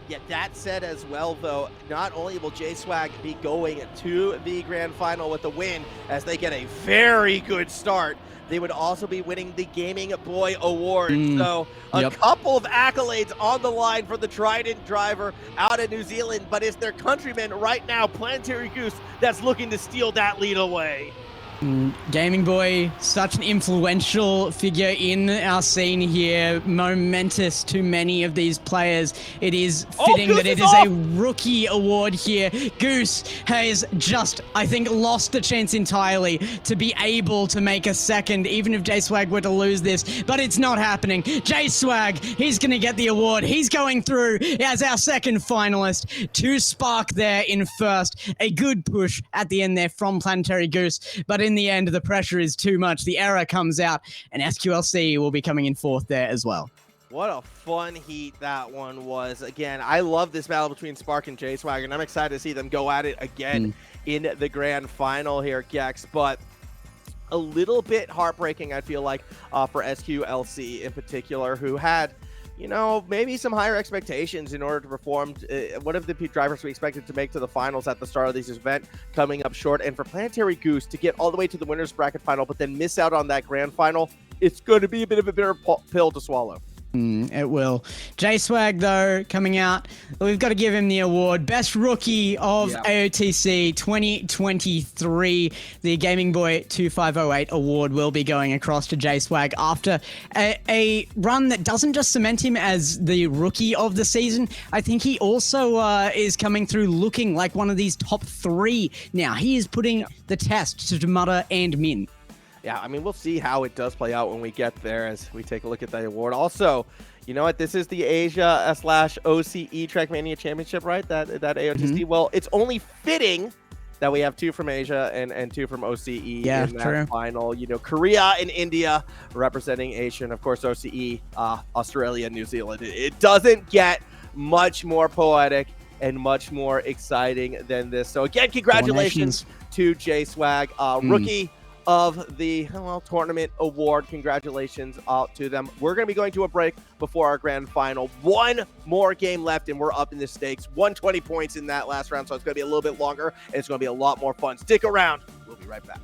Yeah, that said as well, though, not only will J-Swag be going to the grand final with a win as they get a very good start, they would also be winning the Gaming Boy Award. So a couple of accolades on the line for the Trident driver out in New Zealand, but it's their countryman right now, Planetary Goose, that's looking to steal that lead away. Gaming Boy, such an influential figure in our scene here, momentous to many of these players. It is fitting that it is a rookie award here. Goose has just, I think, lost the chance entirely to be able to make a 2nd, even if J-Swag were to lose this, but it's not happening. J-Swag, he's going to get the award. He's going through as our 2nd finalist. To Spark there in 1st. A good push at the end there from Planetary Goose, but in in the end, the pressure is too much. The error comes out, and SQLC will be coming in fourth there as well. What a fun heat that one was. Again, I love this battle between Spark and J-Swag, and I'm excited to see them go at it again in the grand final here, Gex. But a little bit heartbreaking, I feel like, for SQLC in particular, who had, you know, maybe some higher expectations in order to perform. One of the drivers we expected to make to the finals at the start of this event coming up short. And for Planetary Goose to get all the way to the winner's bracket final, but then miss out on that grand final, it's going to be a bit of a bitter pill to swallow. It will. J-Swag, though, coming out. We've got to give him the award. Best Rookie of AOTC 2023. The Gaming Boy 2508 award will be going across to J-Swag after a run that doesn't just cement him as the Rookie of the season. I think he also is coming through looking like one of these top 3 now. He is putting the test to Mutter and Min. Yeah, I mean, we'll see how it does play out when we get there as we take a look at the award. Also, you know what? This is the Asia/OCE Trackmania Championship, right? That AOTC. Well, it's only fitting that we have 2 from Asia and 2 from OCE in that final. You know, Korea and India representing Asia, and of course OCE, Australia, New Zealand. It doesn't get much more poetic and much more exciting than this. So again, congratulations to J-Swag, Rookie of the tournament award. Congratulations to them. We're going to be going to a break before our grand final. 1 more game left and we're up in the stakes. 120 points in that last round, so it's going to be a little bit longer and it's going to be a lot more fun. Stick around. We'll be right back.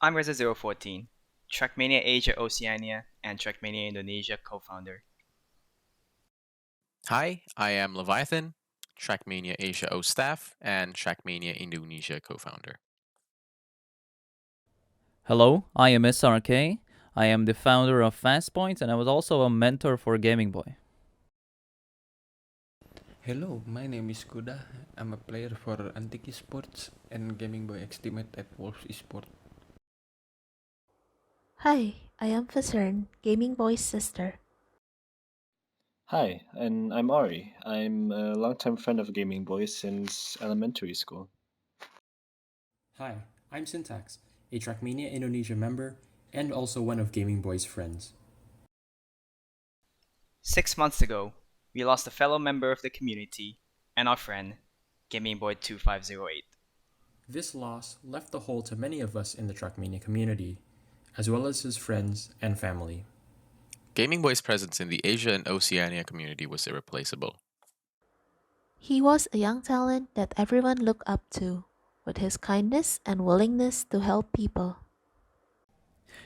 I'm Reza014, Trackmania Asia Oceania and Trackmania Indonesia co-founder. Hi, I am Leviathan, Trackmania Asia O staff and Trackmania Indonesia co-founder. Hello, I am SRK. I am the founder of Fastpoint and I was also a mentor for Gaming Boy. Hello, my name is Kuda. I'm a player for Antiki Sports and Gaming Boy Xteammate at Wolves Esport. Hi, I am Facern, Gaming Boy's sister. Hi, and I'm Ari. I'm a longtime friend of Gaming Boy since elementary school. Hi, I'm Syntax, a Trackmania Indonesia member and also one of Gaming Boy's friends. 6 months ago, we lost a fellow member of the community and our friend, Gaming Boy 2508. This loss left the hole to many of us in the Trackmania community, as well as his friends and family. Gaming Boy's presence in the Asia and Oceania community was irreplaceable. He was a young talent that everyone looked up to, with his kindness and willingness to help people.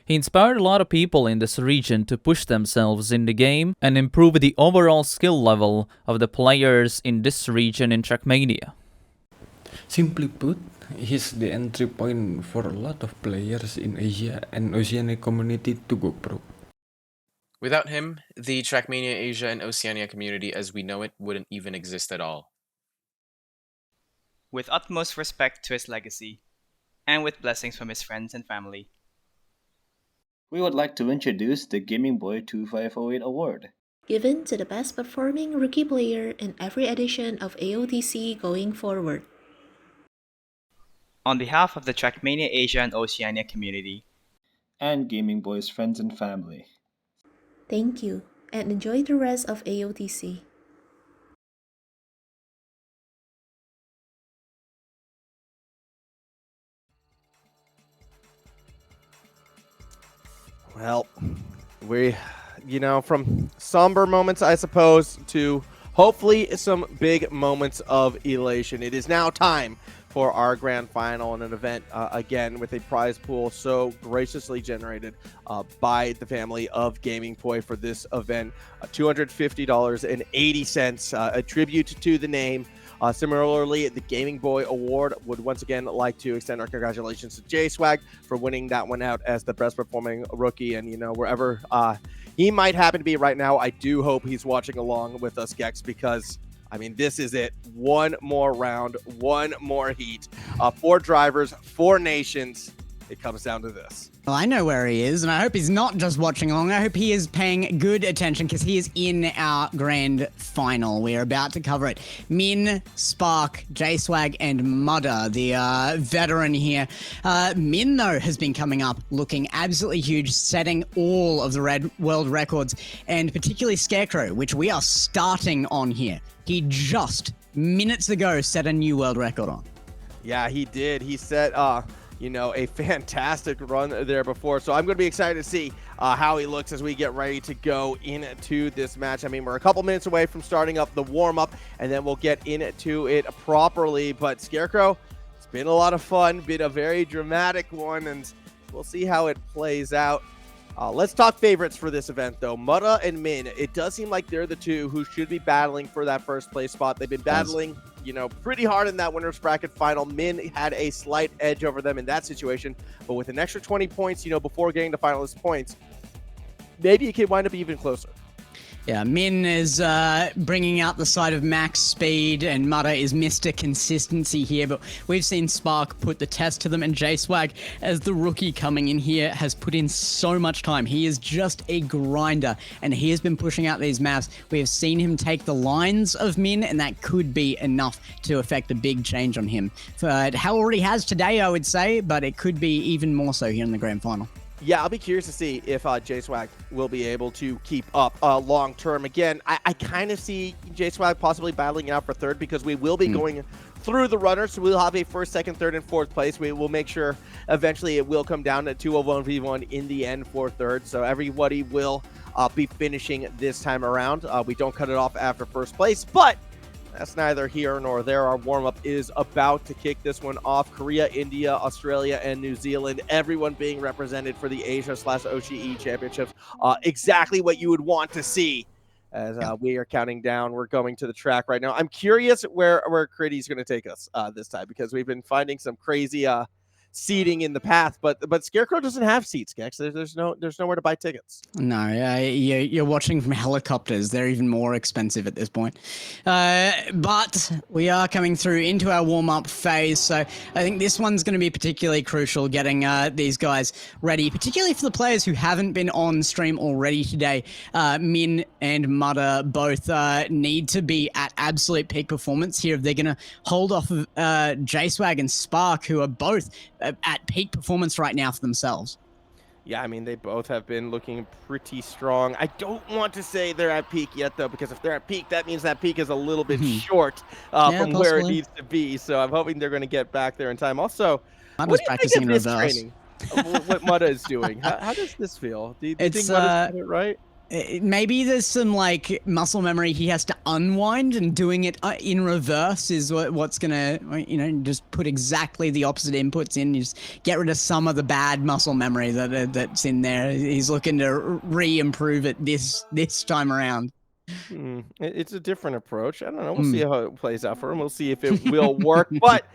He inspired a lot of people in this region to push themselves in the game and improve the overall skill level of the players in this region in Trackmania. Simply put, he's the entry point for a lot of players in Asia and Oceania community to go pro. Without him, the Trackmania Asia and Oceania community as we know it wouldn't even exist at all. With utmost respect to his legacy, and with blessings from his friends and family, We would like to introduce the Gaming Boy 2508 award. Given to the best performing rookie player in every edition of AOTC going forward. on behalf of the Trackmania Asia and Oceania community, And Gaming Boy's friends and family. Thank you, and enjoy the rest of AOTC. Well, from somber moments, I suppose, to hopefully some big moments of elation. It is now time for our grand final and an event, again, with a prize pool so graciously generated by the family of Gaming Boy for this event. $250.80, a tribute to the name. Similarly, the Gaming Boy Award would once again like to extend our congratulations to J-Swag for winning that one out as the best performing rookie. And, wherever he might happen to be right now, I do hope he's watching along with us, Gex, because, this is it. One more round, one more heat. 4 drivers, 4 nations. It comes down to this. Well, I know where he is, and I hope he's not just watching along. I hope he is paying good attention because he is in our grand final. We are about to cover it. Min, Spark, J-Swag, and Mudder, the veteran here. Min, though, has been coming up looking absolutely huge, setting all of the world records, and particularly Scarecrow, which we are starting on here. He just minutes ago set a new world record on. Yeah, he did. He set a fantastic run there before. So I'm going to be excited to see how he looks as we get ready to go into this match. We're a couple minutes away from starting up the warm-up, and then we'll get into it properly. But Scarecrow, it's been a lot of fun, been a very dramatic one, and we'll see how it plays out. Let's talk favorites for this event, though. Mutta and Min, it does seem like they're the two who should be battling for that first place spot. They've been battling, pretty hard in that winner's bracket final. Min had a slight edge over them in that situation, but with an extra 20 points, before getting to finalist points, maybe it could wind up even closer. Yeah, Min is bringing out the side of max speed, and Mutta is Mr. Consistency here, but we've seen Spark put the test to them, and J-Swag, as the rookie coming in here, has put in so much time. He is just a grinder, and he has been pushing out these maps. We have seen him take the lines of Min, and that could be enough to affect a big change on him. How already has today, I would say, but it could be even more so here in the grand final. Yeah, I'll be curious to see if J-Swag will be able to keep up long term. Again, I kind of see J-Swag possibly battling it out for third because we will be going through the runners. So we'll have a first, second, third, and fourth place. We will make sure eventually it will come down to 2-1v1 in the end for third. So everybody will be finishing this time around. We don't cut it off after first place, but that's neither here nor there. Our warm-up is about to kick this one off. Korea, India, Australia, and New Zealand, everyone being represented for the Asia/OCE Championships. Exactly what you would want to see. As we are counting down, we're going to the track right now. I'm curious where Critty's going to take us this time, because we've been finding some crazy seating in the path, but Scarecrow doesn't have seats, Gex. There's nowhere to buy tickets. No, you're watching from helicopters. They're even more expensive at this point. But we are coming through into our warm-up phase, so I think this one's going to be particularly crucial, getting these guys ready, particularly for the players who haven't been on stream already today. Min and Mudder both need to be at absolute peak performance here if they're going to hold off of J-Swag and Spark, who are both at peak performance right now for themselves. Yeah, I mean, they both have been looking pretty strong. I don't want to say they're at peak yet, though, because if they're at peak, that means that peak is a little bit short from where it needs to be. So I'm hoping they're going to get back there in time. Also, what do you think of this training? What Mudda is doing? How does this feel? Do you think Mudda's doing it right? Maybe there's some like muscle memory he has to unwind, and doing it in reverse is what's gonna, just put exactly the opposite inputs in. Just get rid of some of the bad muscle memory that's in there. He's looking to re-improve it this time around. It's a different approach. I don't know. We'll see how it plays out for him. We'll see if it will work, but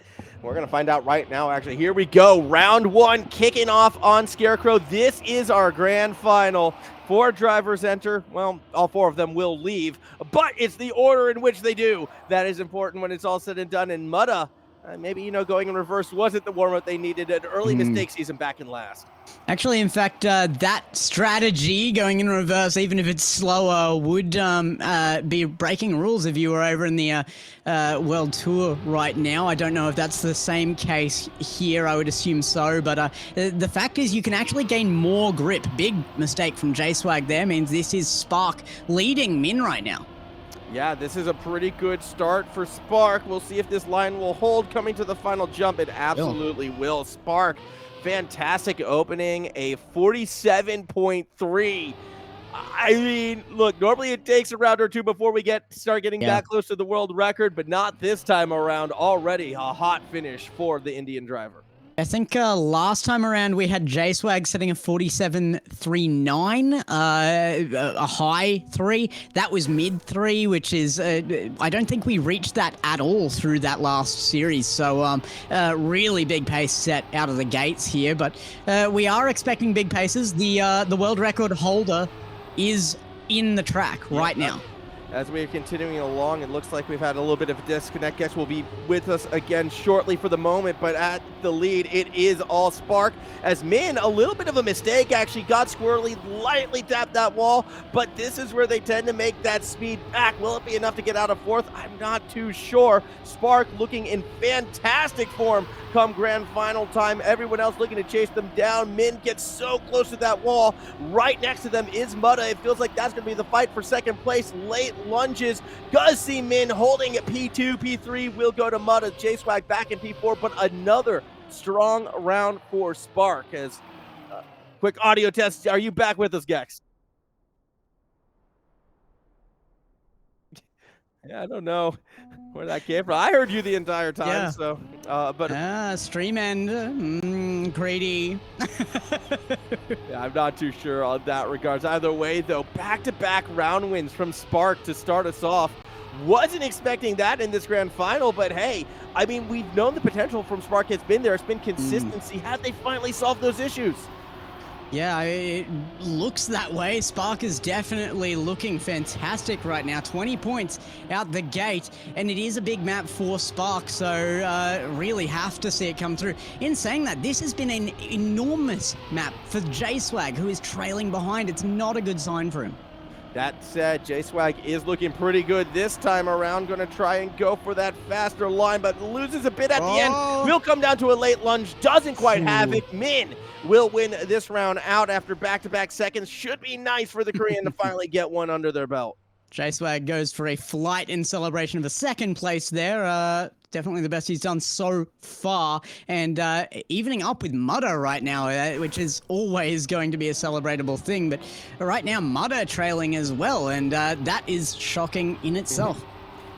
we're going to find out right now, actually. Here we go. Round one kicking off on Scarecrow. This is our grand final. 4 drivers enter. Well, all 4 of them will leave, but it's the order in which they do that is important when it's all said and done. And Mudda, maybe, going in reverse wasn't the warm-up they needed. An early mistake sees him back in last. Actually, in fact, that strategy, going in reverse, even if it's slower, would be breaking rules if you were over in the World Tour right now. I don't know if that's the same case here. I would assume so, but the fact is you can actually gain more grip. Big mistake from J-Swag there means this is Spark leading Min right now. Yeah, this is a pretty good start for Spark. We'll see if this line will hold coming to the final jump. It absolutely will. Spark, fantastic opening, a 47.3. I mean, look, normally it takes a round or two before we start getting that close to the world record, but not this time around. Already a hot finish for the Indian driver. I think last time around we had J-Swag setting a 47.39, a high 3. That was mid 3, which is, I don't think we reached that at all through that last series. So really big pace set out of the gates here, but we are expecting big paces. The world record holder is in the track right now. As we are continuing along, it looks like we've had a little bit of a disconnect. Guess will be with us again shortly for the moment, but at the lead, it is all Spark. As Min, a little bit of a mistake, actually got squirrely, lightly tapped that wall, but this is where they tend to make that speed back. Will it be enough to get out of 4th? I'm not too sure. Spark looking in fantastic form come grand final time. Everyone else looking to chase them down. Min gets so close to that wall. Right next to them is Mudda. It feels like that's going to be the fight for second place. Late lunges does see Min holding at P2. P3 will go to Mudda. J-Swag back in P4, but another strong round for Spark. As quick audio test, are you back with us, Gex? Yeah, I don't know where that came from. I heard you the entire time, so but stream end, greedy. Yeah, I'm not too sure on that regards. Either way, though, back-to-back round wins from Spark to start us off. Wasn't expecting that in this grand final, but hey, I mean, we've known the potential from Spark has been there. It's been consistency. Have they finally solved those issues? Yeah, it looks that way. Spark is definitely looking fantastic right now. 20 points out the gate, and it is a big map for Spark, so really have to see it come through. In saying that, this has been an enormous map for J-Swag, who is trailing behind. It's not a good sign for him. That said, J-Swag is looking pretty good this time around. Going to try and go for that faster line, but loses a bit at the end. Will come down to a late lunge. Doesn't quite have it. Min will win this round out after back-to-back seconds. Should be nice for the Korean to finally get one under their belt. J-Swag goes for a flight in celebration of a second place there. Definitely the best he's done so far, and evening up with Mudda right now, which is always going to be a celebratable thing, but right now Mudda trailing as well, and that is shocking in itself.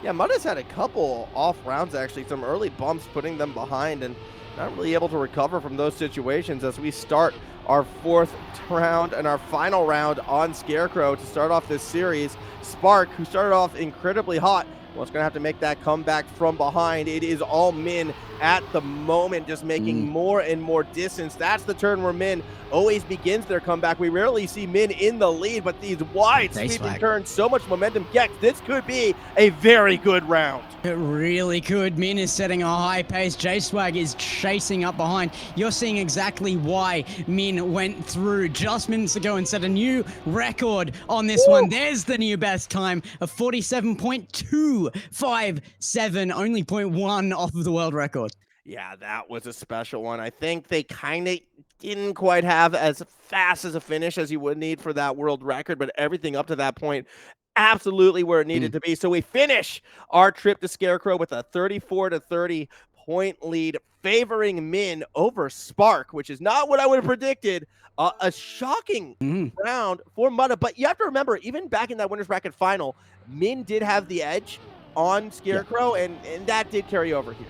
Yeah, Mudda's had a couple off rounds, actually, some early bumps putting them behind and not really able to recover from those situations as we start our 4th round and our final round on Scarecrow to start off this series. Spark, who started off incredibly hot, well, it's going to have to make that comeback from behind. It is all Min at the moment, just making more and more distance. That's the turn where Min always begins their comeback. We rarely see Min in the lead, but these wide sweeping turns, so much momentum. Yes, this could be a very good round. It really could. Min is setting a high pace. J-Swag is chasing up behind. You're seeing exactly why Min went through just minutes ago and set a new record on this one. There's the new best time of 47.257, only 0.1 off of the world record. Yeah, that was a special one. I think they kind of didn't quite have as fast as a finish as you would need for that world record, but everything up to that point, absolutely where it needed to be. So we finish our trip to Scarecrow with a 34-30 point lead, favoring Min over Spark, which is not what I would have predicted. A shocking round for Mudda, but you have to remember, even back in that winners bracket final, Min did have the edge on Scarecrow, and that did carry over here.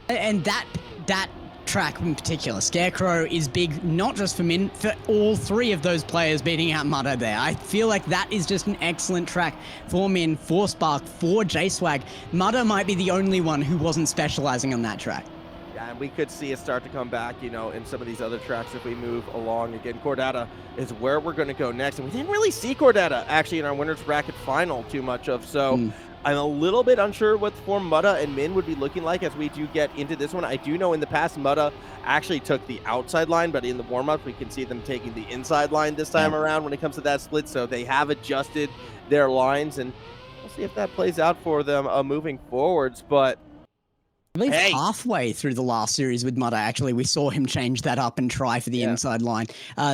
And that track in particular, Scarecrow, is big not just for Min, for all 3 of those players beating out Mudda there. I feel like that is just an excellent track for Min, for Spark, for J-Swag. Mudda might be the only one who wasn't specializing on that track. Yeah, and we could see it start to come back, you know, in some of these other tracks if we move along. Again, Cordata is where we're going to go next, and we didn't really see Cordata actually in our winners bracket final too much of, so I'm a little bit unsure what form Mudda and Min would be looking like as we do get into this one. I do know in the past Mudda actually took the outside line, but in the warm-up we can see them taking the inside line this time around when it comes to that split, so they have adjusted their lines, and we'll see if that plays out for them moving forwards. But I believe halfway through the last series with Mudda, actually, we saw him change that up and try for the inside line.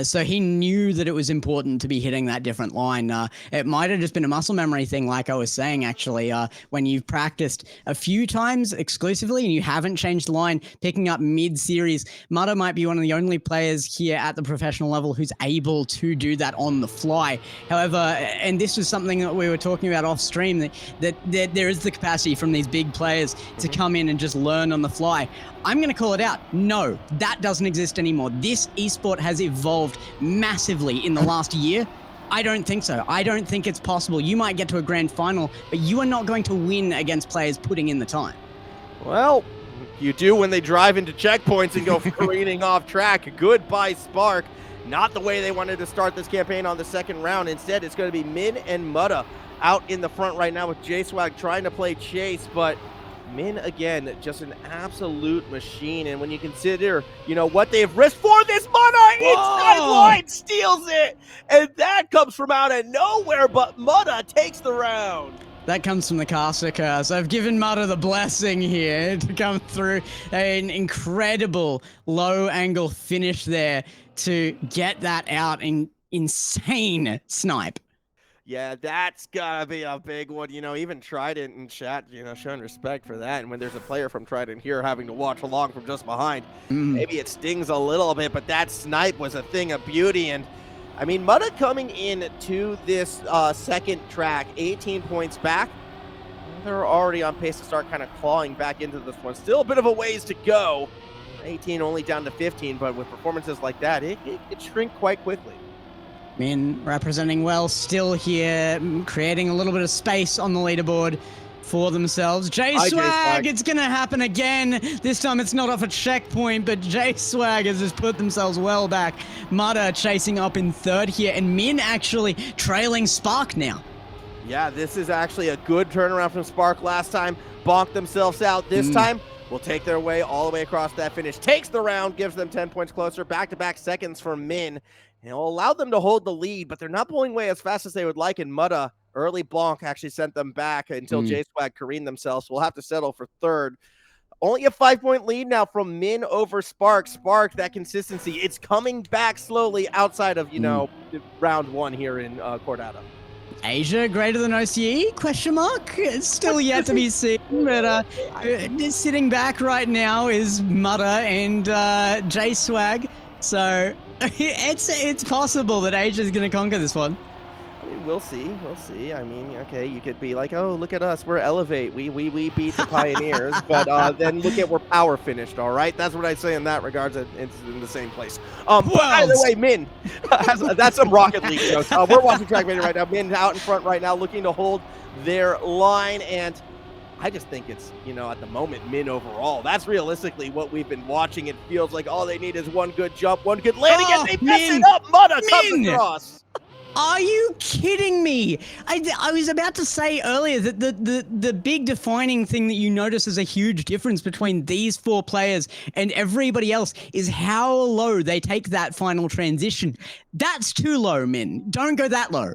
So he knew that it was important to be hitting that different line. It might have just been a muscle memory thing, like I was saying, actually. When you've practiced a few times exclusively and you haven't changed the line, picking up mid-series, Mudda might be one of the only players here at the professional level who's able to do that on the fly. However, and this was something that we were talking about off stream, that there is the capacity from these big players to come in and just learn on the fly. I'm going to call it out. No, that doesn't exist anymore. This esport has evolved massively in the last year. I don't think so. I don't think it's possible. You might get to a grand final, but you are not going to win against players putting in the time. Well, you do when they drive into checkpoints and go careening off track. Goodbye, Spark. Not the way they wanted to start this campaign on the second round. Instead, it's going to be Min and Mudda out in the front right now with J-Swag trying to play chase, but Min, again, just an absolute machine. And when you consider, you know, what they've risked for this Mudda, inside line steals it. And that comes from out of nowhere, but Mudda takes the round. That comes from the caster curse. I've given Mudda the blessing here to come through an incredible low angle finish there to get that out in insane snipe. Yeah, that's gotta be a big one. You know, even Trident in chat, you know, showing respect for that. And when there's a player from Trident here having to watch along from just behind, maybe it stings a little bit, but that snipe was a thing of beauty. And I mean, Mudda coming in to this second track, 18 points back. They're already on pace to start kind of clawing back into this one. Still a bit of a ways to go. 18 only down to 15, but with performances like that, it could shrink quite quickly. Min representing well, still here, creating a little bit of space on the leaderboard for themselves. J-Swag, it's going to happen again. This time it's not off a checkpoint, but J-Swag has just put themselves well back. Mudda chasing up in third here, and Min actually trailing Spark now. Yeah, this is actually a good turnaround from Spark. Last time, bonked themselves out. This time, will take their way all the way across that finish. Takes the round, gives them 10 points closer. Back-to-back seconds for Min. And it'll allow them to hold the lead, but they're not pulling away as fast as they would like. And Mudda, early bonk, actually sent them back until J-Swag careened themselves. So we'll have to settle for third. Only a 5-point lead now from Min over Spark. Spark, that consistency, it's coming back slowly outside of, you know, round one here in Cordata. Asia greater than OCE? Question mark? It's still yet to be seen, but sitting back right now is Mudda and J-Swag. So it's possible that Asia is going to conquer this one. We'll see. We'll see. I mean, okay, you could be like, oh, look at us. We're Elevate. We beat the Pioneers. But then look at we're power finished, all right? That's what I say in that regards. It's in the same place. But by the way, Min, that's some Rocket League jokes. We're watching Trackmania right now. Min out in front right now looking to hold their line. And I just think it's, at the moment, Min overall. That's realistically what we've been watching. It feels like all they need is one good jump, one good landing, and they mess it up. Mutta comes across. Are you kidding me? I was about to say earlier that the big defining thing that you notice as a huge difference between these 4 players and everybody else is how low they take that final transition. That's too low, Min. Don't go that low.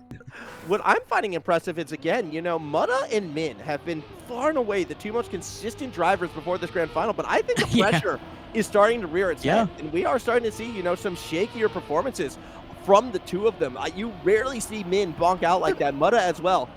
What I'm finding impressive is, again, Mutta and Min have been far and away the 2 most consistent drivers before this grand final, but I think the pressure is starting to rear its head, and we are starting to see, some shakier performances from the 2 of them. You rarely see Min bonk out like that. Mutta as well.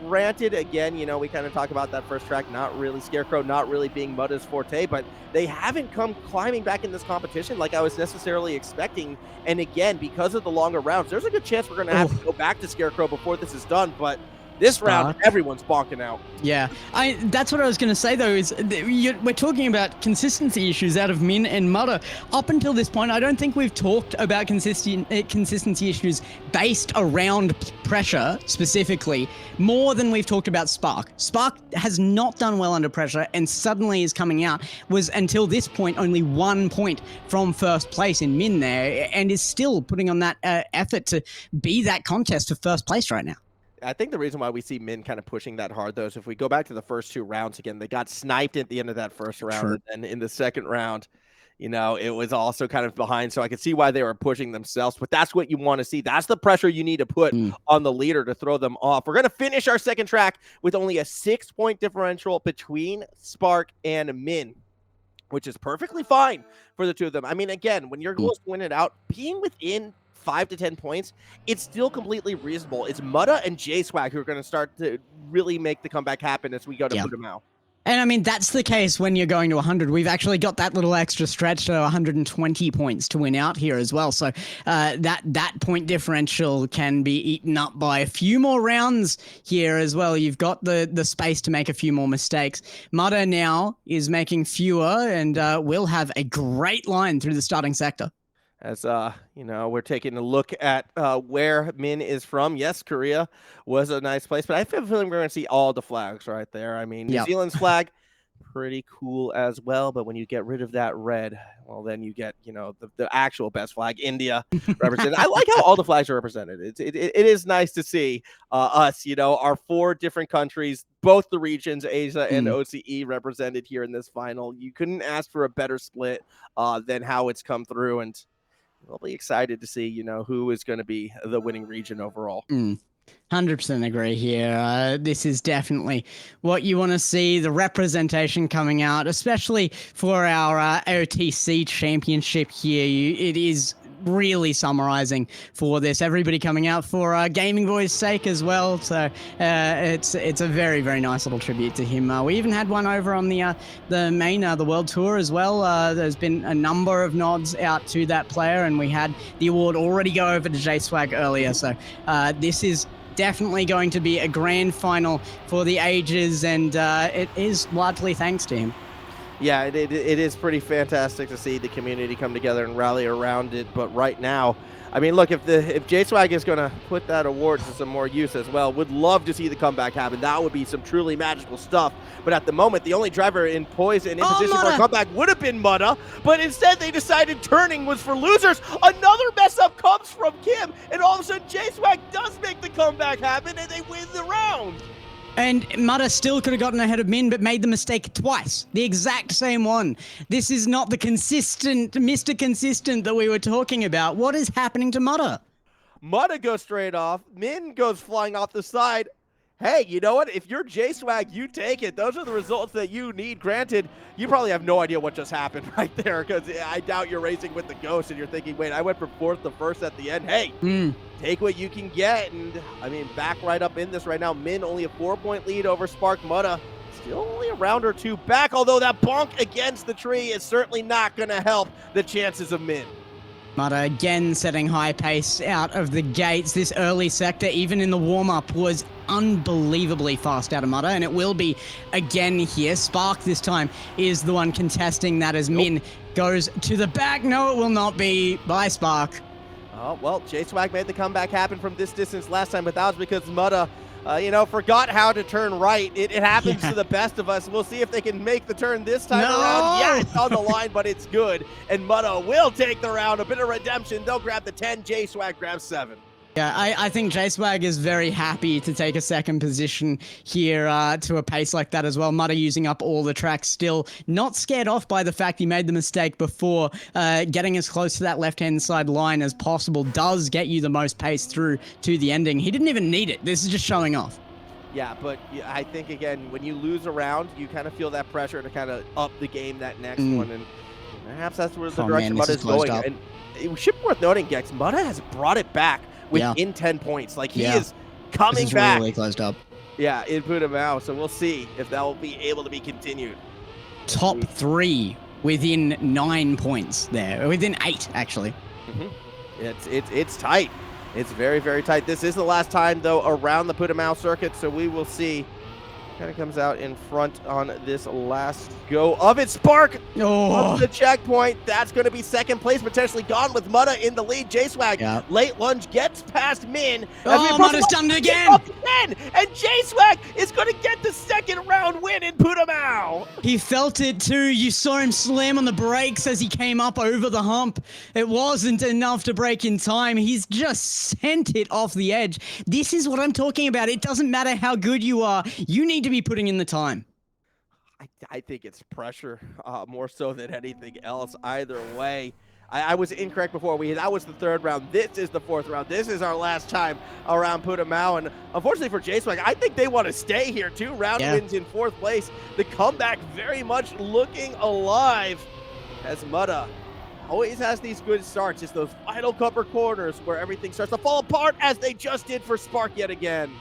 Granted, again, we kind of talk about that first track, not really Scarecrow, not really being Mutta's forte, but they haven't come climbing back in this competition like I was necessarily expecting. And again, because of the longer rounds, there's a good chance we're going to have to go back to Scarecrow before this is done, but this round, everyone's bonking out. Yeah, that's what I was going to say, though, is we're talking about consistency issues out of Min and Mutta. Up until this point, I don't think we've talked about consistency issues based around pressure, specifically, more than we've talked about Spark. Spark has not done well under pressure and suddenly is coming out, was until this point only 1 point from first place in Min there, and is still putting on that effort to be that contest for first place right now. I think the reason why we see Min kind of pushing that hard, though, is if we go back to the first 2 rounds again, they got sniped at the end of that first round. And then in the second round, it was also kind of behind. So I could see why they were pushing themselves. But that's what you want to see. That's the pressure you need to put on the leader to throw them off. We're going to finish our second track with only a 6-point differential between Spark and Min, which is perfectly fine for the 2 of them. I mean, again, when your goal is to win it out, being within 5 to 10 points, it's still completely reasonable. It's Mutta and J-Swag who are going to start to really make the comeback happen as we go to Putamau. And I mean, that's the case when you're going to 100. We've actually got that little extra stretch to 120 points to win out here as well. So that point differential can be eaten up by a few more rounds here as well. You've got the space to make a few more mistakes. Mutta now is making fewer and will have a great line through the starting sector. As, we're taking a look at where Min is from. Yes, Korea was a nice place, but I feel like we're going to see all the flags right there. I mean, New Zealand's flag, pretty cool as well, but when you get rid of that red, well, then you get, the actual best flag, India, represented. I like how all the flags are represented. It is nice to see us, our 4 different countries, both the regions, Asia and OCE, represented here in this final. You couldn't ask for a better split than how it's come through, and we'll be excited to see, who is going to be the winning region overall. 100% agree here. This is definitely what you want to see, the representation coming out, especially for our AOTC championship here. It is really summarizing for this. Everybody coming out for Gaming Boy's sake as well. So it's a very, very nice little tribute to him. We even had one over on the main, the World Tour as well. There's been a number of nods out to that player, and we had the award already go over to J-Swag earlier. So this is definitely going to be a grand final for the ages, and it is largely thanks to him. Yeah, it is pretty fantastic to see the community come together and rally around it. But right now, I mean, look, if J-Swag is going to put that award to some more use as well, would love to see the comeback happen. That would be some truly magical stuff. But at the moment, the only driver in poise and in position for a comeback would have been Mutta. But instead, they decided turning was for losers. Another mess up comes from Kim. And all of a sudden, J-Swag does make the comeback happen, and they win the round. And Mutta still could have gotten ahead of Min, but made the mistake twice. The exact same one. This is not the consistent, Mr. Consistent that we were talking about. What is happening to Mutta? Mutta goes straight off. Min goes flying off the side. Hey, you know what? If you're J-Swag, you take it. Those are the results that you need. Granted, you probably have no idea what just happened right there, because I doubt you're racing with the Ghost and you're thinking, wait, I went from 4th to 1st at the end. Hey, take what you can get. And, I mean, back right up in this right now. Min only a 4-point lead over Spark. Mutta still only a round or 2 back, although that bonk against the tree is certainly not going to help the chances of Min. Mudda again setting high pace out of the gates. This early sector, even in the warm-up, was unbelievably fast out of Mudda, and it will be again here. Spark this time is the one contesting that as Min goes to the back. No, it will not be by Spark. Oh, well, J-Swag made the comeback happen from this distance last time, but that was because Mudda, forgot how to turn right. It happens to the best of us. We'll see if they can make the turn this time around. Yeah, it's on the line, but it's good. And Mudda will take the round. A bit of redemption. They'll grab the 10. J-Swag grabs 7. Yeah, I think J-Swag is very happy to take a second position here to a pace like that as well. Mudda using up all the tracks still, not scared off by the fact he made the mistake before. Getting as close to that left-hand side line as possible does get you the most pace through to the ending. He didn't even need it. This is just showing off. Yeah, but I think, again, when you lose a round, you kind of feel that pressure to kind of up the game that next one. And perhaps that's where the direction Mudda's going. And it should be worth noting, Gex, Mudda has brought it back within 10 points. Like, he is coming back. Really closed up. Yeah, in Putamao. So we'll see if that will be able to be continued. Top 3 within 9 points there. Within 8, actually. It's tight. It's very, very tight. This is the last time, though, around the Putamao circuit, so we will see. Kind of comes out in front on this last go of it. Spark up the checkpoint. That's going to be second place, potentially gone with Mudda in the lead. J-Swag, late lunge, gets past Min. Mudda's done it again. And J-Swag is going to get the second round win in Putamao. He felt it too. You saw him slam on the brakes as he came up over the hump. It wasn't enough to break in time. He's just sent it off the edge. This is what I'm talking about. It doesn't matter how good you are. You need to be putting in the time. I think it's pressure more so than anything else. Either way, I was incorrect before. That was the 3rd round. This is the 4th round. This is our last time around Putamao. And unfortunately for J-Swag, I think they want to stay here. 2 round wins in 4th place. The comeback very much looking alive as Mudda always has these good starts. It's those final couple corners where everything starts to fall apart, as they just did for Spark yet again.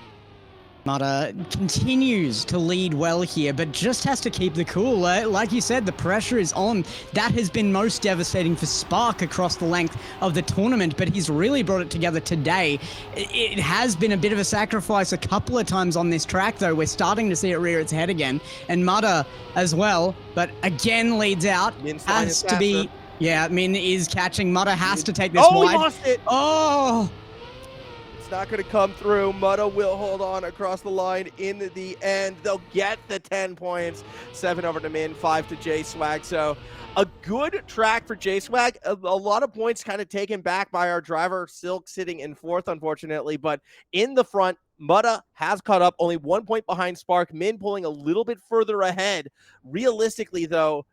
Mudda continues to lead well here, but just has to keep the cool. Like you said, the pressure is on. That has been most devastating for Spark across the length of the tournament, but he's really brought it together today. It has been a bit of a sacrifice a couple of times on this track, though. We're starting to see it rear its head again, and Mudda as well, but again leads out. Has to be... Yeah, Min is catching. Mudda has to take this wide. He lost it! Oh! Not going to come through. Mudda will hold on across the line in the end. They'll get the 10 points. 7 over to Min, 5 to J-Swag. So a good track for J-Swag. A lot of points kind of taken back by our driver, Silk sitting in 4th, unfortunately. But in the front, Mudda has caught up, only 1 point behind Spark. Min pulling a little bit further ahead. Realistically, though,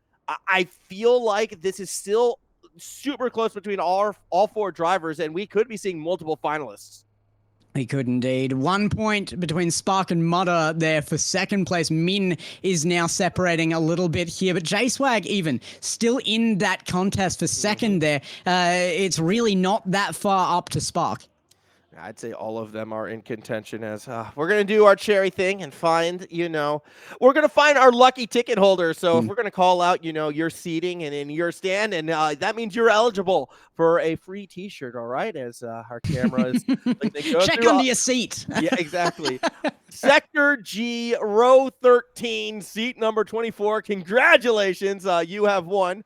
I feel like this is still super close between all 4 drivers, and we could be seeing multiple finalists. He could indeed. 1 point between Spark and Mudda there for second place. Min is now separating a little bit here, but J-Swag even still in that contest for second there. It's really not that far up to Spark. I'd say all of them are in contention, as we're going to do our cherry thing and find, we're going to find our lucky ticket holder. So if we're going to call out, your seating and in your stand, and that means you're eligible for a free t-shirt, all right? As our camera is like they go check under your seat. Yeah, exactly. Sector G, row 13, seat number 24. Congratulations, you have won.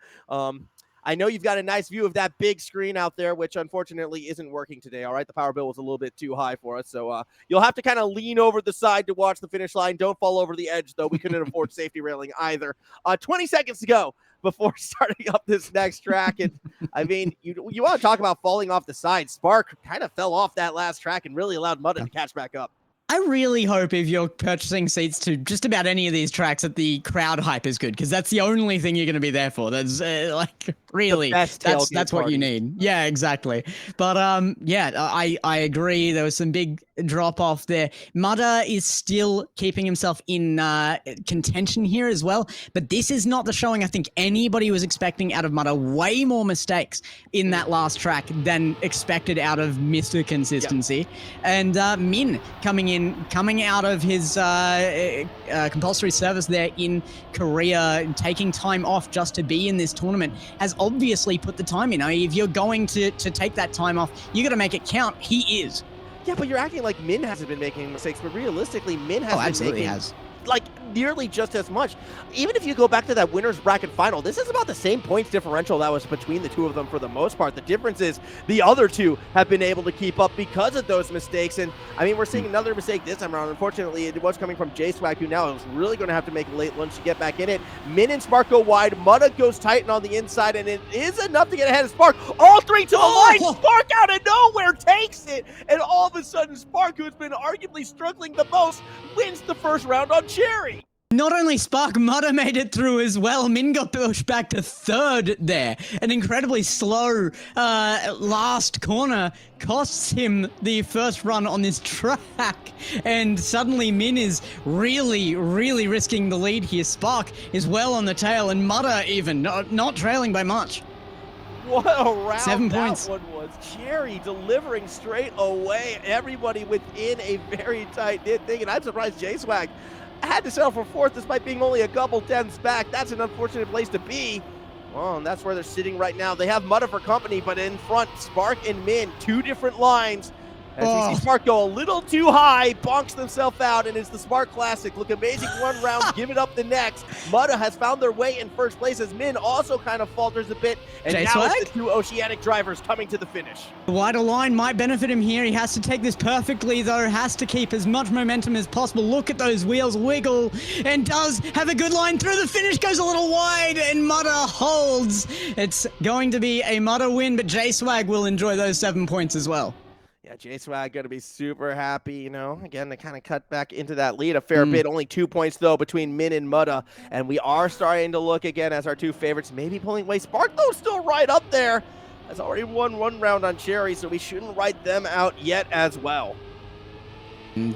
I know you've got a nice view of that big screen out there, which unfortunately isn't working today, all right? The power bill was a little bit too high for us, so you'll have to kind of lean over the side to watch the finish line. Don't fall over the edge, though. We couldn't afford safety railing either. 20 seconds to go before starting up this next track, and, I mean, you want to talk about falling off the side. Spark kind of fell off that last track and really allowed Mudda to catch back up. I really hope if you're purchasing seats to just about any of these tracks that the crowd hype is good, because that's the only thing you're going to be there for. That's really, that's what you need. Yeah, exactly. But I agree. There was some big drop off there. Mudda is still keeping himself in contention here as well, but this is not the showing I think anybody was expecting out of Mudda. Way more mistakes in that last track than expected out of Mr. Consistency. Yep. And Min coming in Min coming out of his compulsory service there in Korea, taking time off just to be in this tournament, has obviously put the time in. If you're going to take that time off, you got to make it count. He is. Yeah, but you're acting like Min hasn't been making mistakes, but realistically, Min has been making like nearly just as much. Even if you go back to that winner's bracket final, this is about the same points differential that was between the two of them for the most part. The difference is the other two have been able to keep up because of those mistakes. And I mean, we're seeing another mistake this time around. Unfortunately, it was coming from J-Swag, who now is really going to have to make a late lunch to get back in it. Min and Spark go wide. Mutta goes Titan on the inside, and it is enough to get ahead of Spark. All three to the line. Spark out of nowhere takes it. And all of a sudden, Spark, who's been arguably struggling the most, wins the first round on Cherry. Not only Spark, Mutta made it through as well. Min got pushed back to third there. An incredibly slow last corner costs him the first run on this track. And suddenly Min is really, really risking the lead here. Spark is well on the tail, and Mutta even not trailing by much. What a round 7 points. That one was. Cherry delivering straight away. Everybody within a very tight-knit thing, and I'm surprised J-Swag had to settle for fourth despite being only a couple tenths back. That's an unfortunate place to be. Well, and that's where they're sitting right now. They have Mutta for company, but in front, Spark and Min, two different lines. As we see Spark go a little too high, bonks themselves out, and it's the Spark Classic. Look amazing one round, give it up the next. Mutta has found their way in first place as Min also kind of falters a bit. And now it's the two Oceanic drivers coming to the finish. The wider line might benefit him here. He has to take this perfectly, though. Has to keep as much momentum as possible. Look at those wheels wiggle, and does have a good line through the finish. Goes a little wide, and Mutta holds. It's going to be a Mutta win, but J-Swag will enjoy those 7 points as well. Yeah, J-Swag going to be super happy, you know. Again, they kind of cut back into that lead a fair bit. Only 2 points, though, between Min and Mutta. And we are starting to look again as our two favorites maybe pulling away. Spark, though, still right up there. Has already won one round on Cherry, so we shouldn't write them out yet as well.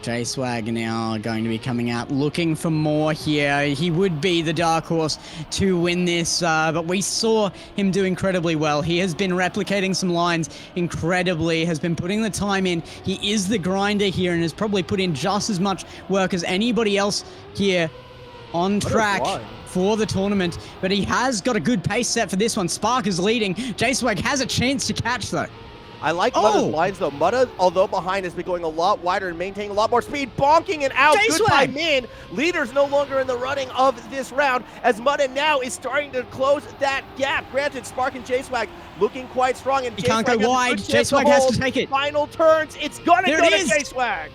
J-Swag now going to be coming out looking for more here. He would be the dark horse to win this, but we saw him do incredibly well. He has been replicating some lines incredibly, has been putting the time in. He is the grinder here and has probably put in just as much work as anybody else here on track for the tournament, but he has got a good pace set for this one. Spark is leading. J-Swag has a chance to catch, though. I like Mutta's lines, though. Mutta, although behind, has been going a lot wider and maintaining a lot more speed. Bonking and out. Good by Min. Leader's no longer in the running of this round, as Mutta now is starting to close that gap. Granted, Spark and J-Swag looking quite strong. And he can't go wide. J-Swag has to take it. Final turns. It's gonna go to J-Swag.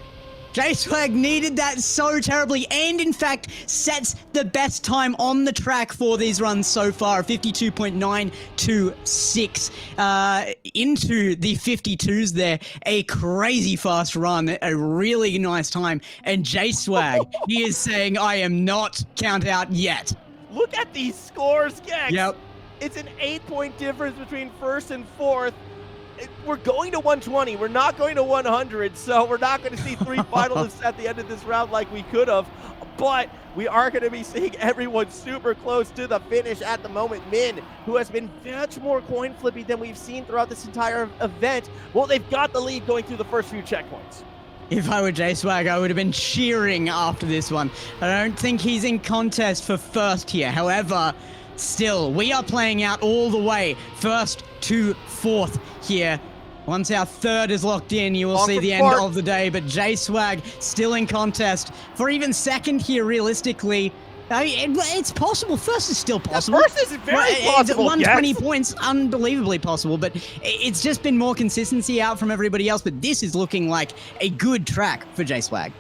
J-Swag needed that so terribly, and in fact sets the best time on the track for these runs so far, 52.926 into the 52s there. A crazy fast run, a really nice time, and J-Swag, he is saying, I am not count out yet. Look at these scores, Gex. Yep. It's an 8-point difference between first and fourth. We're going to 120. We're not going to 100, so we're not going to see three finalists at the end of this round like we could have. But we are going to be seeing everyone super close to the finish at the moment. Min, who has been much more coin flippy than we've seen throughout this entire event, well, they've got the lead going through the first few checkpoints. If I were J-Swag, I would have been cheering after this one. I don't think he's in contest for first here. However, still, we are playing out all the way first to fourth here. Once our third is locked in, you will see the end of the day, but J-Swag still in contest for even second here, realistically. I mean, it's possible. First is still possible. First is very possible, 120 points, unbelievably possible, but it's just been more consistency out from everybody else, but this is looking like a good track for J-Swag.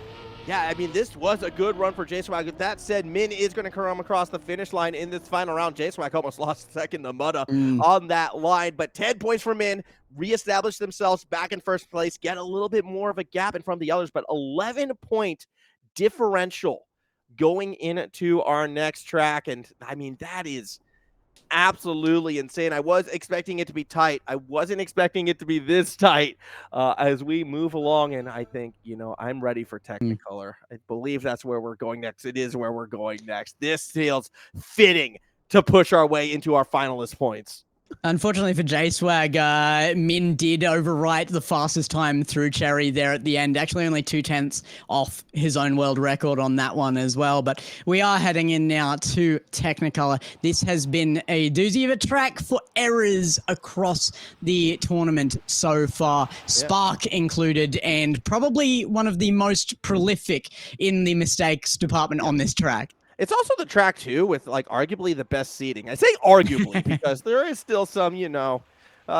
Yeah, I mean, this was a good run for J-Swag. With that said, Min is going to come across the finish line in this final round. J-Swag almost lost second to Mutta on that line, but 10 points for Min, reestablish themselves back in first place, get a little bit more of a gap in front of the others, but 11-point differential going into our next track. And I mean, that is absolutely insane. I was expecting it to be tight. I wasn't expecting it to be this tight as we move along. And I think, you know, I'm ready for Technicolor. I believe that's where we're going next. It is where we're going next. This feels fitting to push our way into our finalist points. Unfortunately for J-Swag, Min did overwrite the fastest time through Cherry there at the end. Actually, only 2/10 off his own world record on that one as well. But we are heading in now to Technicolor. This has been a doozy of a track for errors across the tournament so far. Spark included, and probably one of the most prolific in the mistakes department on this track. It's also the track, too, with, like, arguably the best seating. I say arguably because there is still some, you know,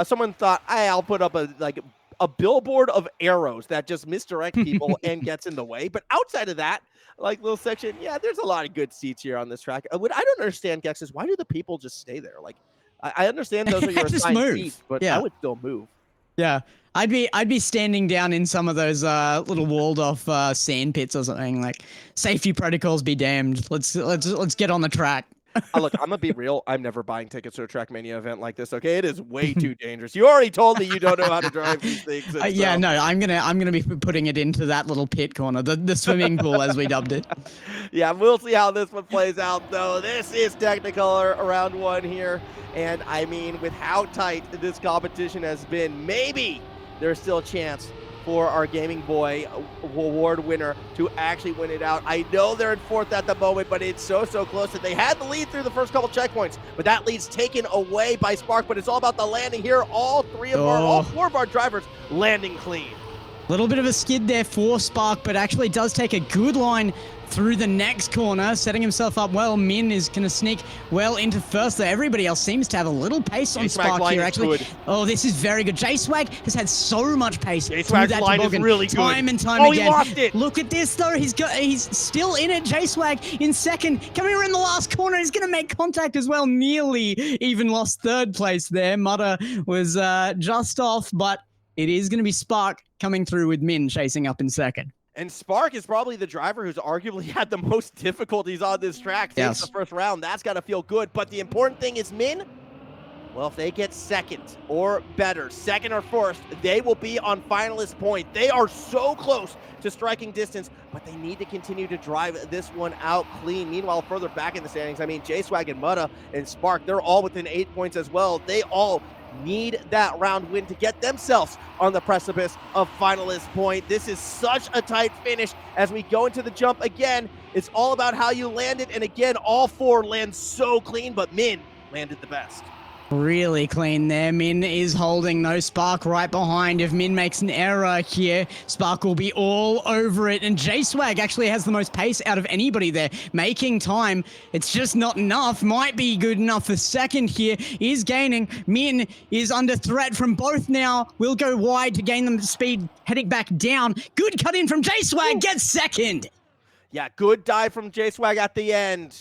someone thought, hey, I'll put up a billboard of arrows that just misdirect people and gets in the way. But outside of that, like, little section, yeah, there's a lot of good seats here on this track. What I don't understand, Gex, is why do the people just stay there? Like, I understand those are your assigned seats, but I would still move. Yeah. I'd be standing down in some of those little walled off sand pits or something. Like, safety protocols be damned. Let's get on the track. Look, I'm gonna be real. I'm never buying tickets to a Trackmania event like this. Okay, it is way too dangerous. You already told me you don't know how to drive these things. Yeah, no, I'm gonna be putting it into that little pit corner, the swimming pool as we dubbed it. Yeah, we'll see how this one plays out, though. This is Technicolor round 1 here, and I mean, with how tight this competition has been, maybe there's still a chance for our Gaming Boy award winner to actually win it out. I know they're in 4th at the moment, but it's so close that they had the lead through the first couple checkpoints, but that lead's taken away by Spark. But it's all about the landing here. All 4 of our drivers landing clean. Little bit of a skid there for Spark, but actually does take a good line through the next corner, setting himself up well. Min is going to sneak well into first there. Everybody else seems to have a little pace on Spark here, actually. Oh, this is very good. J-Swag has had so much pace through that toboggan, really good. time and time again. He lost it. Look at this, though. He's still in it. J-Swag in second. Coming around the last corner. He's going to make contact as well. Nearly even lost 3rd place there. Mutter was just off, but it is going to be Spark coming through with Min chasing up in second. And Spark is probably the driver who's arguably had the most difficulties on this track since the first round. That's got to feel good. But the important thing is Min, well, if they get second or better, second or first, they will be on finalist point. They are so close to striking distance, but they need to continue to drive this one out clean. Meanwhile, further back in the standings, I mean, J-Swag and Mutta and Spark, they're all within 8 points as well. They all need that round win to get themselves on the precipice of finalist point. This is such a tight finish as we go into the jump again. It's all about how you land it, and again, all 4 land so clean, but Min landed the best. Really clean there. Min is holding no Spark right behind. If Min makes an error here, Spark will be all over it. And J-Swag actually has the most pace out of anybody there, making time. It's just not enough. Might be good enough for second here. Is gaining. Min is under threat from both now. Will go wide to gain them speed, heading back down. Good cut in from J-Swag. Gets second. Yeah, good dive from J-Swag at the end.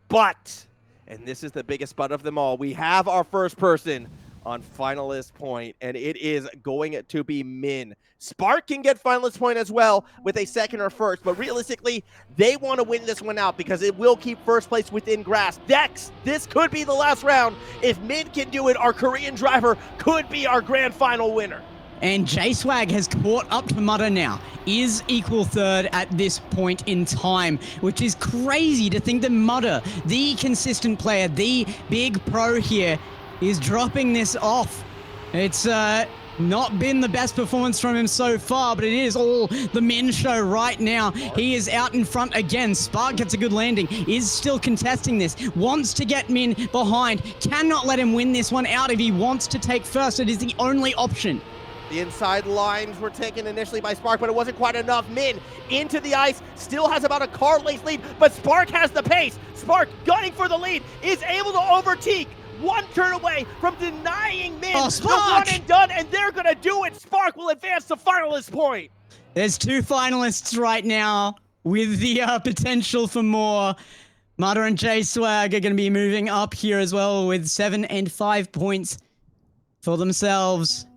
But, and this is the biggest but of them all, we have our first person on finalist point, and it is going to be Min. Spark can get finalist point as well with a second or first, but realistically, they want to win this one out because it will keep first place within grasp. Dex, this could be the last round. If Min can do it, our Korean driver could be our grand final winner. And J-Swag has caught up to Mutter now, is equal third at this point in time, which is crazy to think that Mutter, the consistent player, the big pro here, is dropping this off. It's not been the best performance from him so far, but it is all the Min show right now. He is out in front again. Spark gets a good landing, is still contesting this, wants to get Min behind, cannot let him win this one out if he wants to take first. It is the only option. The inside lines were taken initially by Spark, but it wasn't quite enough. Min into the ice, still has about a car length lead, but Spark has the pace. Spark gunning for the lead, is able to overtake. One turn away from denying Min the one and done, and they're going to do it. Spark will advance to finalist point. There's 2 finalists right now with the potential for more. Mutter and J-Swag are going to be moving up here as well with 7 and 5 points for themselves.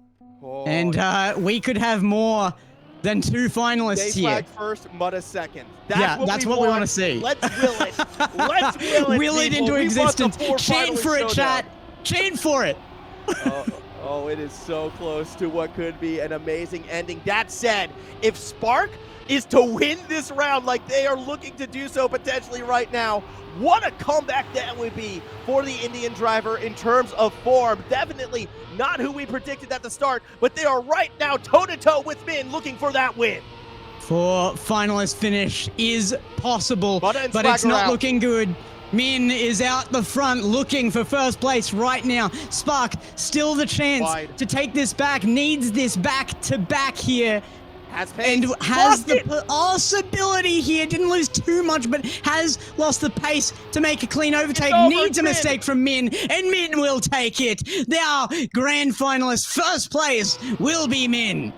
And we could have more than 2 finalists here. J-Swag first, Mutta second. That's what we want to see. Let's will it. Let's will it. Will it into existence. Chant for it, chat. Chant for it. Oh, it is so close to what could be an amazing ending. That said, if Spark is to win this round like they are looking to do so potentially right now, what a comeback that would be for the Indian driver in terms of form. Definitely not who we predicted at the start, but they are right now toe-to-toe with Min looking for that win. For finalist finish is possible, Butter and but it's Swagger not out. looking good. Min is out the front looking for first place right now. Spark still the chance Wide. to take this back, needs this back to back here. Has pace. And has Lost the it. possibility here, didn't lose too much, but has lost the pace to make a clean overtake. over, Needs a Min. mistake from Min, and Min will take it. Now, grand finalist, first place will be Min.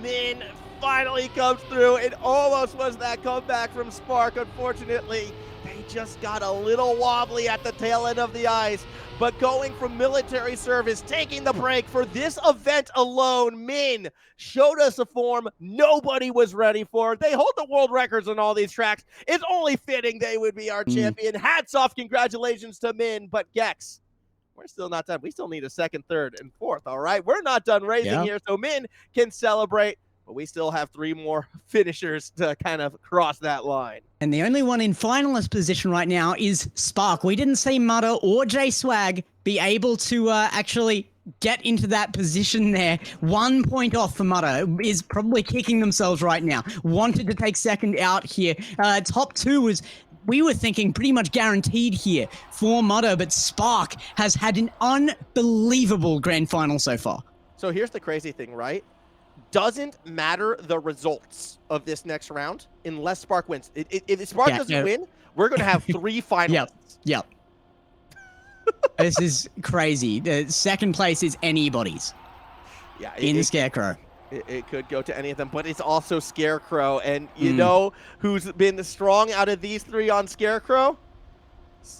Min finally comes through. It almost was that comeback from Spark. Unfortunately, they just got a little wobbly at the tail end of the ice. But going from military service, taking the break for this event alone, Min showed us a form nobody was ready for. They hold the world records on all these tracks. It's only fitting they would be our champion. Hats off, congratulations to Min. But Gex, we're still not done. We still need a second, third, and fourth, all right? We're not done racing here, so Min can celebrate. But we still have 3 more finishers to kind of cross that line. And the only one in finalist position right now is Spark. We didn't see Mutter or J-Swag be able to actually get into that position there. 1 point off for Mutter, is probably kicking themselves right now. Wanted to take second out here. Top 2 was, we were thinking, pretty much guaranteed here for Mutter, but Spark has had an unbelievable grand final so far. So here's the crazy thing, right? Doesn't matter the results of this next round unless Spark wins. If Spark doesn't win, we're going to have 3 finalists. Yep. This is crazy. The second place is anybody's. Yeah, in Scarecrow. It could go to any of them, but it's also Scarecrow. And you know who's been strong out of these 3 on Scarecrow?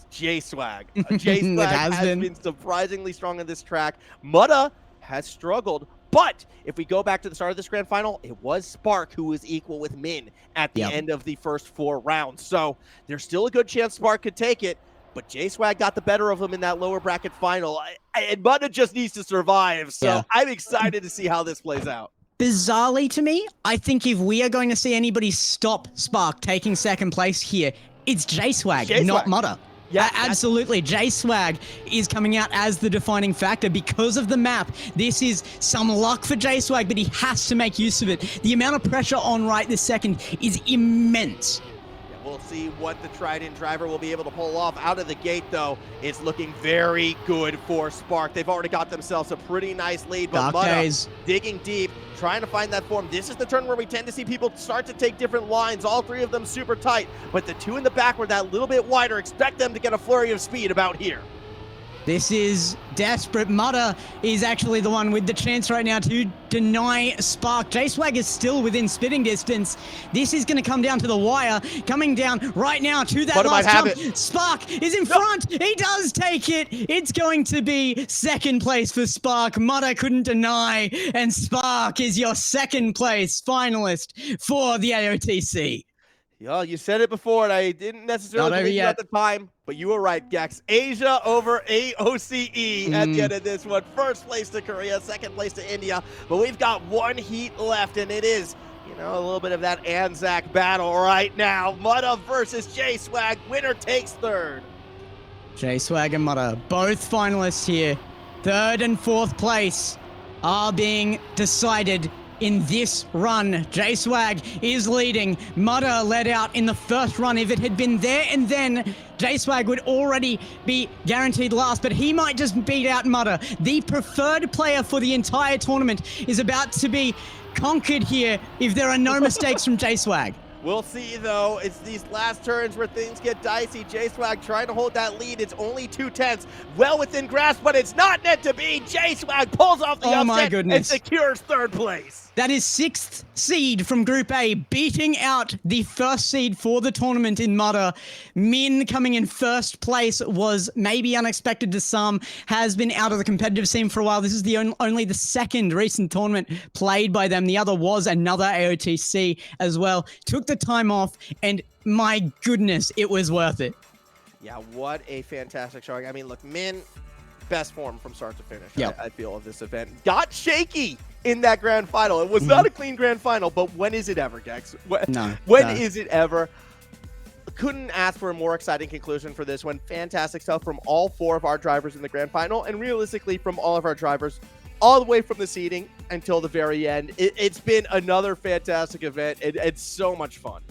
J-Swag. J-Swag has been surprisingly strong in this track. Mutta has struggled. But if we go back to the start of this grand final, it was Spark who was equal with Min at the end of the first 4 rounds. So there's still a good chance Spark could take it, but J-Swag got the better of him in that lower bracket final. And Mutta just needs to survive. So I'm excited to see how this plays out. Bizarrely to me, I think if we are going to see anybody stop Spark taking second place here, it's J-Swag, not Mutta. Yeah, absolutely. J-Swag is coming out as the defining factor because of the map. This is some luck for J-Swag, but he has to make use of it. The amount of pressure on right this second is immense. Yeah, we'll see what the Trident driver will be able to pull off. Out of the gate, though, it's looking very good for Spark. They've already got themselves a pretty nice lead, but Mutta digging deep, trying to find that form. This is the turn where we tend to see people start to take different lines, all 3 of them super tight, but the 2 in the back were that little bit wider. Expect them to get a flurry of speed about here. This is desperate. Mutta is actually the one with the chance right now to deny Spark. J-Swag is still within spitting distance. This is going to come down to the wire. Coming down right now to that last jump. Spark is in front. He does take it. It's going to be second place for Spark. Mutta couldn't deny. And Spark is your second place finalist for the AOTC. Yeah, you said it before, and I didn't necessarily believe you at the time, but you were right, Gex. Asia over AOCE at the end of this one. First place to Korea, second place to India, but we've got 1 heat left, and it is, you know, a little bit of that Anzac battle right now. Mutta versus J-Swag. Winner takes third. J-Swag and Mutta, both finalists here. Third and fourth place are being decided in this run. J-Swag is leading. Mutta led out in the first run. If it had been there and then, J-Swag would already be guaranteed last, but he might just beat out Mutta. The preferred player for the entire tournament is about to be conquered here if there are no mistakes from J-Swag. We'll see, though. It's these last turns where things get dicey. J-Swag trying to hold that lead. It's only 2/10. Well within grasp, but it's not meant to be. J-Swag pulls off the upset and secures third place. That is 6th seed from Group A, beating out the first seed for the tournament in Mutta. Min coming in first place was maybe unexpected to some, has been out of the competitive scene for a while. This is the only the second recent tournament played by them. The other was another AOTC as well. Took the time off, and my goodness, it was worth it. Yeah, what a fantastic showing. I mean, look, Min, best form from start to finish, Yep. I feel, of this event. Got shaky in that grand final. It was not a clean grand final, but when is it ever, Gex? When is it ever? Couldn't ask for a more exciting conclusion for this one. Fantastic stuff from all 4 of our drivers in the grand final, and realistically from all of our drivers all the way from the seeding until the very end. It's been another fantastic event. It's so much fun.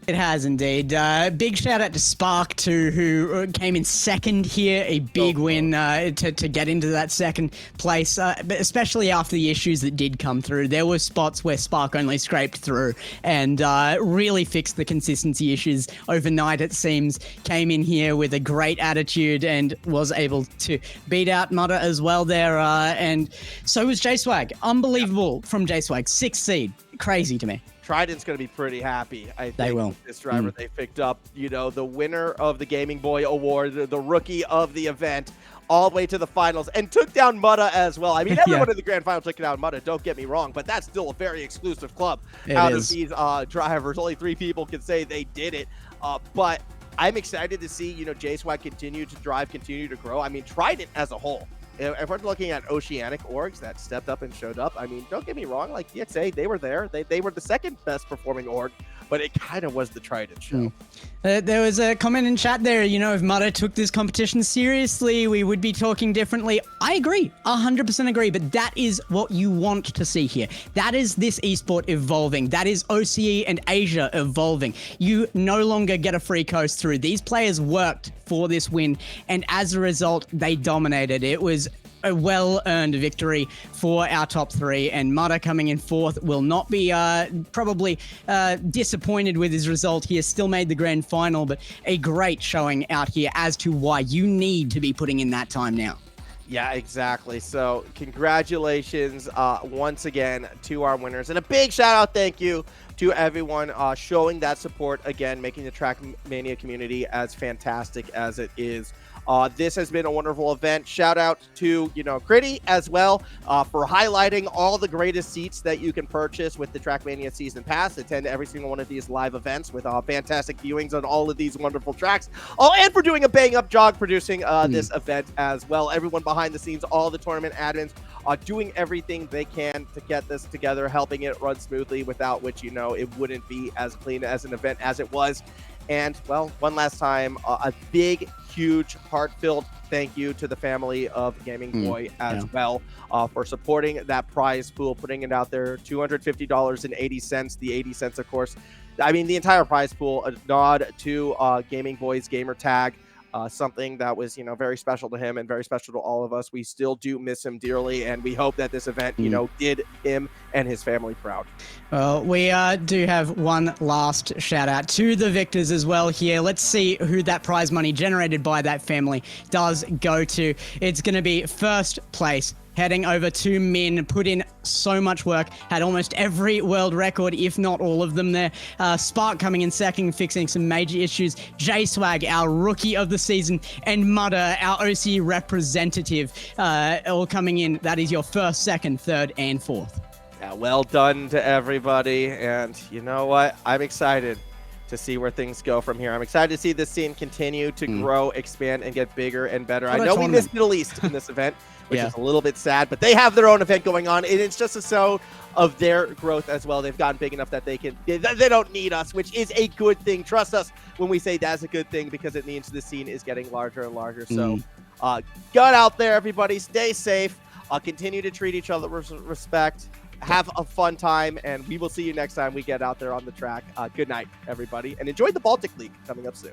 It has indeed. Big shout out to Spark too, who came in second here. A big win to get into that second place, but especially after the issues that did come through. There were spots where Spark only scraped through and really fixed the consistency issues overnight, it seems. Came in here with a great attitude and was able to beat out Mudder as well there. And so was J-Swag. Unbelievable from J-Swag. 6th seed. Crazy to me. Trident's going to be pretty happy, I think. They will. This driver they picked up, the winner of the Gaming Boy Award, the rookie of the event, all the way to the finals, and took down Mutta as well. I mean, everyone in the grand final took down Mutta, don't get me wrong, but that's still a very exclusive club. Out of these drivers, only 3 people can say they did it. But I'm excited to see, J-Swag continue to drive, continue to grow. I mean, Trident as a whole. If we're looking at Oceanic orgs that stepped up and showed up, I mean, don't get me wrong, like DXA, they were there. They were the 2nd best performing org, but it kind of was the Trident show. There was a comment in chat there, if Mudder took this competition seriously, we would be talking differently. I agree, 100% agree, but that is what you want to see here. That is this esport evolving. That is OCE and Asia evolving. You no longer get a free coast through. These players worked for this win, and as a result, they dominated. It was a well-earned victory for our top 3, and Mudder coming in 4th will not be probably disappointed with his result. He has still made the grand final, but a great showing out here as to why you need to be putting in that time now. Yeah, exactly. So congratulations once again to our winners, and a big shout out, thank you to everyone showing that support again, making the Trackmania community as fantastic as it is. This has been a wonderful event. Shout out to, Critty as well for highlighting all the greatest seats that you can purchase with the Trackmania Season Pass. Attend every single one of these live events with fantastic viewings on all of these wonderful tracks. Oh, and for doing a bang-up job producing this event as well. Everyone behind the scenes, all the tournament admins, doing everything they can to get this together, helping it run smoothly, without which, it wouldn't be as clean as an event as it was. And, well, one last time, a big, huge, heart-filled thank you to the family of Gaming Boy as well for supporting that prize pool, putting it out there, $250.80. The 80 cents, of course. I mean, the entire prize pool, a nod to Gaming Boy's gamer tag. Something that was, very special to him and very special to all of us. We still do miss him dearly, and we hope that this event, did him and his family proud. Well, we do have one last shout out to the victors as well here. Let's see who that prize money generated by that family does go to. It's going to be first place, heading over to Min, put in so much work, had almost every world record, if not all of them there. Spark coming in second, fixing some major issues. J-Swag, our rookie of the season, and Mudder, our OCE representative, all coming in. That is your first, second, third, and 4th. Yeah, well done to everybody, and you know what? I'm excited to see where things go from here. I'm excited to see this scene continue to grow, expand, and get bigger and better. I know we missed Middle East in this event, which is a little bit sad, but they have their own event going on, and it's just a show of their growth as well. They've gotten big enough that they don't need us, which is a good thing. Trust us when we say that's a good thing, because it means the scene is getting larger and larger. So get out there, everybody. Stay safe. Continue to treat each other with respect. Have a fun time, and we will see you next time we get out there on the track. Good night, everybody, and enjoy the Baltic League coming up soon.